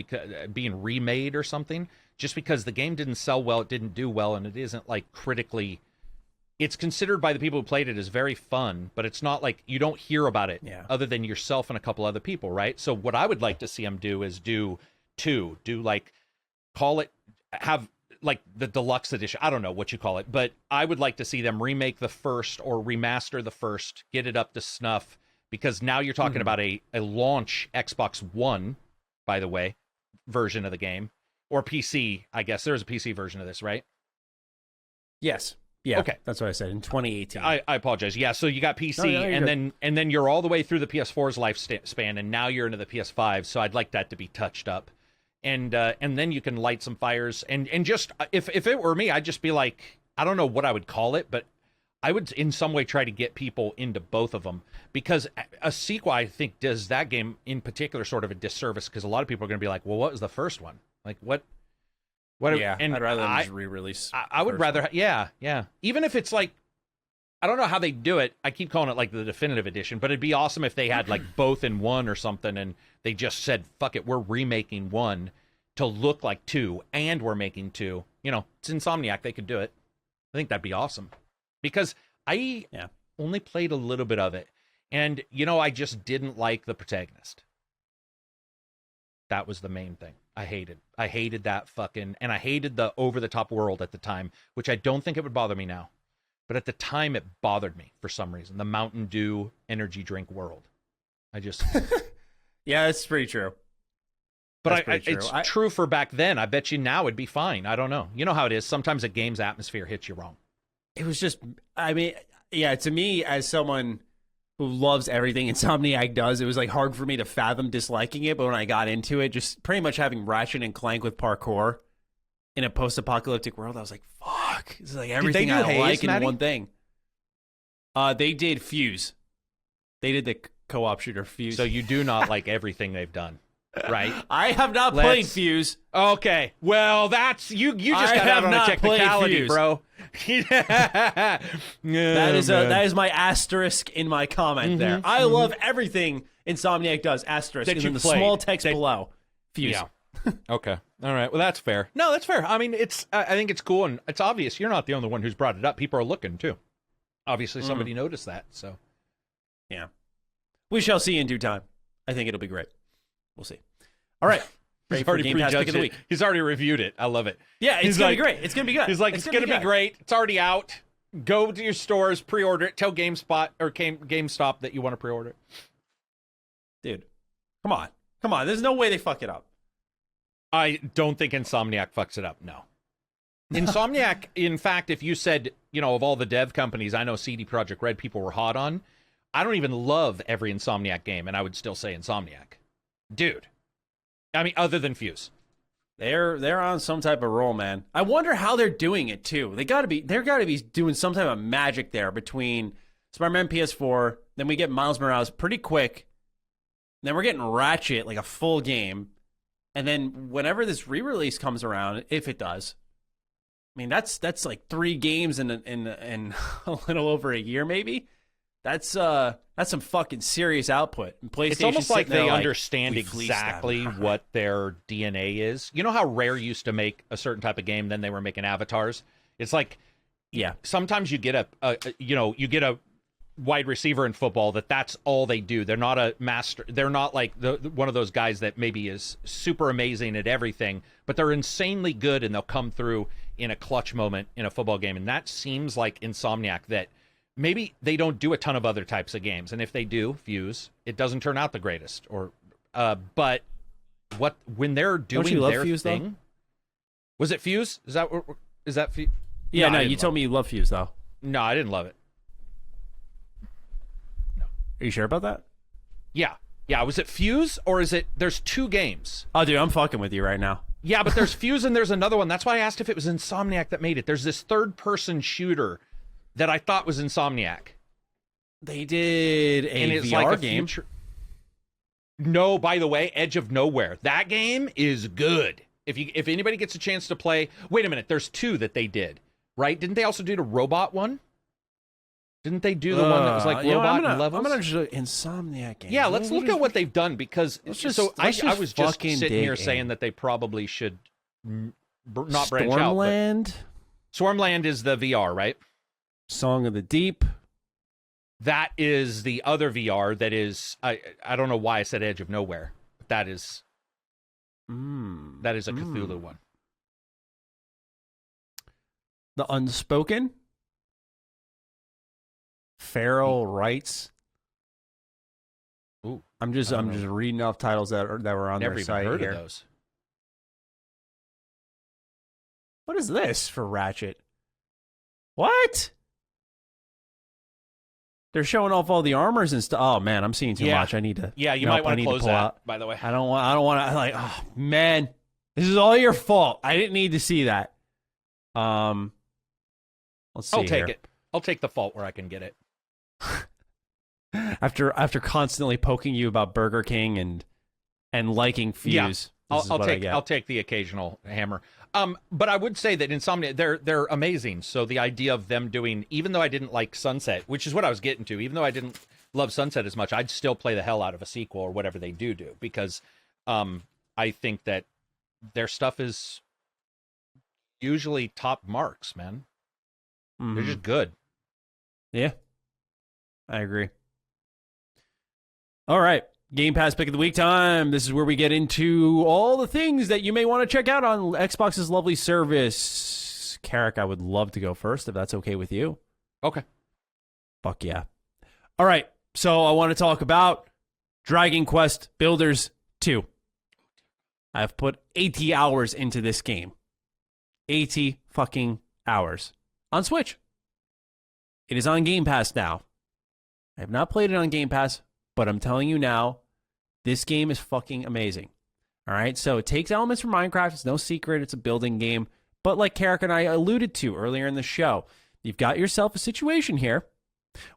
being remade or something. Just because the game didn't sell well, it didn't do well, and it isn't like critically. It's considered by the people who played it as very fun, but it's not like you don't hear about it other than yourself and a couple other people, right? So what I would like to see them do is have like the deluxe edition. I don't know what you call it, but I would like to see them remake the first or remaster the first, get it up to snuff, because now you're talking about a launch Xbox One, by the way, version of the game, or PC. I guess there's a PC version of this, right? Yes. Yeah, okay, that's what I said in 2018. I apologize. Yeah, so you got PC, and then you're all the way through the PS4's lifespan, and now you're into the PS5. So I'd like that to be touched up, and then you can light some fires, and just if it were me, I'd just be like, I don't know what I would call it, but I would in some way try to get people into both of them, because a sequel, I think, does that game in particular sort of a disservice, because a lot of people are going to be like, well, what was the first one? Like what? And I'd rather than just re-release. I would rather, yeah. Even if it's like, I don't know how they do it. I keep calling it like the definitive edition, but it'd be awesome if they had like both in one or something, and they just said, "Fuck it, we're remaking one to look like two, and we're making two." It's Insomniac; they could do it. I think that'd be awesome, because I only played a little bit of it, and I just didn't like the protagonist. That was the main thing. I hated that and I hated the over-the-top world at the time, which I don't think it would bother me now. But at the time, it bothered me for some reason. The Mountain Dew energy drink world. I just... Yeah, it's pretty true. But it's true for back then. I bet you now it'd be fine. I don't know. You know how it is. Sometimes a game's atmosphere hits you wrong. It was just... to me, as someone who loves everything Insomniac does, it was like hard for me to fathom disliking it. But when I got into it, just pretty much having Ratchet and Clank with parkour in a post-apocalyptic world, I was like, fuck, this is like everything I like in one thing. They did Fuse. They did the co-op shooter Fuse. So you do not like everything they've done, right? I have not played Fuse. Okay, well, that's you just got out on a technicality, bro. That is my asterisk in my comment there. I love everything Insomniac does. Asterisk is in the small text below. Fuse. Yeah. Okay. All right. Well, that's fair. No, that's fair. I mean, I think it's cool, and it's obvious. You're not the only one who's brought it up. People are looking too. Obviously, somebody noticed that. So, yeah, we shall see in due time. I think it'll be great. We'll see. All right. He's already Game Pass pick of the week. He's already reviewed it. I love it. Yeah, it's going to be great. It's going to be good. He's like, it's going to be great. It's already out. Go to your stores, pre-order it. Tell GameSpot or GameStop that you want to pre-order it. Dude, come on. There's no way they fuck it up. I don't think Insomniac fucks it up. No. Insomniac, in fact, if you said, of all the dev companies, I know CD Projekt Red people were hot on. I don't even love every Insomniac game, and I would still say Insomniac. Dude. I mean, other than Fuse. They're on some type of roll, man. I wonder how they're doing it too. They're gotta be doing some type of magic there between Spider-Man PS4, then we get Miles Morales pretty quick, then we're getting Ratchet like a full game, and then whenever this re-release comes around, if it does, I mean that's like 3 games in a little over a year maybe. That's some fucking serious output. And PlayStation's It's almost like sitting there they understand "We fleeced them." exactly what their DNA is. You know how Rare used to make a certain type of game, then they were making avatars? It's like, Yeah. sometimes you get a wide receiver in football that's all they do. They're not a master. They're not like one of those guys that maybe is super amazing at everything, but they're insanely good and they'll come through in a clutch moment in a football game. And that seems like Insomniac, that maybe they don't do a ton of other types of games. And if they do, Fuse, it doesn't turn out the greatest. But when they're doing you love their Fuse, thing, though? was it Fuse? Is that Fuse? Yeah, no, I didn't you love told me you love Fuse, though. No, I didn't love it. Are you sure about that? Yeah. Was it Fuse or is it? There's two games. Oh, dude, I'm fucking with you right now. Yeah, but there's Fuse and there's another one. That's why I asked if it was Insomniac that made it. There's this third-person shooter that I thought was Insomniac. They did And a it's VR like a game. No, by the way, Edge of Nowhere. That game is good. If anybody gets a chance to play, wait a minute, there's two that they did, right? Didn't they also do the robot one? Didn't they do the one that was like robot and levels? I'm gonna just Insomniac game. Yeah, let's look at what they've done, because let's I just was just fucking sitting here dig saying in. that they probably should not branch out. But Stormland, Swarmland is the VR, right? Song of the Deep. That is the other VR that is, I don't know why I said Edge of Nowhere. But that is a Cthulhu one. The Unspoken. Feral Rights. Ooh, I'm just reading off titles that were on never their even site heard here. of those. What is this for Ratchet? What? They're showing off all the armors and stuff. Oh man, I'm seeing too much. I need to. Yeah, you nope, might want I to need close pull that. out. By the way, I don't want to. Like, oh man, this is all your fault. I didn't need to see that. Let's see. I'll take here. it. I'll take the fault where I can get it. After constantly poking you about Burger King and liking Fuse. Yeah. this is I'll what I get. I'll take the occasional hammer. But I would say that Insomnia, they're amazing. So the idea of them doing, even though I didn't like Sunset, which is what I was getting to, even though I didn't love Sunset as much, I'd still play the hell out of a sequel or whatever they do, because I think that their stuff is usually top marks, man. They're just good. Yeah, I agree. All right. Game Pass Pick of the Week time. This is where we get into all the things that you may want to check out on Xbox's lovely service. Carrick, I would love to go first if that's okay with you. Okay. Fuck yeah. All right. So I want to talk about Dragon Quest Builders 2. I've put 80 hours into this game. 80 fucking hours. On Switch. It is on Game Pass now. I have not played it on Game Pass, but I'm telling you now, this game is fucking amazing. All right, so it takes elements from Minecraft. It's no secret. It's a building game. But like Carrick and I alluded to earlier in the show, you've got yourself a situation here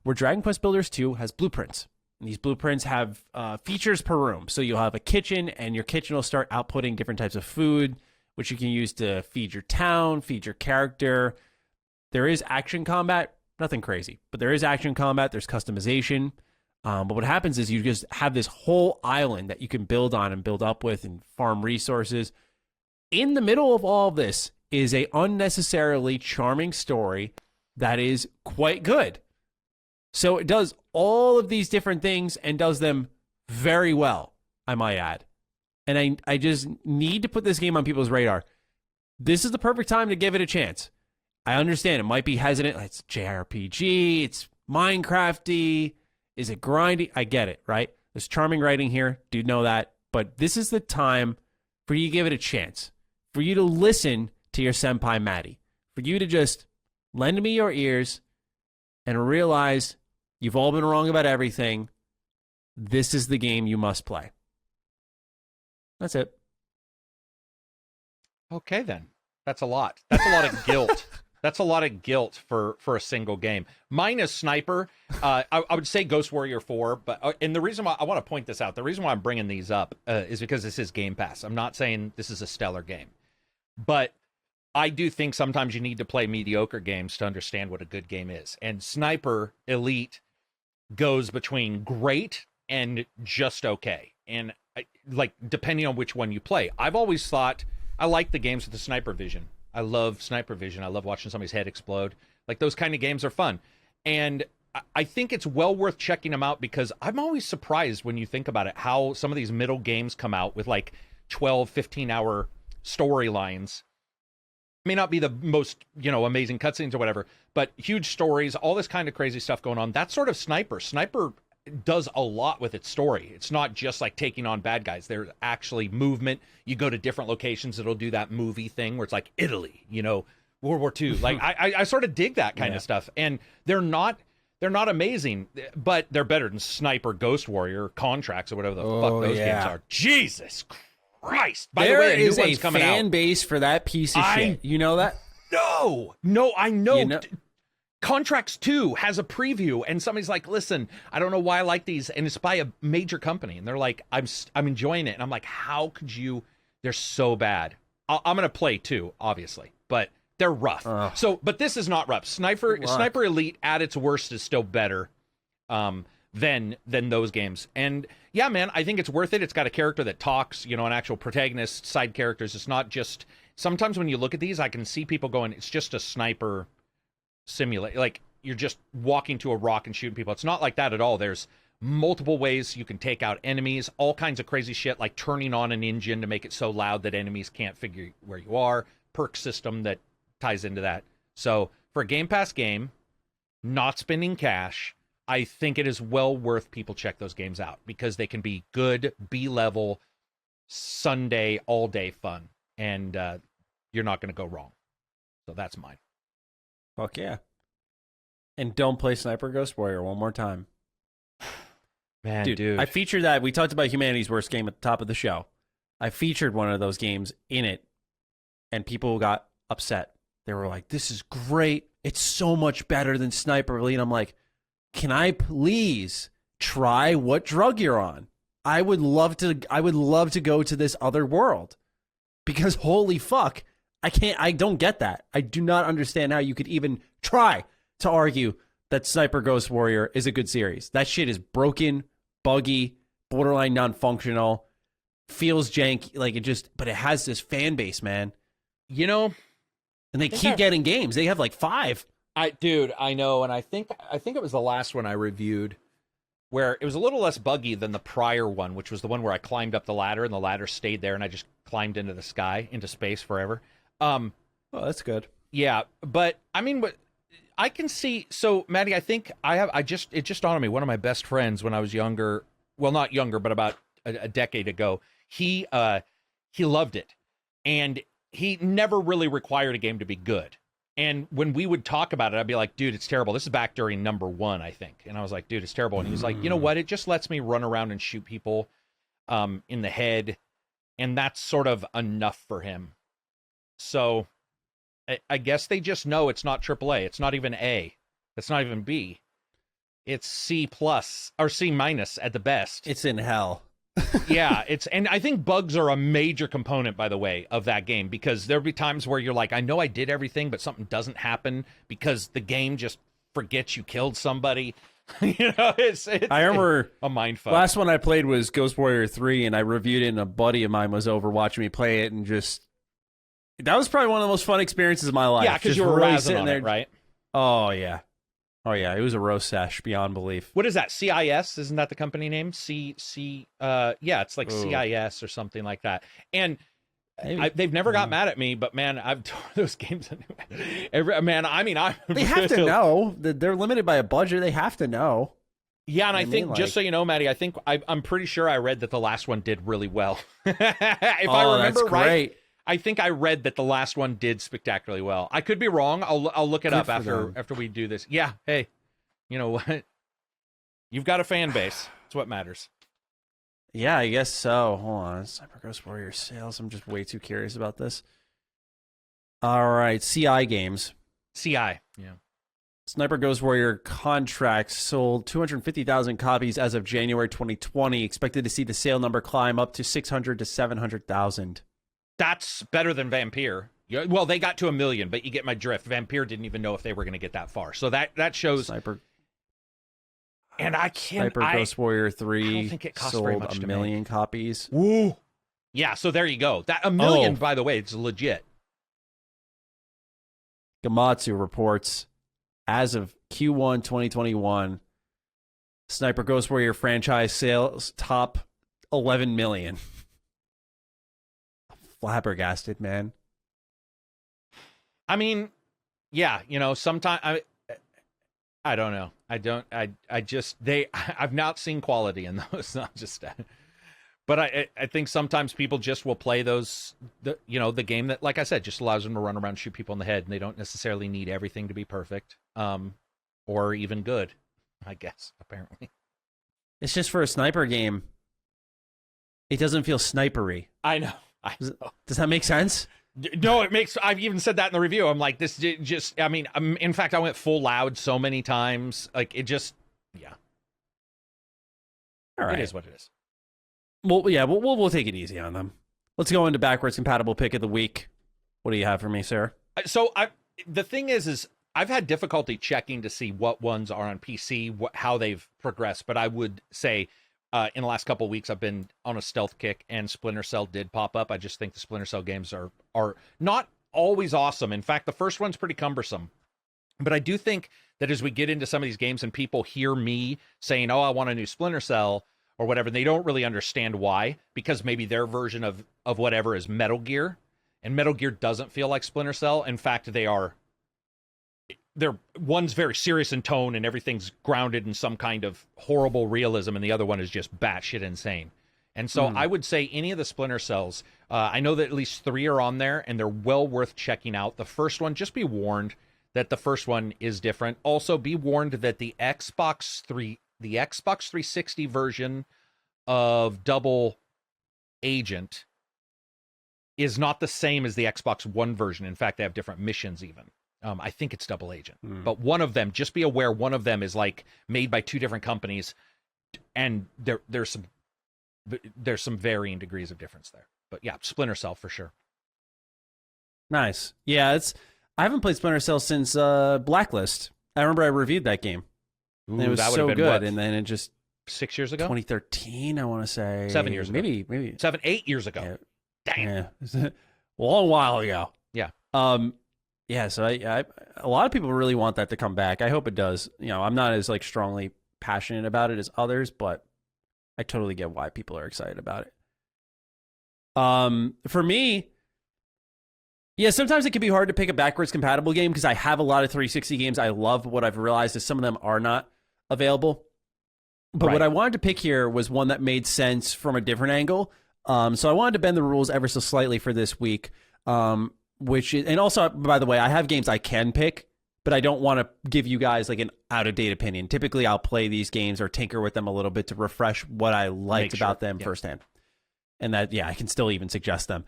where Dragon Quest Builders 2 has blueprints. And these blueprints have features per room. So you'll have a kitchen, and your kitchen will start outputting different types of food, which you can use to feed your town, feed your character. There is action combat. Nothing crazy, but there is action combat. There's customization. But what happens is you just have this whole island that you can build on and build up with and farm resources. In the middle of all of this is a unnecessarily charming story that is quite good. So it does all of these different things and does them very well, I might add. And I just need to put this game on people's radar. This is the perfect time to give it a chance. I understand it might be hesitant. It's JRPG. It's Minecrafty. Is it grindy? I get it, right? There's charming writing here. Do know that. But this is the time for you to give it a chance. For you to listen to your senpai Maddie. For you to just lend me your ears and realize you've all been wrong about everything. This is the game you must play. That's it. Okay, then. That's a lot. That's a lot of guilt. That's a lot of guilt for a single game. Mine is Sniper. I would say Ghost Warrior 4, but and the reason why I want to point this out, the reason why I'm bringing these up is because this is Game Pass. I'm not saying this is a stellar game, but I do think sometimes you need to play mediocre games to understand what a good game is. And Sniper Elite goes between great and just okay. And like, depending on which one you play, I've always thought I like the games with the sniper vision. I love sniper vision. I love watching somebody's head explode. Like, those kind of games are fun. And I think it's well worth checking them out, because I'm always surprised when you think about it, how some of these middle games come out with like 12, 15-hour storylines. May not be the most, amazing cutscenes or whatever, but huge stories, all this kind of crazy stuff going on. That's sort of Sniper. Sniper does a lot with its story. It's not just like taking on bad guys. There's actually movement. You go to different locations. It'll do that movie thing where it's like Italy, World War II. Like, I sort of dig that kind of stuff. And they're not amazing, but they're better than Sniper, Ghost Warrior, Contracts, or whatever the fuck those games are. Jesus Christ. By the way, a new one's coming out. There is a fan base for that piece of shit. You know that? No, I know. Contracts 2 has a preview, and somebody's like, listen, I don't know why I like these, and it's by a major company, and they're like, I'm enjoying it. And I'm like, how could you? They're so bad. I'm going to play 2, obviously, but they're rough. But this is not rough. Sniper Elite at its worst is still better than those games. And yeah, man, I think it's worth it. It's got a character that talks, an actual protagonist, side characters. It's not just, sometimes when you look at these, I can see people going, it's just a sniper simulate, like you're just walking to a rock and shooting people. It's not like that at all. There's multiple ways you can take out enemies, all kinds of crazy shit, like turning on an engine to make it so loud that enemies can't figure where you are, perk system that ties into that. So for a Game Pass game, not spending cash, I think it is well worth people check those games out, because they can be good B-level Sunday all day fun, and you're not going to go wrong. So that's mine. Fuck yeah. And don't play Sniper Ghost Warrior one more time. Man, dude. I featured that. We talked about Humanity's Worst Game at the top of the show. I featured one of those games in it, and people got upset. They were like, this is great. It's so much better than Sniper Elite. And I'm like, can I please try what drug you're on? I would love to go to this other world, because holy fuck, I don't get that. I do not understand how you could even try to argue that Sniper Ghost Warrior is a good series. That shit is broken, buggy, borderline non-functional, feels janky, but it has this fan base, man. And they keep getting games. They have like 5. I know, and I think it was the last one I reviewed, where it was a little less buggy than the prior one, which was the one where I climbed up the ladder and the ladder stayed there and I just climbed into the sky, into space forever. Oh, that's good. Yeah, but I mean, what I can see. So, Maddie, I think it just dawned on me. One of my best friends when I was younger, well, not younger, but about a decade ago, he loved it, and he never really required a game to be good. And when we would talk about it, I'd be like, dude, it's terrible. This is back during number 1, I think. And I was like, dude, it's terrible. And he was like, you know what? It just lets me run around and shoot people in the head. And that's sort of enough for him. So I guess they just know it's not AAA. It's not even A. It's not even B. It's C+ or C- at the best. It's in hell. Yeah, and I think bugs are a major component, by the way, of that game, because there'll be times where you're like, I know I did everything, but something doesn't happen because the game just forgets you killed somebody. It's I remember a mindfuck. Last one I played was Ghost Warrior 3, and I reviewed it, and a buddy of mine was over watching me play it, and that was probably one of the most fun experiences of my life. Yeah, because you were really razzing sitting on there. it, right? Oh yeah, it was a roast sesh beyond belief. What is that? CIS? Isn't that the company name? Yeah, it's like Ooh. CIS or something like that. And they've never got mad at me, but man, I've torn those games. They have to know that they're limited by a budget. They have to know. Yeah, and I think, just so you know, Maddie, I think I'm pretty sure I read that the last one did really well. If I remember right, I think I read that the last one did spectacularly well. I could be wrong. I'll look it up after we do this. Yeah, hey, you know what? You've got a fan base. That's what matters. Yeah, I guess so. Hold on. Sniper Ghost Warrior sales. I'm just way too curious about this. All right. CI games. CI. Yeah. Sniper Ghost Warrior Contracts sold 250,000 copies as of January 2020. Expected to see the sale number climb up to 600 to 700,000. That's better than Vampire. Well, they got to 1 million, but you get my drift. Vampire didn't even know if they were going to get that far. So that shows. Sniper. And I can't. Sniper Ghost Warrior I 3 don't think it costs very sold much a to million copies. Woo. Yeah, so there you go. That a million, Oh. by the way, it's legit. Gamatsu reports, as of Q1 2021, Sniper Ghost Warrior franchise sales top 11 million. Flabbergasted, man. I mean, yeah, sometimes I don't know. I've not seen quality in those, not just but I think sometimes people just will play the game that, like I said, just allows them to run around and shoot people in the head, and they don't necessarily need everything to be perfect, or even good, I guess, apparently. It's just for a sniper game. It doesn't feel snipery. I know. Does that make sense? No, it makes. I've even said that in the review. I'm like, this just. I mean, in fact, I went full loud so many times. Like, it just. Yeah. All right. It is what it is. Well, yeah, we'll take it easy on them. Let's go into backwards compatible pick of the week. What do you have for me, sir? So the thing is I've had difficulty checking to see what ones are on PC, how they've progressed. But I would say, in the last couple of weeks, I've been on a stealth kick, and Splinter Cell did pop up. I just think the Splinter Cell games are not always awesome. In fact, the first one's pretty cumbersome. But I do think that as we get into some of these games and people hear me saying, "Oh, I want a new Splinter Cell," or whatever, they don't really understand why, because maybe their version of whatever is Metal Gear, and Metal Gear doesn't feel like Splinter Cell. In fact, one's very serious in tone and everything's grounded in some kind of horrible realism, and the other one is just batshit insane. And so I would say any of the Splinter Cells, I know that at least 3 are on there, and they're well worth checking out. The first one, just be warned that the first one is different. Also, be warned that the Xbox 360 version of Double Agent is not the same as the Xbox One version. In fact, they have different missions even. I think it's Double Agent. But one of them, just be aware, one of them is like made by 2 different companies, and there's some varying degrees of difference there. But yeah, Splinter Cell for sure. Nice. Yeah, I haven't played Splinter Cell since Blacklist. I remember I reviewed that game. And it was that so been, good, what, and then it just 6 years ago, 2013, I want to say 7 years ago, maybe 8 years ago. Yeah. Dang, yeah. A long while ago. Yeah. Yeah. So I a lot of people really want that to come back. I hope it does. I'm not as like strongly passionate about it as others, but I totally get why people are excited about it. For me, yeah, sometimes it can be hard to pick a backwards compatible game because I have a lot of 360 games I love. What I've realized is some of them are not available. But Right. what I wanted to pick here was one that made sense from a different angle. So I wanted to bend the rules ever so slightly for this week. Which is, and also, by the way, I have games I can pick, but I don't want to give you guys like an out-of-date opinion. Typically, I'll play these games or tinker with them a little bit to refresh what I liked about them firsthand. And that, yeah, I can still even suggest them.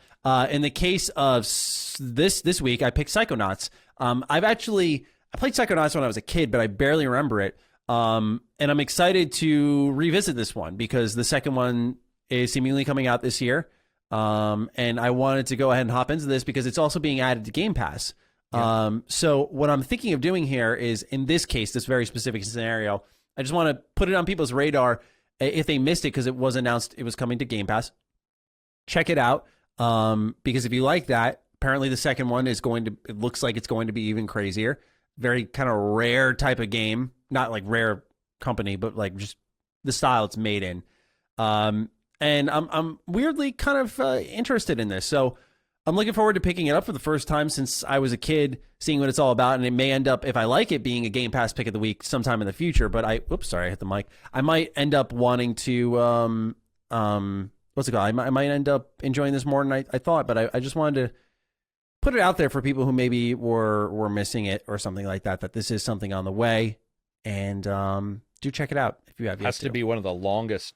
In the case of this week, I picked Psychonauts. I played Psychonauts when I was a kid, but I barely remember it. And I'm excited to revisit this one because the second one is seemingly coming out this year. And I wanted to go ahead and hop into this because it's also being added to Game Pass. Yeah. So what I'm thinking of doing here is, in this case, this very specific scenario, I just want to put it on people's radar if they missed it because it was announced it was coming to Game Pass. Check it out, because if you like that, apparently the second one it looks like it's going to be even crazier. Very kind of rare type of game, not like rare company, but like just the style it's made in. And I'm weirdly kind of interested in this. So I'm looking forward to picking it up for the first time since I was a kid, seeing what it's all about. And it may end up, if I like it, being a Game Pass pick of the week sometime in the future. But I hit the mic. I might end up wanting to, what's it called? I might end up enjoying this more than I thought. But I just wanted to put it out there for people who maybe were missing it or something like that, that this is something on the way. And do check it out if you have yet has to be one of the longest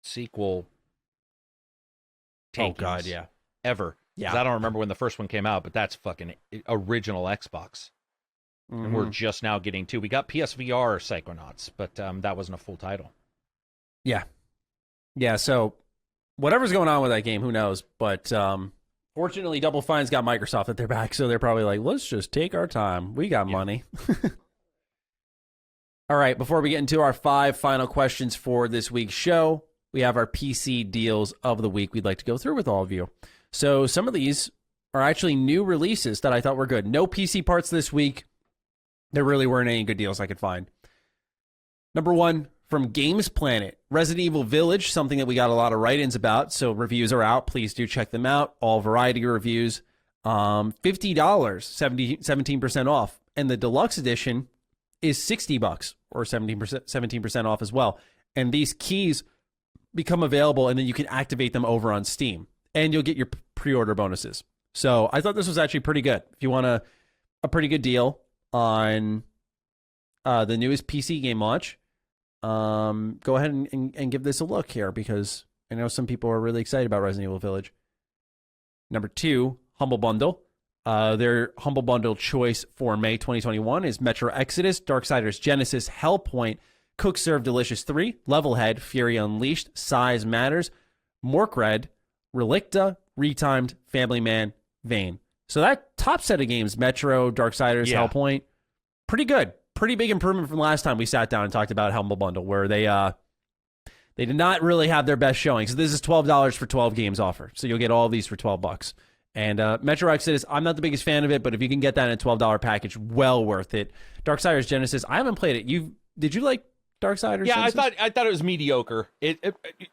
sequel takings ever. Yeah, I don't remember when the first one came out, but that's fucking original Xbox. Mm-hmm. And we're just now getting to. We got PSVR Psychonauts, but that wasn't a full title. Yeah. So whatever's going on with that game, who knows? But fortunately, Double Fine's got Microsoft at their back, so they're probably like, let's just take our time. We got money. All right, before we get into our 5 final questions for this week's show, we have our PC deals of the week we'd like to go through with all of you. So some of these are actually new releases that I thought were good. No PC parts this week. There really weren't any good deals I could find. Number 1, from Games Planet, Resident Evil Village, something that we got a lot of write-ins about, so reviews are out. Please do check them out. All variety reviews. $50, 17% off. And the deluxe edition is $60 or 17% off as well. And these keys become available, and then you can activate them over on Steam, and you'll get your pre-order bonuses. So I thought this was actually pretty good. If you want a pretty good deal on the newest PC game launch, go ahead and give this a look here, because I know some people are really excited about Resident Evil Village. Number 2, Humble Bundle. Their Humble Bundle choice for May 2021 is Metro Exodus, Darksiders Genesis, Hellpoint, Cook Serve Delicious 3, Levelhead, Fury Unleashed, Size Matters, Morkred, Relicta, Retimed, Family Man, Vane. So that top set of games, Metro, Darksiders, Hellpoint, pretty good. Pretty big improvement from last time we sat down and talked about Humble Bundle, where they did not really have their best showing. So this is $12 for 12 games offer. So you'll get all of these for $12. And Metro Exodus, I'm not the biggest fan of it, but if you can get that in a $12 package, well worth it. Darksiders Genesis, I haven't played it. Did you like Darksiders? Yeah, Genesis? I thought it was mediocre.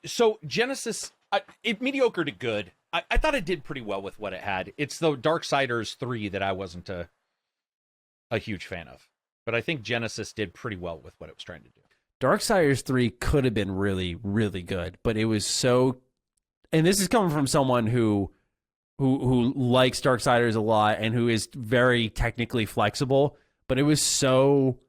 So Genesis, mediocre to good. I thought it did pretty well with what it had. It's the Darksiders 3 that I wasn't a huge fan of, but I think Genesis did pretty well with what it was trying to do. Darksiders 3 could have been really, really good, but it was so, and this is coming from someone who likes Darksiders a lot and who is very technically flexible, but it was so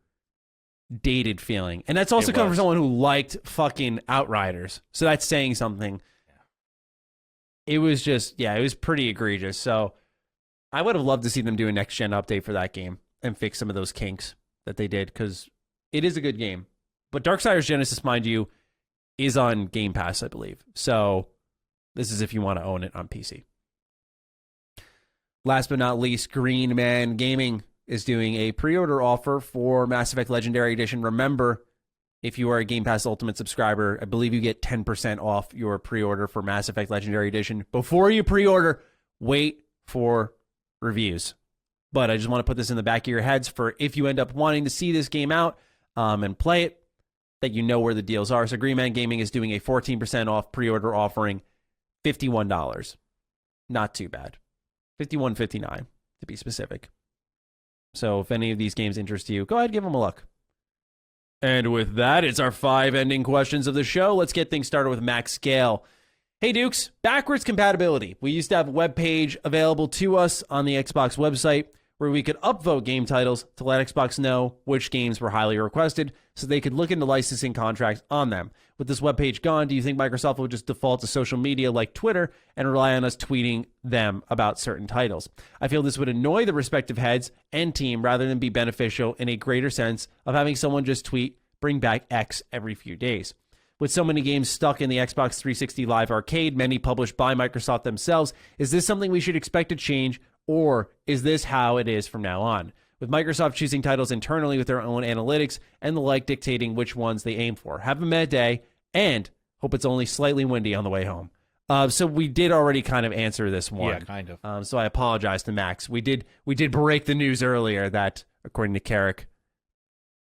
dated feeling. And that's also coming from someone who liked fucking Outriders. So that's saying something. Yeah. It was just, it was pretty egregious. So I would have loved to see them do a next-gen update for that game and fix some of those kinks that they did, because it is a good game. But Darksiders Genesis, mind you, is on Game Pass, I believe. So this is if you want to own it on PC. Last but not least, Green Man Gaming is doing a pre-order offer for Mass Effect Legendary Edition. Remember, if you are a Game Pass Ultimate subscriber, I believe you get 10% off your pre-order for Mass Effect Legendary Edition. Before you pre-order, wait for reviews. But I just want to put this in the back of your heads for if you end up wanting to see this game out and play it, that you know where the deals are. So Green Man Gaming is doing a 14% off pre-order offering, $51. Not too bad. $51.59 to be specific. So if any of these games interest you, go ahead and give them a look. And with that, it's our 5 ending questions of the show. Let's get things started with Max Scale. Hey Dukes, backwards compatibility. We used to have a web page available to us on the Xbox website where we could upvote game titles to let Xbox know which games were highly requested so they could look into licensing contracts on them. With this webpage gone, do you think Microsoft will just default to social media like Twitter and rely on us tweeting them about certain titles? I feel this would annoy the respective heads and team rather than be beneficial in a greater sense of having someone just tweet, bring back X every few days. With so many games stuck in the Xbox 360 Live Arcade, many published by Microsoft themselves, is this something we should expect to change, or is this how it is from now on? With Microsoft choosing titles internally with their own analytics and the like dictating which ones they aim for. Have a mad day, and hope it's only slightly windy on the way home. So we did already kind of answer this one. Yeah, kind of. So I apologize to Max. We did break the news earlier that, according to Carrick,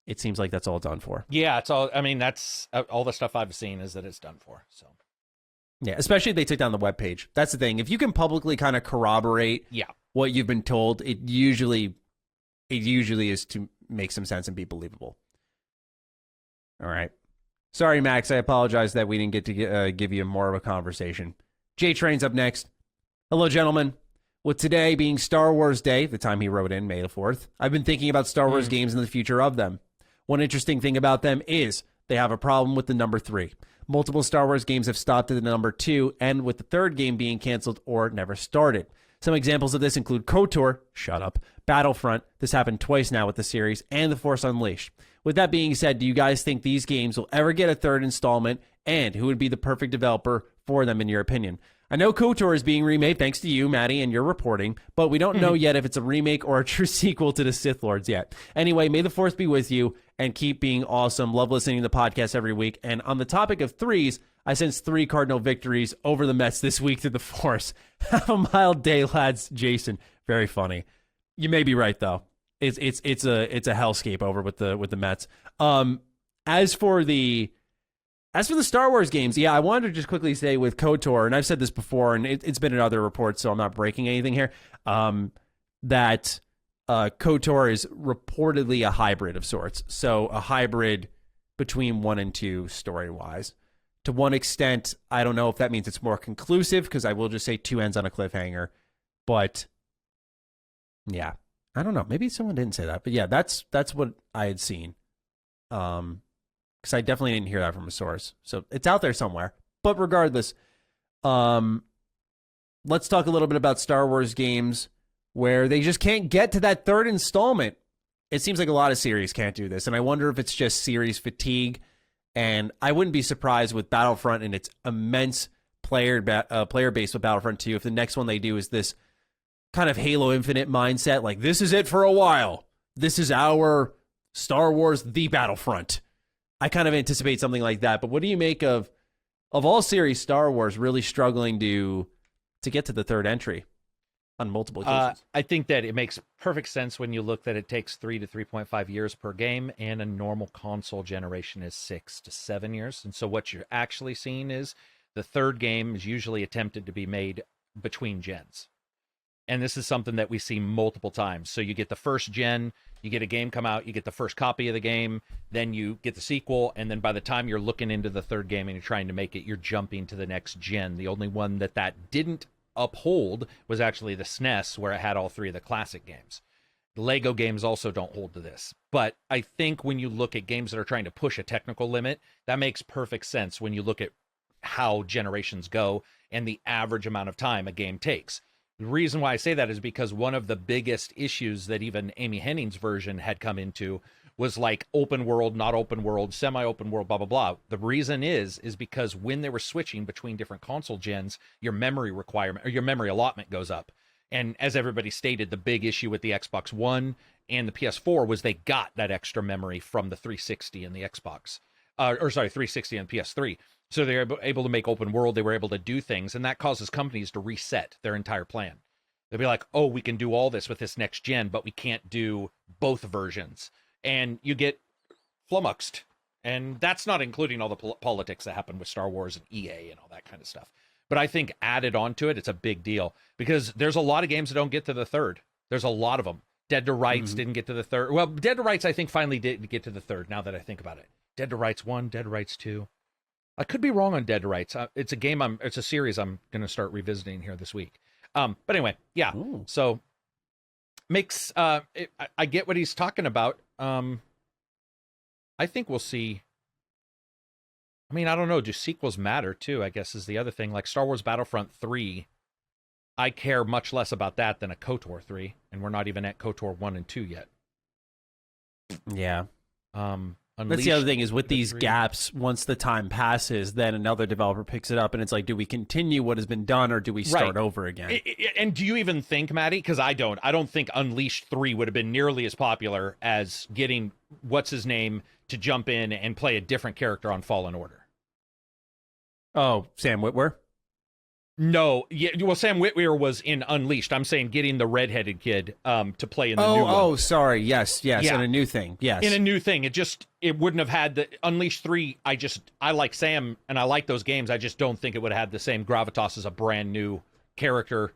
it seems like that's all done for. Yeah, it's all. I mean, that's all the stuff I've seen is that it's done for. So, yeah, especially if they took down the webpage. That's the thing. If you can publicly kind of corroborate what you've been told, it usually is to make some sense and be believable. All right. Sorry, Max. I apologize that we didn't get to give you more of a conversation. J-Train's up next. Hello, gentlemen. With today being Star Wars Day, the time he wrote in, May the 4th, I've been thinking about Star Wars games and the future of them. One interesting thing about them is they have a problem with the number 3. Multiple Star Wars games have stopped at the number 2, and with the third game being canceled or never started. Some examples of this include KOTOR, shut up, Battlefront, this happened twice now with the series, and The Force Unleashed. With that being said, do you guys think these games will ever get a third installment, and who would be the perfect developer for them in your opinion? I know KOTOR is being remade thanks to you, Maddie, and your reporting, but we don't know yet if it's a remake or a true sequel to the Sith Lords yet. Anyway, may the Force be with you and keep being awesome. Love listening to the podcast every week. And on the topic of threes, I sense 3 Cardinal victories over the Mets this week through the Force. Have a mild day, lads. Jason, very funny. You may be right though. It's a hellscape over with the Mets. As for the Star Wars games, yeah, I wanted to just quickly say with KOTOR, and I've said this before, and it's been in other reports, so I'm not breaking anything here, that KOTOR is reportedly a hybrid of sorts. So a hybrid between 1 and 2 story-wise. To one extent, I don't know if that means it's more conclusive, because I will just say 2 ends on a cliffhanger. But, yeah, I don't know. Maybe someone didn't say that. But, yeah, that's what I had seen. Because I definitely didn't hear that from a source. So it's out there somewhere. But regardless, let's talk a little bit about Star Wars games where they just can't get to that 3rd installment. It seems like a lot of series can't do this. And I wonder if it's just series fatigue. And I wouldn't be surprised with Battlefront and its immense player base with Battlefront 2 if the next one they do is this kind of Halo Infinite mindset. Like, this is it for a while. This is our Star Wars, the Battlefront. I kind of anticipate something like that. But what do you make of all series Star Wars really struggling to get to the 3rd entry on multiple occasions? I think that it makes perfect sense when you look that it takes 3 to 3.5 years per game, and a normal console generation is 6 to 7 years. And so what you're actually seeing is the 3rd game is usually attempted to be made between gens. And this is something that we see multiple times. So you get the first gen, you get a game come out, you get the first copy of the game, then you get the sequel, and then by the time you're looking into the 3rd game and you're trying to make it, you're jumping to the next gen. The only one that didn't uphold was actually the SNES, where it had all 3 of the classic games. The Lego games also don't hold to this. But I think when you look at games that are trying to push a technical limit, that makes perfect sense when you look at how generations go and the average amount of time a game takes. The reason why I say that is because one of the biggest issues that even Amy Henning's version had come into was like open world, not open world, semi-open world, blah, blah, blah. The reason is because when they were switching between different console gens, your memory requirement or your memory allotment goes up. And as everybody stated, the big issue with the Xbox One and the PS4 was they got that extra memory from the 360 and the Xbox. 360 and PS3. So they were able to make open world. They were able to do things, and that causes companies to reset their entire plan. They'll be like, oh, we can do all this with this next gen, but we can't do both versions. And you get flummoxed. And that's not including all the politics that happen with Star Wars and EA and all that kind of stuff. But I think added onto it, it's a big deal because there's a lot of games that don't get to the 3rd. There's a lot of them. Dead to Rights didn't get to the 3rd. Well, Dead to Rights, I think, finally did get to the 3rd, now that I think about it. Dead to Rights 1, Dead to Rights 2. I could be wrong on Dead to Rights. It's a series I'm going to start revisiting here this week. But anyway, yeah. Ooh. So makes, I get what he's talking about. I think we'll see. I mean, I don't know. Do sequels matter too? I guess is the other thing. Like Star Wars Battlefront 3, I care much less about that than a KOTOR 3, and we're not even at KOTOR 1 and 2 yet. Yeah. That's the other thing is with these gaps, once the time passes, then another developer picks it up and it's like, do we continue what has been done or do we start over again? And do you even think, Maddie, because I don't think Unleashed 3 would have been nearly as popular as getting what's his name to jump in and play a different character on Fallen Order? Oh, Sam Witwer? No, yeah, well, Sam Witwer was in Unleashed. I'm saying getting the redheaded kid to play in the new one. Oh, sorry. Yes, in a new thing. Yes. In a new thing. It wouldn't have had the Unleashed 3. I like Sam and I like those games. I just don't think it would have had the same gravitas as a brand new character,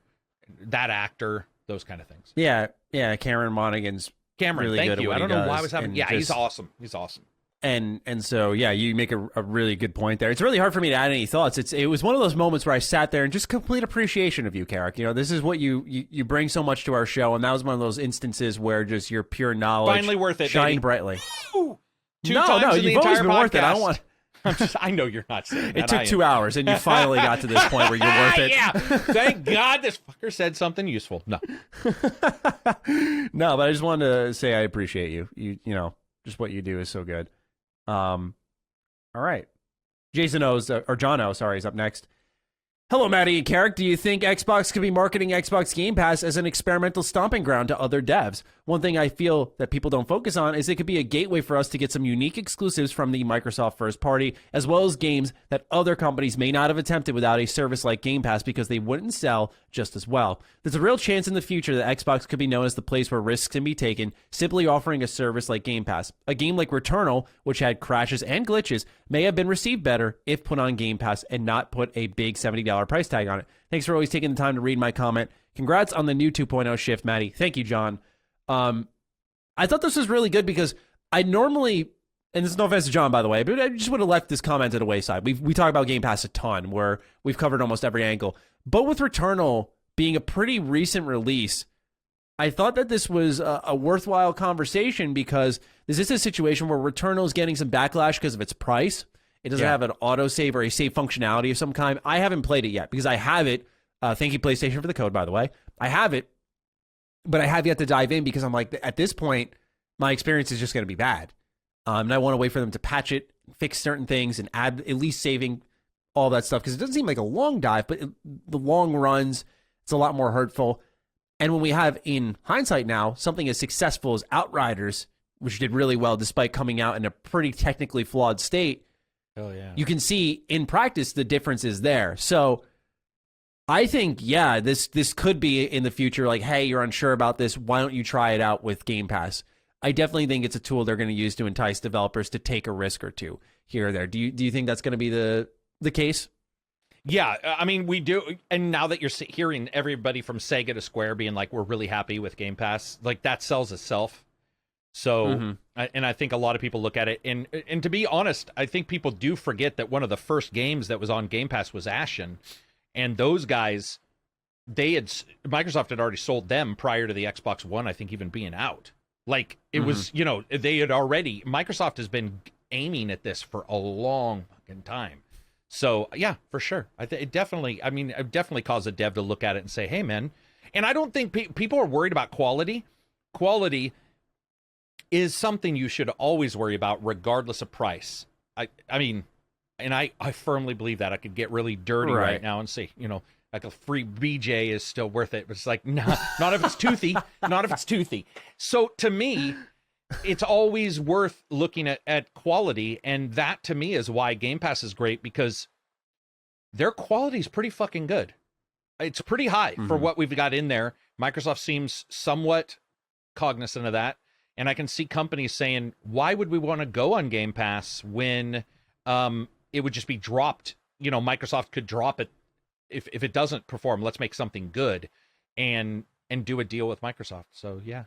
that actor, those kind of things. Yeah. Cameron Monaghan's really thank good you. At what I don't he know does, why I was having. Yeah, he's awesome. He's awesome. And so, yeah, you make a really good point there. It's really hard for me to add any thoughts. It was one of those moments where I sat there and just complete appreciation of you, Carrick. You know, this is what you bring so much to our show, and that was one of those instances where just your pure knowledge finally worth it, shined baby. brightly. Woo! You've always been worth it. I don't want. I know you're not saying that. It took 2 hours, and you finally got to this point where you're worth it. Yeah, thank God this fucker said something useful. No, no, but I just wanted to say I appreciate you. You know, just what you do is so good. All right. Jason O's, or John O, sorry, is up next. Hello, Maddie and Carrick. Do you think Xbox could be marketing Xbox Game Pass as an experimental stomping ground to other devs? One thing I feel that people don't focus on is it could be a gateway for us to get some unique exclusives from the Microsoft first party, as well as games that other companies may not have attempted without a service like Game Pass because they wouldn't sell just as well. There's a real chance in the future that Xbox could be known as the place where risks can be taken, simply offering a service like Game Pass. A game like Returnal, which had crashes and glitches, may have been received better if put on Game Pass and not put a big $70 price tag on it. Thanks for always taking the time to read my comment. Congrats on the new 2.0 shift, Maddie. Thank you, John. I thought this was really good because I normally, and this is no offense to John, by the way, but I just would have left this comment at the wayside. We talk about Game Pass a ton, where we've covered almost every angle. But with Returnal being a pretty recent release, I thought that this was a worthwhile conversation because this is a situation where Returnal is getting some backlash because of its price. It doesn't have an autosave or a save functionality of some kind. I haven't played it yet because I have it. Thank you, PlayStation, for the code, by the way. I have it, but I have yet to dive in because I'm like, at this point, my experience is just going to be bad. And I want to wait for them to patch it, fix certain things, and add at least saving all that stuff because it doesn't seem like a long dive, but the long runs, it's a lot more hurtful. And when we have, in hindsight now, something as successful as Outriders, which did really well despite coming out in a pretty technically flawed state, you can see in practice the difference is there. So I think, yeah, this could be in the future like, hey, you're unsure about this. Why don't you try it out with Game Pass? I definitely think it's a tool they're going to use to entice developers to take a risk or two here or there. Do you think that's going to be the case? Yeah, I mean, we do. And now that you're hearing everybody from Sega to Square being like, we're really happy with Game Pass, like that sells itself. So, and I think a lot of people look at it, and to be honest, I think people do forget that one of the first games that was on Game Pass was Ashen, and those guys, Microsoft had already sold them prior to the Xbox One, I think, even being out. Like, it was, they had already, Microsoft has been aiming at this for a long fucking time. So, yeah, for sure. It definitely caused a dev to look at it and say, hey, man, and I don't think people are worried about quality. Quality is something you should always worry about regardless of price. I mean, and I firmly believe that. I could get really dirty right now and say, like a free BJ is still worth it. But it's like, nah, not if it's toothy. Not if it's toothy. So to me, it's always worth looking at quality. And that to me is why Game Pass is great, because their quality is pretty fucking good. It's pretty high for what we've got in there. Microsoft seems somewhat cognizant of that. And I can see companies saying, why would we want to go on Game Pass when it would just be dropped? Microsoft could drop it if it doesn't perform. Let's make something good and do a deal with Microsoft. So, yeah.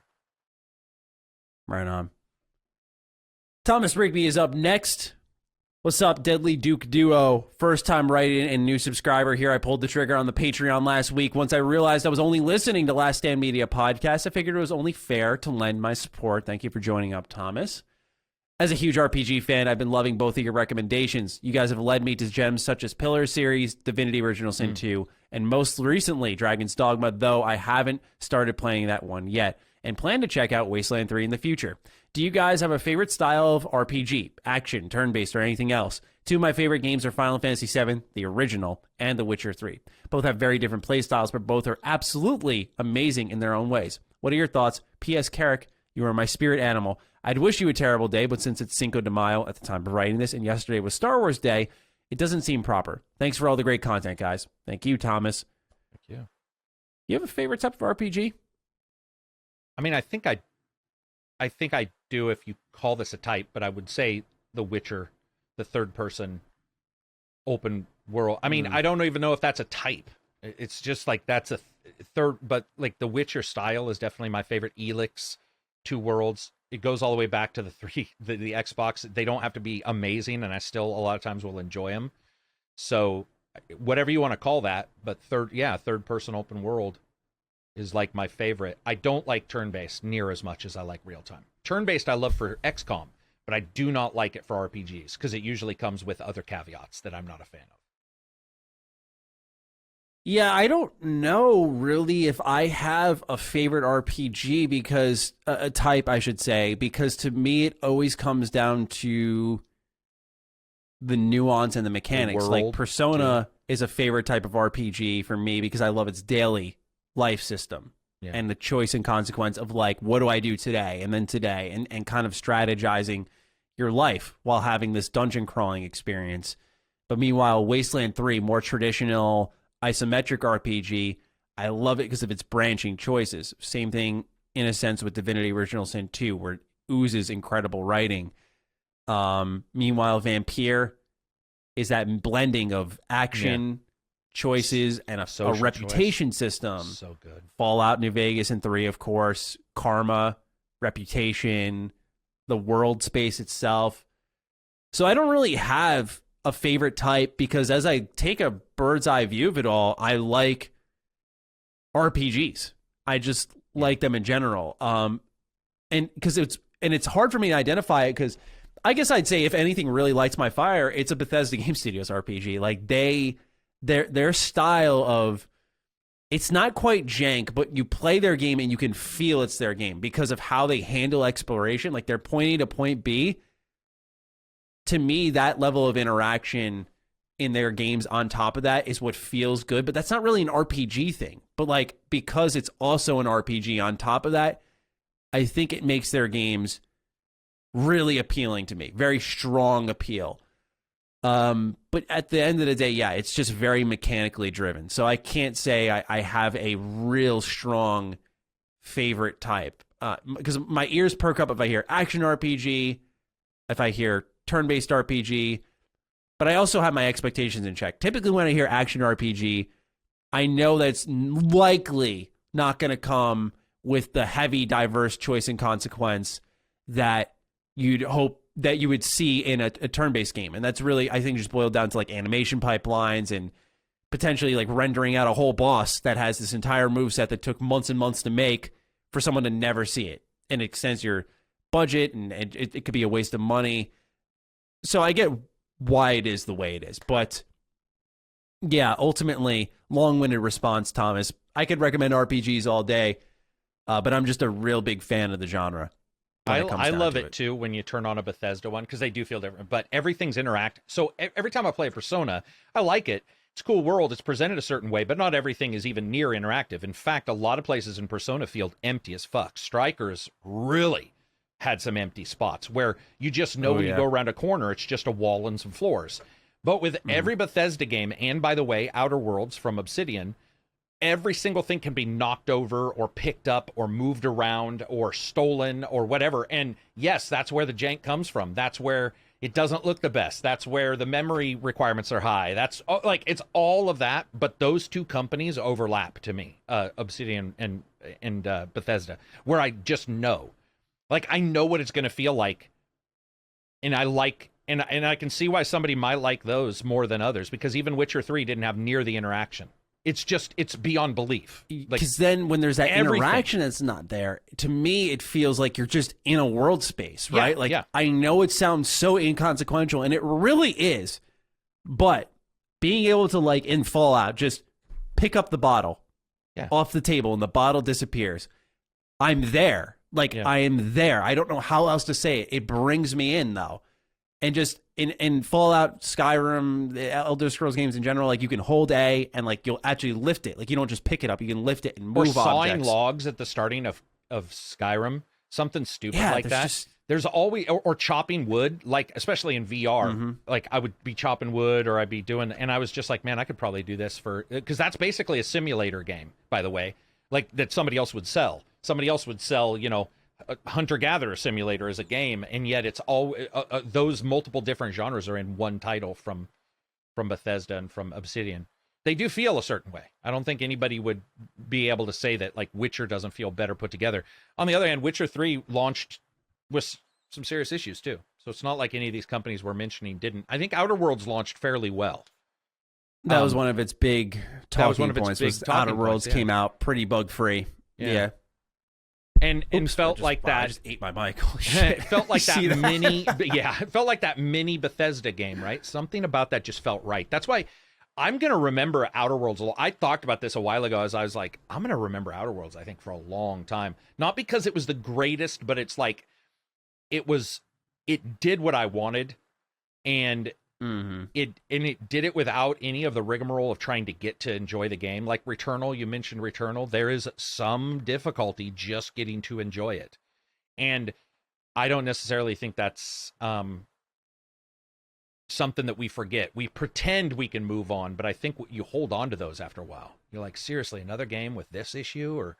Right on. Thomas Rigby is up next. What's up, Deadly Duke Duo? First time writing and new subscriber here. I pulled the trigger on the Patreon last week. Once I realized I was only listening to Last Stand Media podcast, I figured it was only fair to lend my support. Thank you for joining up, Thomas. As a huge RPG fan, I've been loving both of your recommendations. You guys have led me to gems such as Pillar series, Divinity Original Sin 2, and most recently, Dragon's Dogma, though I haven't started playing that one yet, and plan to check out Wasteland 3 in the future. Do you guys have a favorite style of RPG, action, turn-based, or anything else? Two of my favorite games are Final Fantasy VII, the original, and The Witcher 3. Both have very different play styles, but both are absolutely amazing in their own ways. What are your thoughts? P.S. Carrick, you are my spirit animal. I'd wish you a terrible day, but since it's Cinco de Mayo at the time of writing this, and yesterday was Star Wars Day, it doesn't seem proper. Thanks for all the great content, guys. Thank you, Thomas. Thank you. You have a favorite type of RPG? I mean, I think I do if you call this a type, but I would say The Witcher, the third person open world. I mean, I don't even know if that's a type. It's just like that's a third, but like The Witcher style is definitely my favorite. Elix, Two Worlds. It goes all the way back to the Xbox. They don't have to be amazing, and I still a lot of times will enjoy them. So whatever you want to call that, but third person open world is like my favorite. I don't like turn-based near as much as I like real-time. Turn-based I love for XCOM, but I do not like it for RPGs because it usually comes with other caveats that I'm not a fan of. Yeah, I don't know really if I have a favorite RPG because a type, I should say, because to me it always comes down to the nuance and the mechanics. Like world, Persona is a favorite type of RPG for me because I love its daily life system and the choice and consequence of like, what do I do today and then today, and kind of strategizing your life while having this dungeon crawling experience. But meanwhile, Wasteland 3, more traditional isometric RPG, I love it because of its branching choices. Same thing in a sense with Divinity Original Sin 2, where it oozes incredible writing. Meanwhile, Vampire is that blending of action choices and a reputation system. So good. Fallout New Vegas and 3, of course, Karma, reputation, the world space itself. So I don't really have a favorite type because as I take a bird's eye view of it all, I like RPGs. I just like them in general. And because it's hard for me to identify it because I guess I'd say if anything really lights my fire, it's a Bethesda Game Studios RPG. Like their style of, it's not quite jank, but you play their game and you can feel it's their game because of how they handle exploration. Like they're point A to point B. To me, that level of interaction in their games on top of that is what feels good, but that's not really an RPG thing. But like, because it's also an RPG on top of that, I think it makes their games really appealing to me. Very strong appeal. But at the end of the day, yeah, it's just very mechanically driven. So I can't say I have a real strong favorite type. Because my ears perk up if I hear action RPG, if I hear turn-based RPG, but I also have my expectations in check. Typically when I hear action RPG, I know that's likely not going to come with the heavy, diverse choice and consequence that you'd hope that you would see in a turn-based game. And that's really, I think, just boiled down to like animation pipelines and potentially like rendering out a whole boss that has this entire moveset that took months and months to make for someone to never see it. And it extends your budget, and it could be a waste of money. So I get why it is the way it is. But yeah, ultimately, long-winded response, Thomas. I could recommend RPGs all day, but I'm just a real big fan of the genre. I love it too when you turn on a Bethesda one because they do feel different, but everything's interact. So every time I play Persona, I like it. It's a cool world. It's presented a certain way, but not everything is even near interactive. In fact, a lot of places in Persona feel empty as fuck. Strikers really had some empty spots where you just know when you go around a corner, it's just a wall and some floors. But with every Bethesda game, and by the way, Outer Worlds from Obsidian, every single thing can be knocked over or picked up or moved around or stolen or whatever. And yes, that's where the jank comes from. That's where it doesn't look the best. That's where the memory requirements are high. That's like, it's all of that. But those two companies overlap to me, Obsidian and Bethesda, where I just know. Like, I know what it's going to feel like, and I like, and I can see why somebody might like those more than others, because even Witcher 3 didn't have near the interaction. It's just, it's beyond belief. Because then when there's that interaction that's not there, to me, it feels like you're just in a world space, right? I know it sounds so inconsequential, and it really is, but being able to, like, in Fallout, just pick up the bottle off the table, and the bottle disappears. I'm there. I am there. I don't know how else to say it. It brings me in, though. And just in Fallout, Skyrim, the Elder Scrolls games in general, like, you can hold A and, like, you'll actually lift it. Like, you don't just pick it up. You can lift it and move objects. Or sawing logs at the starting of Skyrim. Something stupid like that. There's always, or chopping wood, like, especially in VR. Like, I would be chopping wood, or I'd be doing, and I was just like, man, I could probably do this because that's basically a simulator game, by the way, like, that somebody else would sell. Somebody else would sell, you know, a hunter-gatherer simulator as a game, and yet it's all those multiple different genres are in one title from Bethesda and from Obsidian. They do feel a certain way. I don't think anybody would be able to say that, like, Witcher doesn't feel better put together. On the other hand, Witcher 3 launched with some serious issues too, so it's not like any of these companies we're mentioning didn't. I think Outer Worlds launched fairly well. That was one of its big talking points. Outer Worlds came out pretty bug-free. Yeah. And felt like that. I just ate my mic. Holy shit. It felt like that mini, it felt like that mini Bethesda game, right? Something about that just felt right. That's why I'm going to remember Outer Worlds a lot. I talked about this a while ago as I was like, I'm going to remember Outer Worlds, I think, for a long time. Not because it was the greatest, but it's like, it did what I wanted. And It did it without any of the rigmarole of trying to get to enjoy the game. Like Returnal, you mentioned Returnal, there is some difficulty just getting to enjoy it. And I don't necessarily think that's something that we forget. We pretend we can move on, but I think you hold on to those after a while. You're like, seriously, another game with this issue, or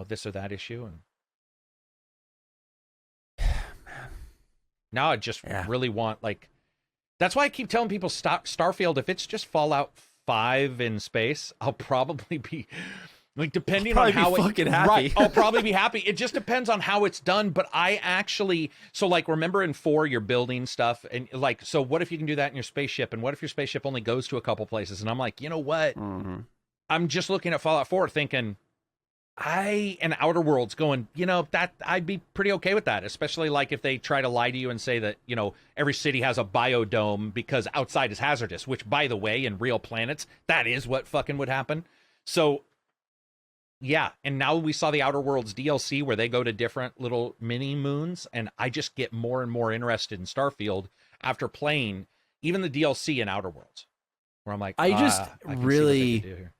this or that issue, and now I just really want, like, that's why I keep telling people stop Starfield. If it's just Fallout 5 in space, I'll probably be like, depending on how fucking happy. Right, I'll probably be happy. It just depends on how it's done. But I actually, so like, remember in 4 you're building stuff, and like, so what if you can do that in your spaceship? And what if your spaceship only goes to a couple places? And I'm like, you know what? I'm just looking at Fallout 4 thinking, and Outer Worlds going, that I'd be pretty okay with that, especially like if they try to lie to you and say that, every city has a biodome because outside is hazardous, which, by the way, in real planets, that is what fucking would happen. So, yeah, and now we saw the Outer Worlds DLC where they go to different little mini moons, and I just get more and more interested in Starfield after playing even the DLC in Outer Worlds, where I'm like, I can see what they can do here.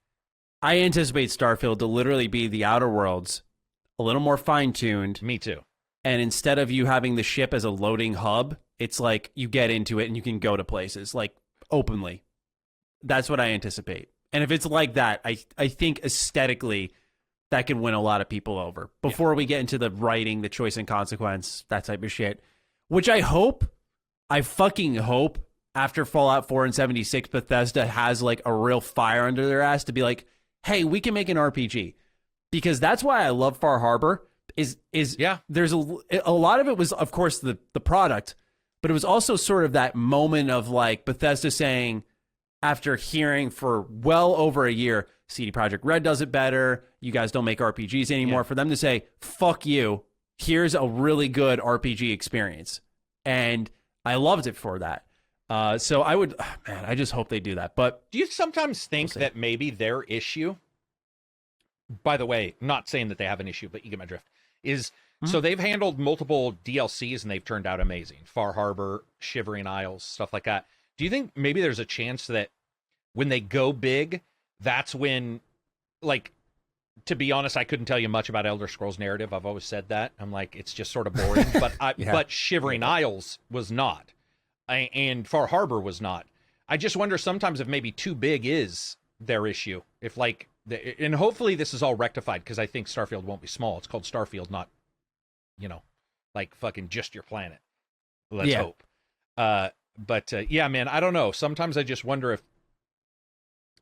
I anticipate Starfield to literally be the Outer Worlds, a little more fine-tuned. Me too. And instead of you having the ship as a loading hub, it's like you get into it and you can go to places, like, openly. That's what I anticipate. And if it's like that, I think aesthetically that could win a lot of people over. Before we get into the writing, the choice and consequence, that type of shit. Which I fucking hope, after Fallout 4 and 76, Bethesda has, like, a real fire under their ass to be like, hey, we can make an RPG. Because that's why I love Far Harbor, is there's a lot of it was, of course, the product, but it was also sort of that moment of, like, Bethesda saying, after hearing for well over a year, CD Projekt Red does it better, you guys don't make RPGs anymore, for them to say, fuck you, here's a really good RPG experience. And I loved it for that. So I just hope they do that. But do you sometimes think that maybe their issue, by the way, not saying that they have an issue, but you get my drift, is so they've handled multiple DLCs and they've turned out amazing. Far Harbor, Shivering Isles, stuff like that. Do you think maybe there's a chance that when they go big, that's when, like, to be honest, I couldn't tell you much about Elder Scrolls Narrative. I've always said that. I'm like, it's just sort of boring. But but Shivering Isles was not. And Far Harbor was not. I just wonder sometimes if maybe too big is their issue. If, like, and hopefully this is all rectified, because I think Starfield won't be small. It's called Starfield, not, like fucking just your planet. Let's hope. But yeah, man, I don't know. Sometimes I just wonder if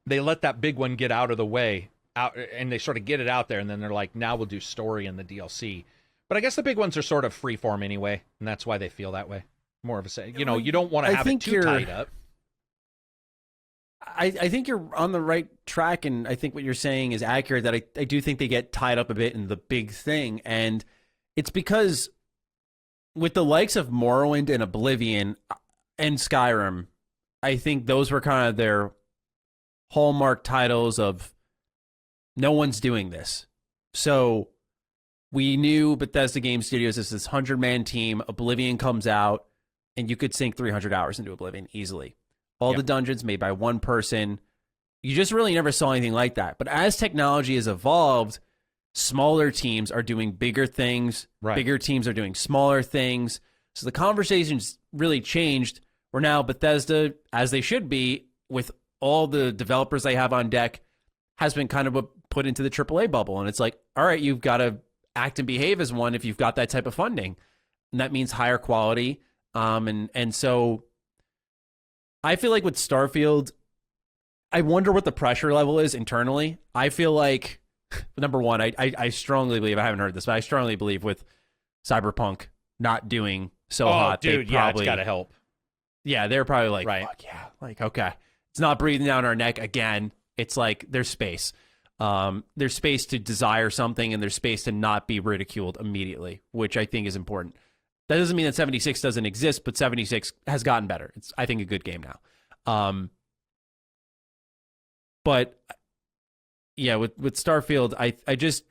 they let that big one get out of the way, and they sort of get it out there, and then they're like, now we'll do story in the DLC. But I guess the big ones are sort of freeform anyway, and that's why they feel that way. More of a, you don't want to have it too tied up. I think you're on the right track, and I think what you're saying is accurate, that I do think they get tied up a bit in the big thing. And it's because with the likes of Morrowind and Oblivion and Skyrim, I think those were kind of their hallmark titles of no one's doing this. So we knew Bethesda Game Studios is this 100-man team. Oblivion comes out, and you could sink 300 hours into Oblivion easily. All the dungeons made by one person. You just really never saw anything like that. But as technology has evolved, smaller teams are doing bigger things. Right. Bigger teams are doing smaller things. So the conversation's really changed, where now Bethesda, as they should be, with all the developers they have on deck, has been kind of put into the AAA bubble. And it's like, all right, you've got to act and behave as one if you've got that type of funding. And that means higher quality. And so I feel like with Starfield, I wonder what the pressure level is internally. I feel like, number one, I strongly believe, I haven't heard this, but I strongly believe with Cyberpunk not doing so hot. Dude, it's got to help. Yeah, they're probably like, fuck yeah. Like, okay. It's not breathing down our neck again. It's like there's space. There's space to desire something, and there's space to not be ridiculed immediately, which I think is important. That doesn't mean that 76 doesn't exist, but 76 has gotten better. It's, I think, a good game now. But yeah, with Starfield, I just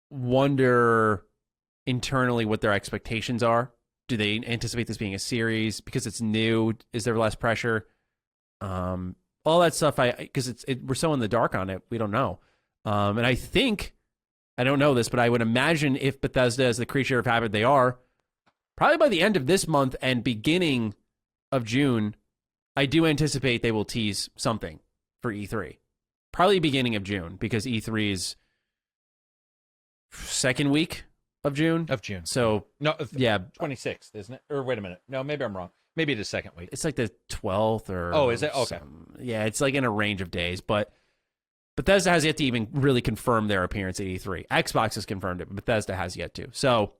wonder internally what their expectations are. Do they anticipate this being a series because it's new? Is there less pressure? All that stuff. Because we're so in the dark on it, we don't know. And I think, I don't know this, but I would imagine if Bethesda is the creature of habit they are, probably by the end of this month and beginning of June, I do anticipate they will tease something for E3. Probably beginning of June, because E3 is second week of June. So, no, yeah. 26th, isn't it? Or wait a minute. No, maybe I'm wrong. Maybe it is second week. It's like the 12th or... Oh, is it? Okay. Yeah, it's like in a range of days, but Bethesda has yet to even really confirm their appearance at E3. Xbox has confirmed it, but Bethesda has yet to. So,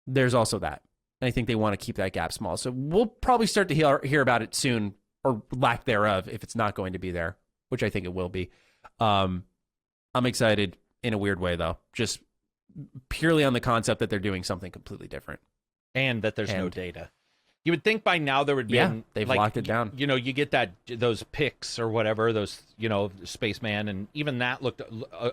there's also that. And I think they want to keep that gap small. So, we'll probably start to hear about it soon, or lack thereof, if it's not going to be there, which I think it will be. I'm excited in a weird way, though. Just purely on the concept that they're doing something completely different. And that there's no data. You would think by now there would be... Yeah, they've locked it down. You know, you get those pics or whatever, those, Spaceman, and even that looked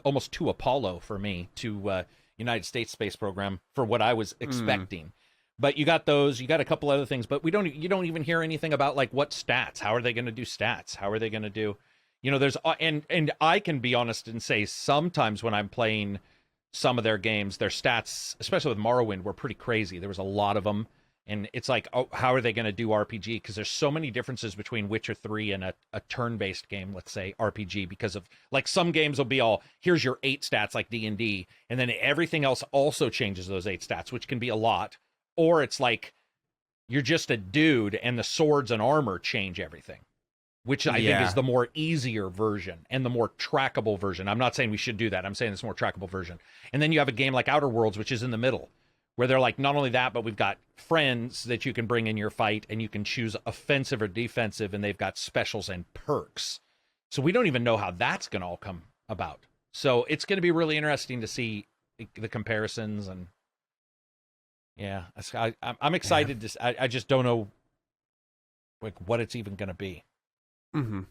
almost too Apollo for me, to United States Space Program, for what I was expecting. But you got those, you got a couple other things, but you don't even hear anything about, like, what stats. How are they going to do stats? How are they going to do... there's... And I can be honest and say sometimes when I'm playing some of their games, their stats, especially with Morrowind, were pretty crazy. There was a lot of them. And it's like, oh, how are they going to do RPG? Because there's so many differences between Witcher 3 and a turn-based game, let's say, RPG, because of, like, some games will be all, here's your 8 stats, like D&D, and then everything else also changes those 8 stats, which can be a lot. Or it's like, you're just a dude, and the swords and armor change everything, which I think is the more easier version and the more trackable version. I'm not saying we should do that. I'm saying it's a more trackable version. And then you have a game like Outer Worlds, which is in the middle, where they're like, not only that, but we've got friends that you can bring in your fight, and you can choose offensive or defensive, and they've got specials and perks. So we don't even know how that's going to all come about. So it's going to be really interesting to see the comparisons. And yeah, I'm excited. I just don't know, like, what it's even going to be. Mm-hmm.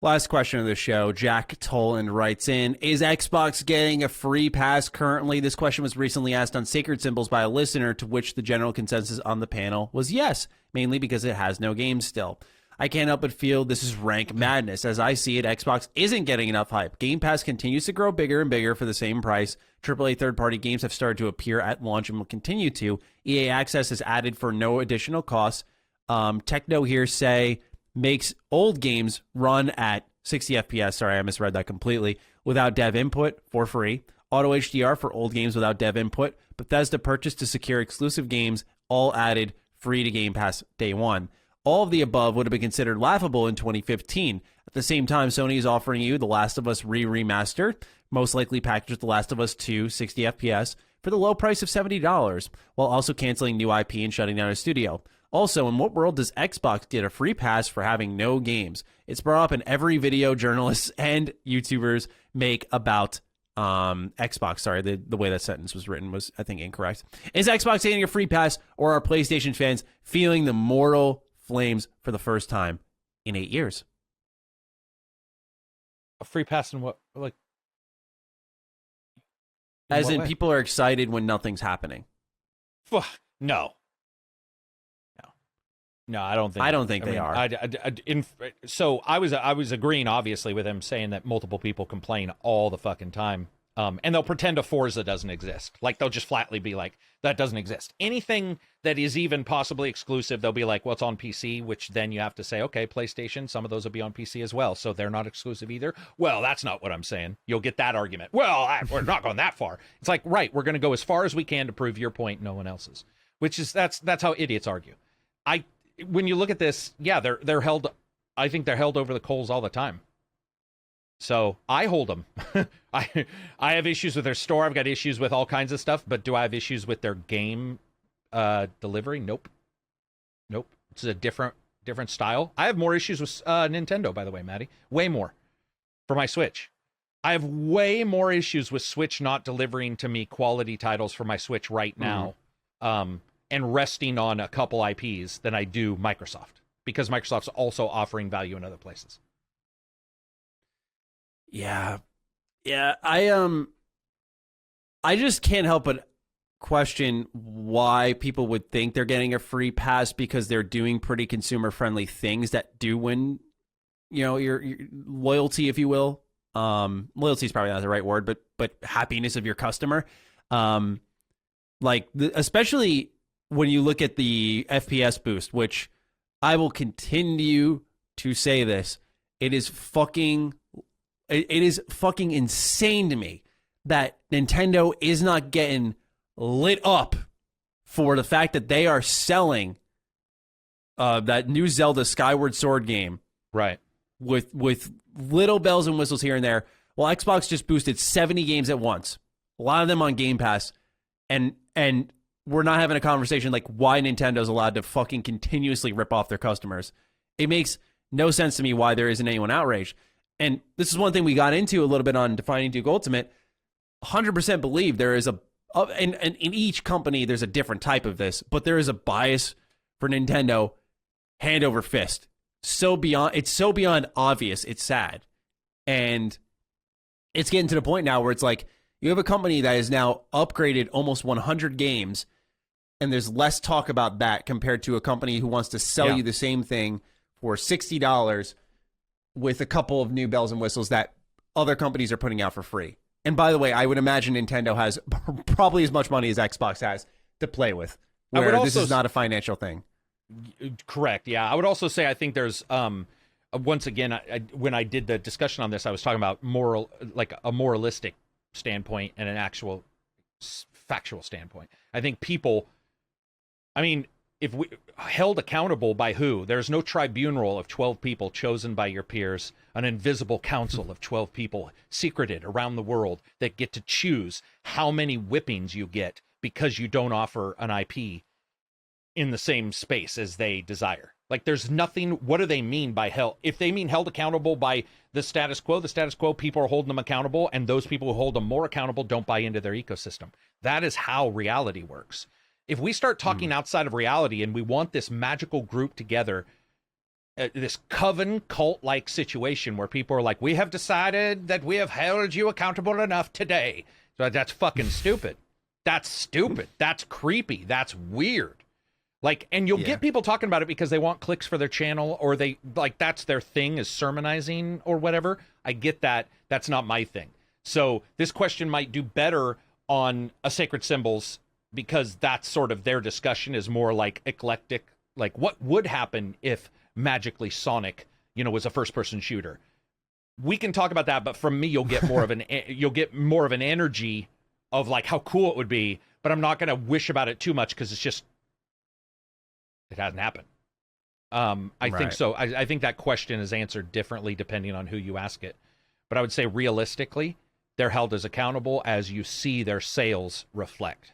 Last question of the show. Jack Toland writes in, is Xbox getting a free pass currently? This question was recently asked on Sacred Symbols by a listener, to which the general consensus on the panel was yes, mainly because it has no games still. I can't help but feel this is rank madness. As I see it, Xbox isn't getting enough hype. Game Pass continues to grow bigger and bigger for the same price. AAA third-party games have started to appear at launch and will continue to. EA Access is added for no additional cost. Techno here say... makes old games run at 60 FPS, sorry, I misread that completely, without dev input for free. Auto HDR for old games without dev input. Bethesda purchase to secure exclusive games, all added free to Game Pass day one. All of the above would have been considered laughable in 2015. At the same time, Sony is offering you The Last of Us remastered, most likely packaged with The Last of Us 2 60 FPS, for the low price of $70, while also canceling new IP and shutting down a studio. Also, in what world does Xbox get a free pass for having no games? It's brought up in every video journalists and YouTubers make about Xbox. Sorry, the way that sentence was written was, I think, incorrect. Is Xbox getting a free pass, or are PlayStation fans feeling the mortal flames for the first time in 8 years? A free pass in what? Like, as in, people are excited when nothing's happening. No. No, I don't think. I don't think they are. So I was agreeing, obviously, with him saying that multiple people complain all the fucking time, and they'll pretend a Forza doesn't exist. Like, they'll just flatly be like, that doesn't exist. Anything that is even possibly exclusive, they'll be like, well, it's on PC, which then you have to say, okay, PlayStation, some of those will be on PC as well, so they're not exclusive either. Well, that's not what I'm saying. You'll get that argument. Well, we're not going that far. It's like, right, we're going to go as far as we can to prove your point, no one else's. Which is that's how idiots argue. When you look at this, yeah, they're held. I think they're held over the coals all the time. So I hold them. I have issues with their store. I've got issues with all kinds of stuff. But do I have issues with their game delivery? Nope. It's a different style. I have more issues with Nintendo, by the way, Maddie. Way more for my Switch. I have way more issues with Switch not delivering to me quality titles for my Switch right now. And resting on a couple IPs than I do Microsoft, because Microsoft's also offering value in other places. Yeah. I just can't help but question why people would think they're getting a free pass because they're doing pretty consumer-friendly things that do win, your loyalty, if you will. Loyalty is probably not the right word, but happiness of your customer. Especially when you look at the FPS Boost, which I will continue to say this, it is fucking insane to me that Nintendo is not getting lit up for the fact that they are selling that new Zelda Skyward Sword game, right, with little bells and whistles here and there. Well, Xbox just boosted 70 games at once, a lot of them on Game Pass, and we're not having a conversation like why Nintendo's allowed to fucking continuously rip off their customers. It makes no sense to me why there isn't anyone outraged. And this is one thing we got into a little bit on Defining Duke Ultimate. 100% believe there is in each company there's a different type of this, but there is a bias for Nintendo hand over fist. It's so beyond obvious. It's sad. And it's getting to the point now where it's like you have a company that is now upgraded almost 100 games, and there's less talk about that compared to a company who wants to sell you the same thing for $60 with a couple of new bells and whistles that other companies are putting out for free. And by the way, I would imagine Nintendo has probably as much money as Xbox has to play with, where this is not a financial thing. Correct. Yeah. I would also say I think there's once again, when I did the discussion on this, I was talking about a moralistic standpoint and an actual factual standpoint. I think people, if we held accountable by who? There's no tribunal of 12 people chosen by your peers, an invisible council of 12 people secreted around the world that get to choose how many whippings you get because you don't offer an IP in the same space as they desire. Like, there's nothing. What do they mean by held? If they mean held accountable by the status quo, people are holding them accountable, and those people who hold them more accountable don't buy into their ecosystem. That is how reality works. If we start talking outside of reality and we want this magical group together, this coven cult-like situation where people are like, we have decided that we have held you accountable enough today. So that's fucking stupid. That's stupid. That's creepy. That's weird. Like, and you'll get people talking about it because they want clicks for their channel, or they like that's their thing is sermonizing or whatever. I get that. That's not my thing. So this question might do better on a Sacred Symbols because that's sort of their discussion is more like eclectic. Like, what would happen if magically Sonic, was a first-person shooter? We can talk about that, but from me, you'll get more of an energy of like how cool it would be. But I'm not going to wish about it too much because it hasn't happened. I think so. I think that question is answered differently depending on who you ask it. But I would say realistically, they're held as accountable as you see their sales reflect.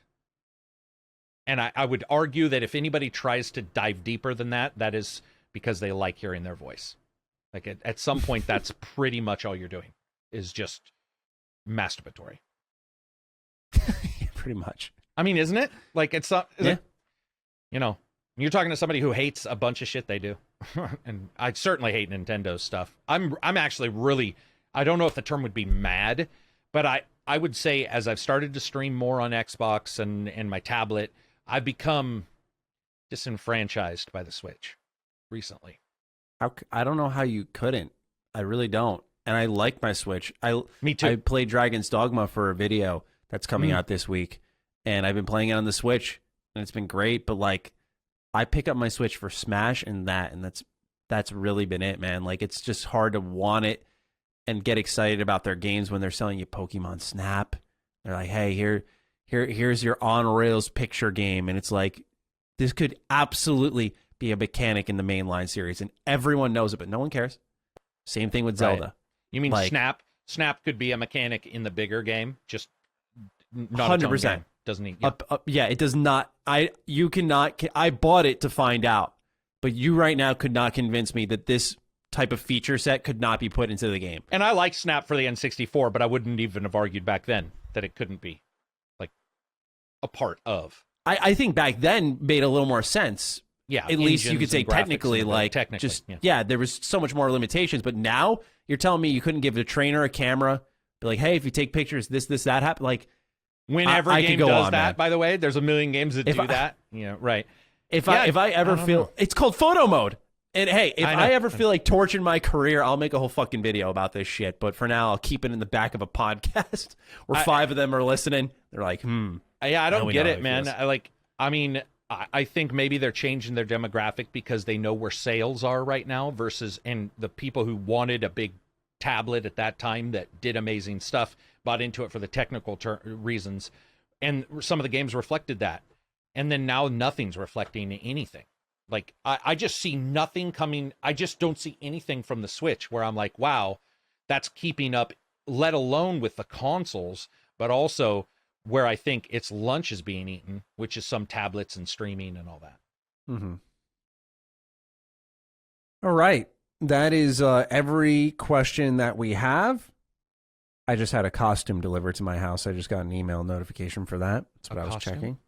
And I would argue that if anybody tries to dive deeper than that, that is because they like hearing their voice. Like at some point, that's pretty much all you're doing is just masturbatory. Pretty much. Isn't it? Like it's not, you're talking to somebody who hates a bunch of shit they do. And I certainly hate Nintendo's stuff. I'm actually really, I don't know if the term would be mad, but I would say as I've started to stream more on Xbox and my tablet, I've become disenfranchised by the Switch recently. I don't know how you couldn't. I really don't. And I like my Switch. Me too. I played Dragon's Dogma for a video that's coming out this week, and I've been playing it on the Switch, and it's been great. But like, I pick up my Switch for Smash and that's really been it, man. Like, it's just hard to want it and get excited about their games when they're selling you Pokemon Snap. They're like, hey, here's your on rails picture game, and it's like, this could absolutely be a mechanic in the mainline series, and everyone knows it, but no one cares. Same thing with Zelda. Right. You mean like, Snap? Snap could be a mechanic in the bigger game, just not 100%. Doesn't he? Yeah, it does not. You cannot. I bought it to find out, but you right now could not convince me that this type of feature set could not be put into the game. And I like Snap for the N64, but I wouldn't even have argued back then that it couldn't be like a part of. I think back then made a little more sense. Yeah, at least you could say technically, there was so much more limitations. But now you're telling me you couldn't give the trainer a camera, be like, hey, if you take pictures, this, that happen. Like, Whenever I game could go does on, that, man. by the way, there's a million games that do I- that. Yeah, right. If I ever feel it's called photo mode. And hey, if I know. I ever feel like torching my career, I'll make a whole fucking video about this shit. But for now, I'll keep it in the back of a podcast where 5 of them are listening. They're like, Yeah, I Now don't we get know it, how it man. feels. I think maybe they're changing their demographic because they know where sales are right now versus, and the people who wanted a big tablet at that time that did amazing stuff bought into it for the technical reasons. And some of the games reflected that. And then now nothing's reflecting anything. Like, I just see nothing coming. I just don't see anything from the Switch where I'm like, wow, that's keeping up, let alone with the consoles, but also where I think its lunch is being eaten, which is some tablets and streaming and all that. mm-hmm. All right. That is every question that we have. I just had a costume delivered to my house. I just got an email notification for that. That's what I was costume? checking.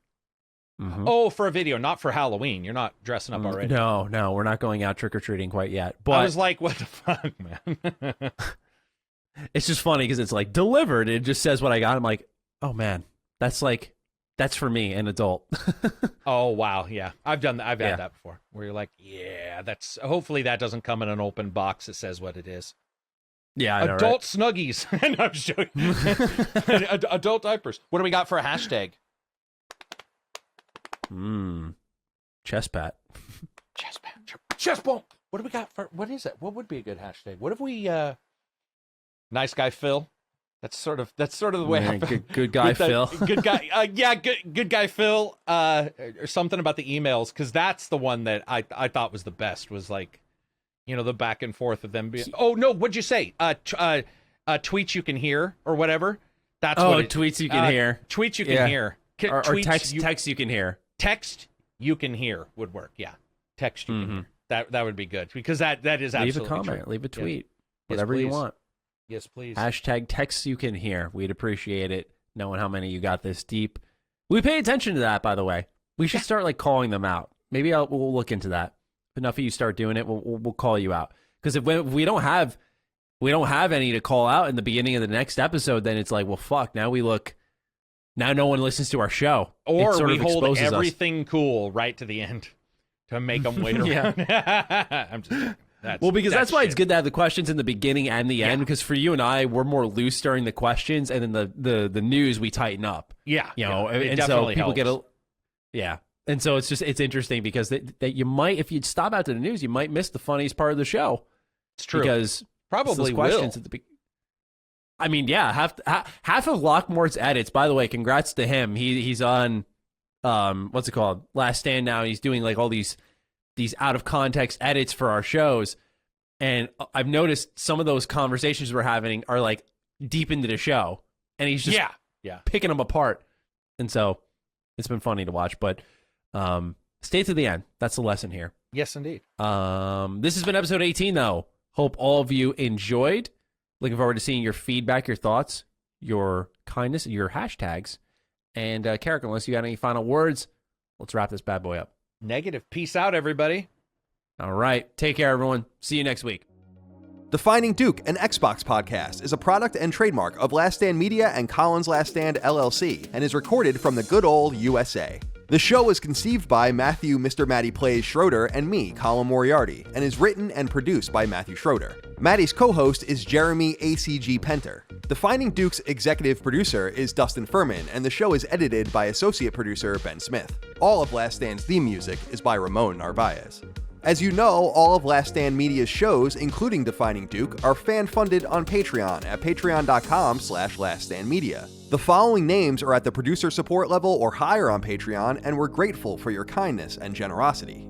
Mm-hmm. Oh, for a video, not for Halloween. You're not dressing up already. No, we're not going out trick-or-treating quite yet. But I was like, what the fuck, man? it's just funny because it's like delivered. It just says what I got. I'm like, oh man, that's for me, an adult. Oh, wow. Yeah. I've done that. I've Yeah. had that before where you're like, yeah, hopefully that doesn't come in an open box that says what it is. Yeah, I know, Adult Snuggies. No, I'm just joking. Adult diapers. What do we got for a hashtag? right? Chest pat. Chest bump. What do we got for, what is it? What would be a good hashtag? What if we, nice guy Phil? That's sort of the way Yeah, I feel. good guy Phil. Good guy. Yeah, good guy Phil. Or something about the emails, because that's the one that I thought was the best. Was like, the back and forth of them being. Oh no, what'd you say? Tweets you can hear or whatever. That's what tweets you can hear. Tweets you can Yeah. hear. Or Tweets text you can hear. Text you can hear would work. Yeah, text you can hear. That would be good, because that is Leave absolutely a comment. true. Leave a Yeah. tweet. Yes, Whatever you please. want. Yes, please. Hashtag text you can hear. We'd appreciate it, knowing how many you got this deep. We pay attention to that, by the way. We should start like calling them out. Maybe we'll look into that. If enough of you start doing it, we'll call you out. Because if we don't have any to call out in the beginning of the next episode, then it's like, well, fuck. Now no one listens to our show. Or It sort we of hold exposes us. everything cool right to the end to make them wait around. I'm just Because that's why it's shit. good to have the questions in the beginning and the end. Because for you and I, we're more loose during the questions, and then the news we tighten up. Yeah, It and so definitely people helps. and so it's interesting because that you might, if you'd stop out to the news, you might miss the funniest part of the show. It's true. Because Probably it's those questions will. at the I mean, yeah, half of Lockmore's edits. By the way, congrats to him. He's on what's it called? Last Stand now. He's doing like all these out of context edits for our shows, and I've noticed some of those conversations we're having are like deep into the show, and he's just picking them apart, and so it's been funny to watch. But stay to the end. That's the lesson here. Yes, indeed. This has been episode 18, though. Hope all of you enjoyed. Looking forward to seeing your feedback, your thoughts, your kindness, your hashtags. And Carrick, unless you got any final words, let's wrap this bad boy up. Negative. Peace out, everybody. All right. Take care, everyone. See you next week. Defining Duke, an Xbox podcast, is a product and trademark of Last Stand Media and Collins Last Stand LLC and is recorded from the good old USA. The show was conceived by Matthew Mr. Matty Plays Schroeder and me, Colin Moriarty, and is written and produced by Matthew Schroeder. Matty's co-host is Jeremy ACG Penter. Defining Duke's executive producer is Dustin Furman, and the show is edited by associate producer Ben Smith. All of Last Stand's theme music is by Ramon Narvaez. As you know, all of Last Stand Media's shows, including Defining Duke, are fan-funded on Patreon at patreon.com/laststandmedia. The following names are at the producer support level or higher on Patreon, and we're grateful for your kindness and generosity.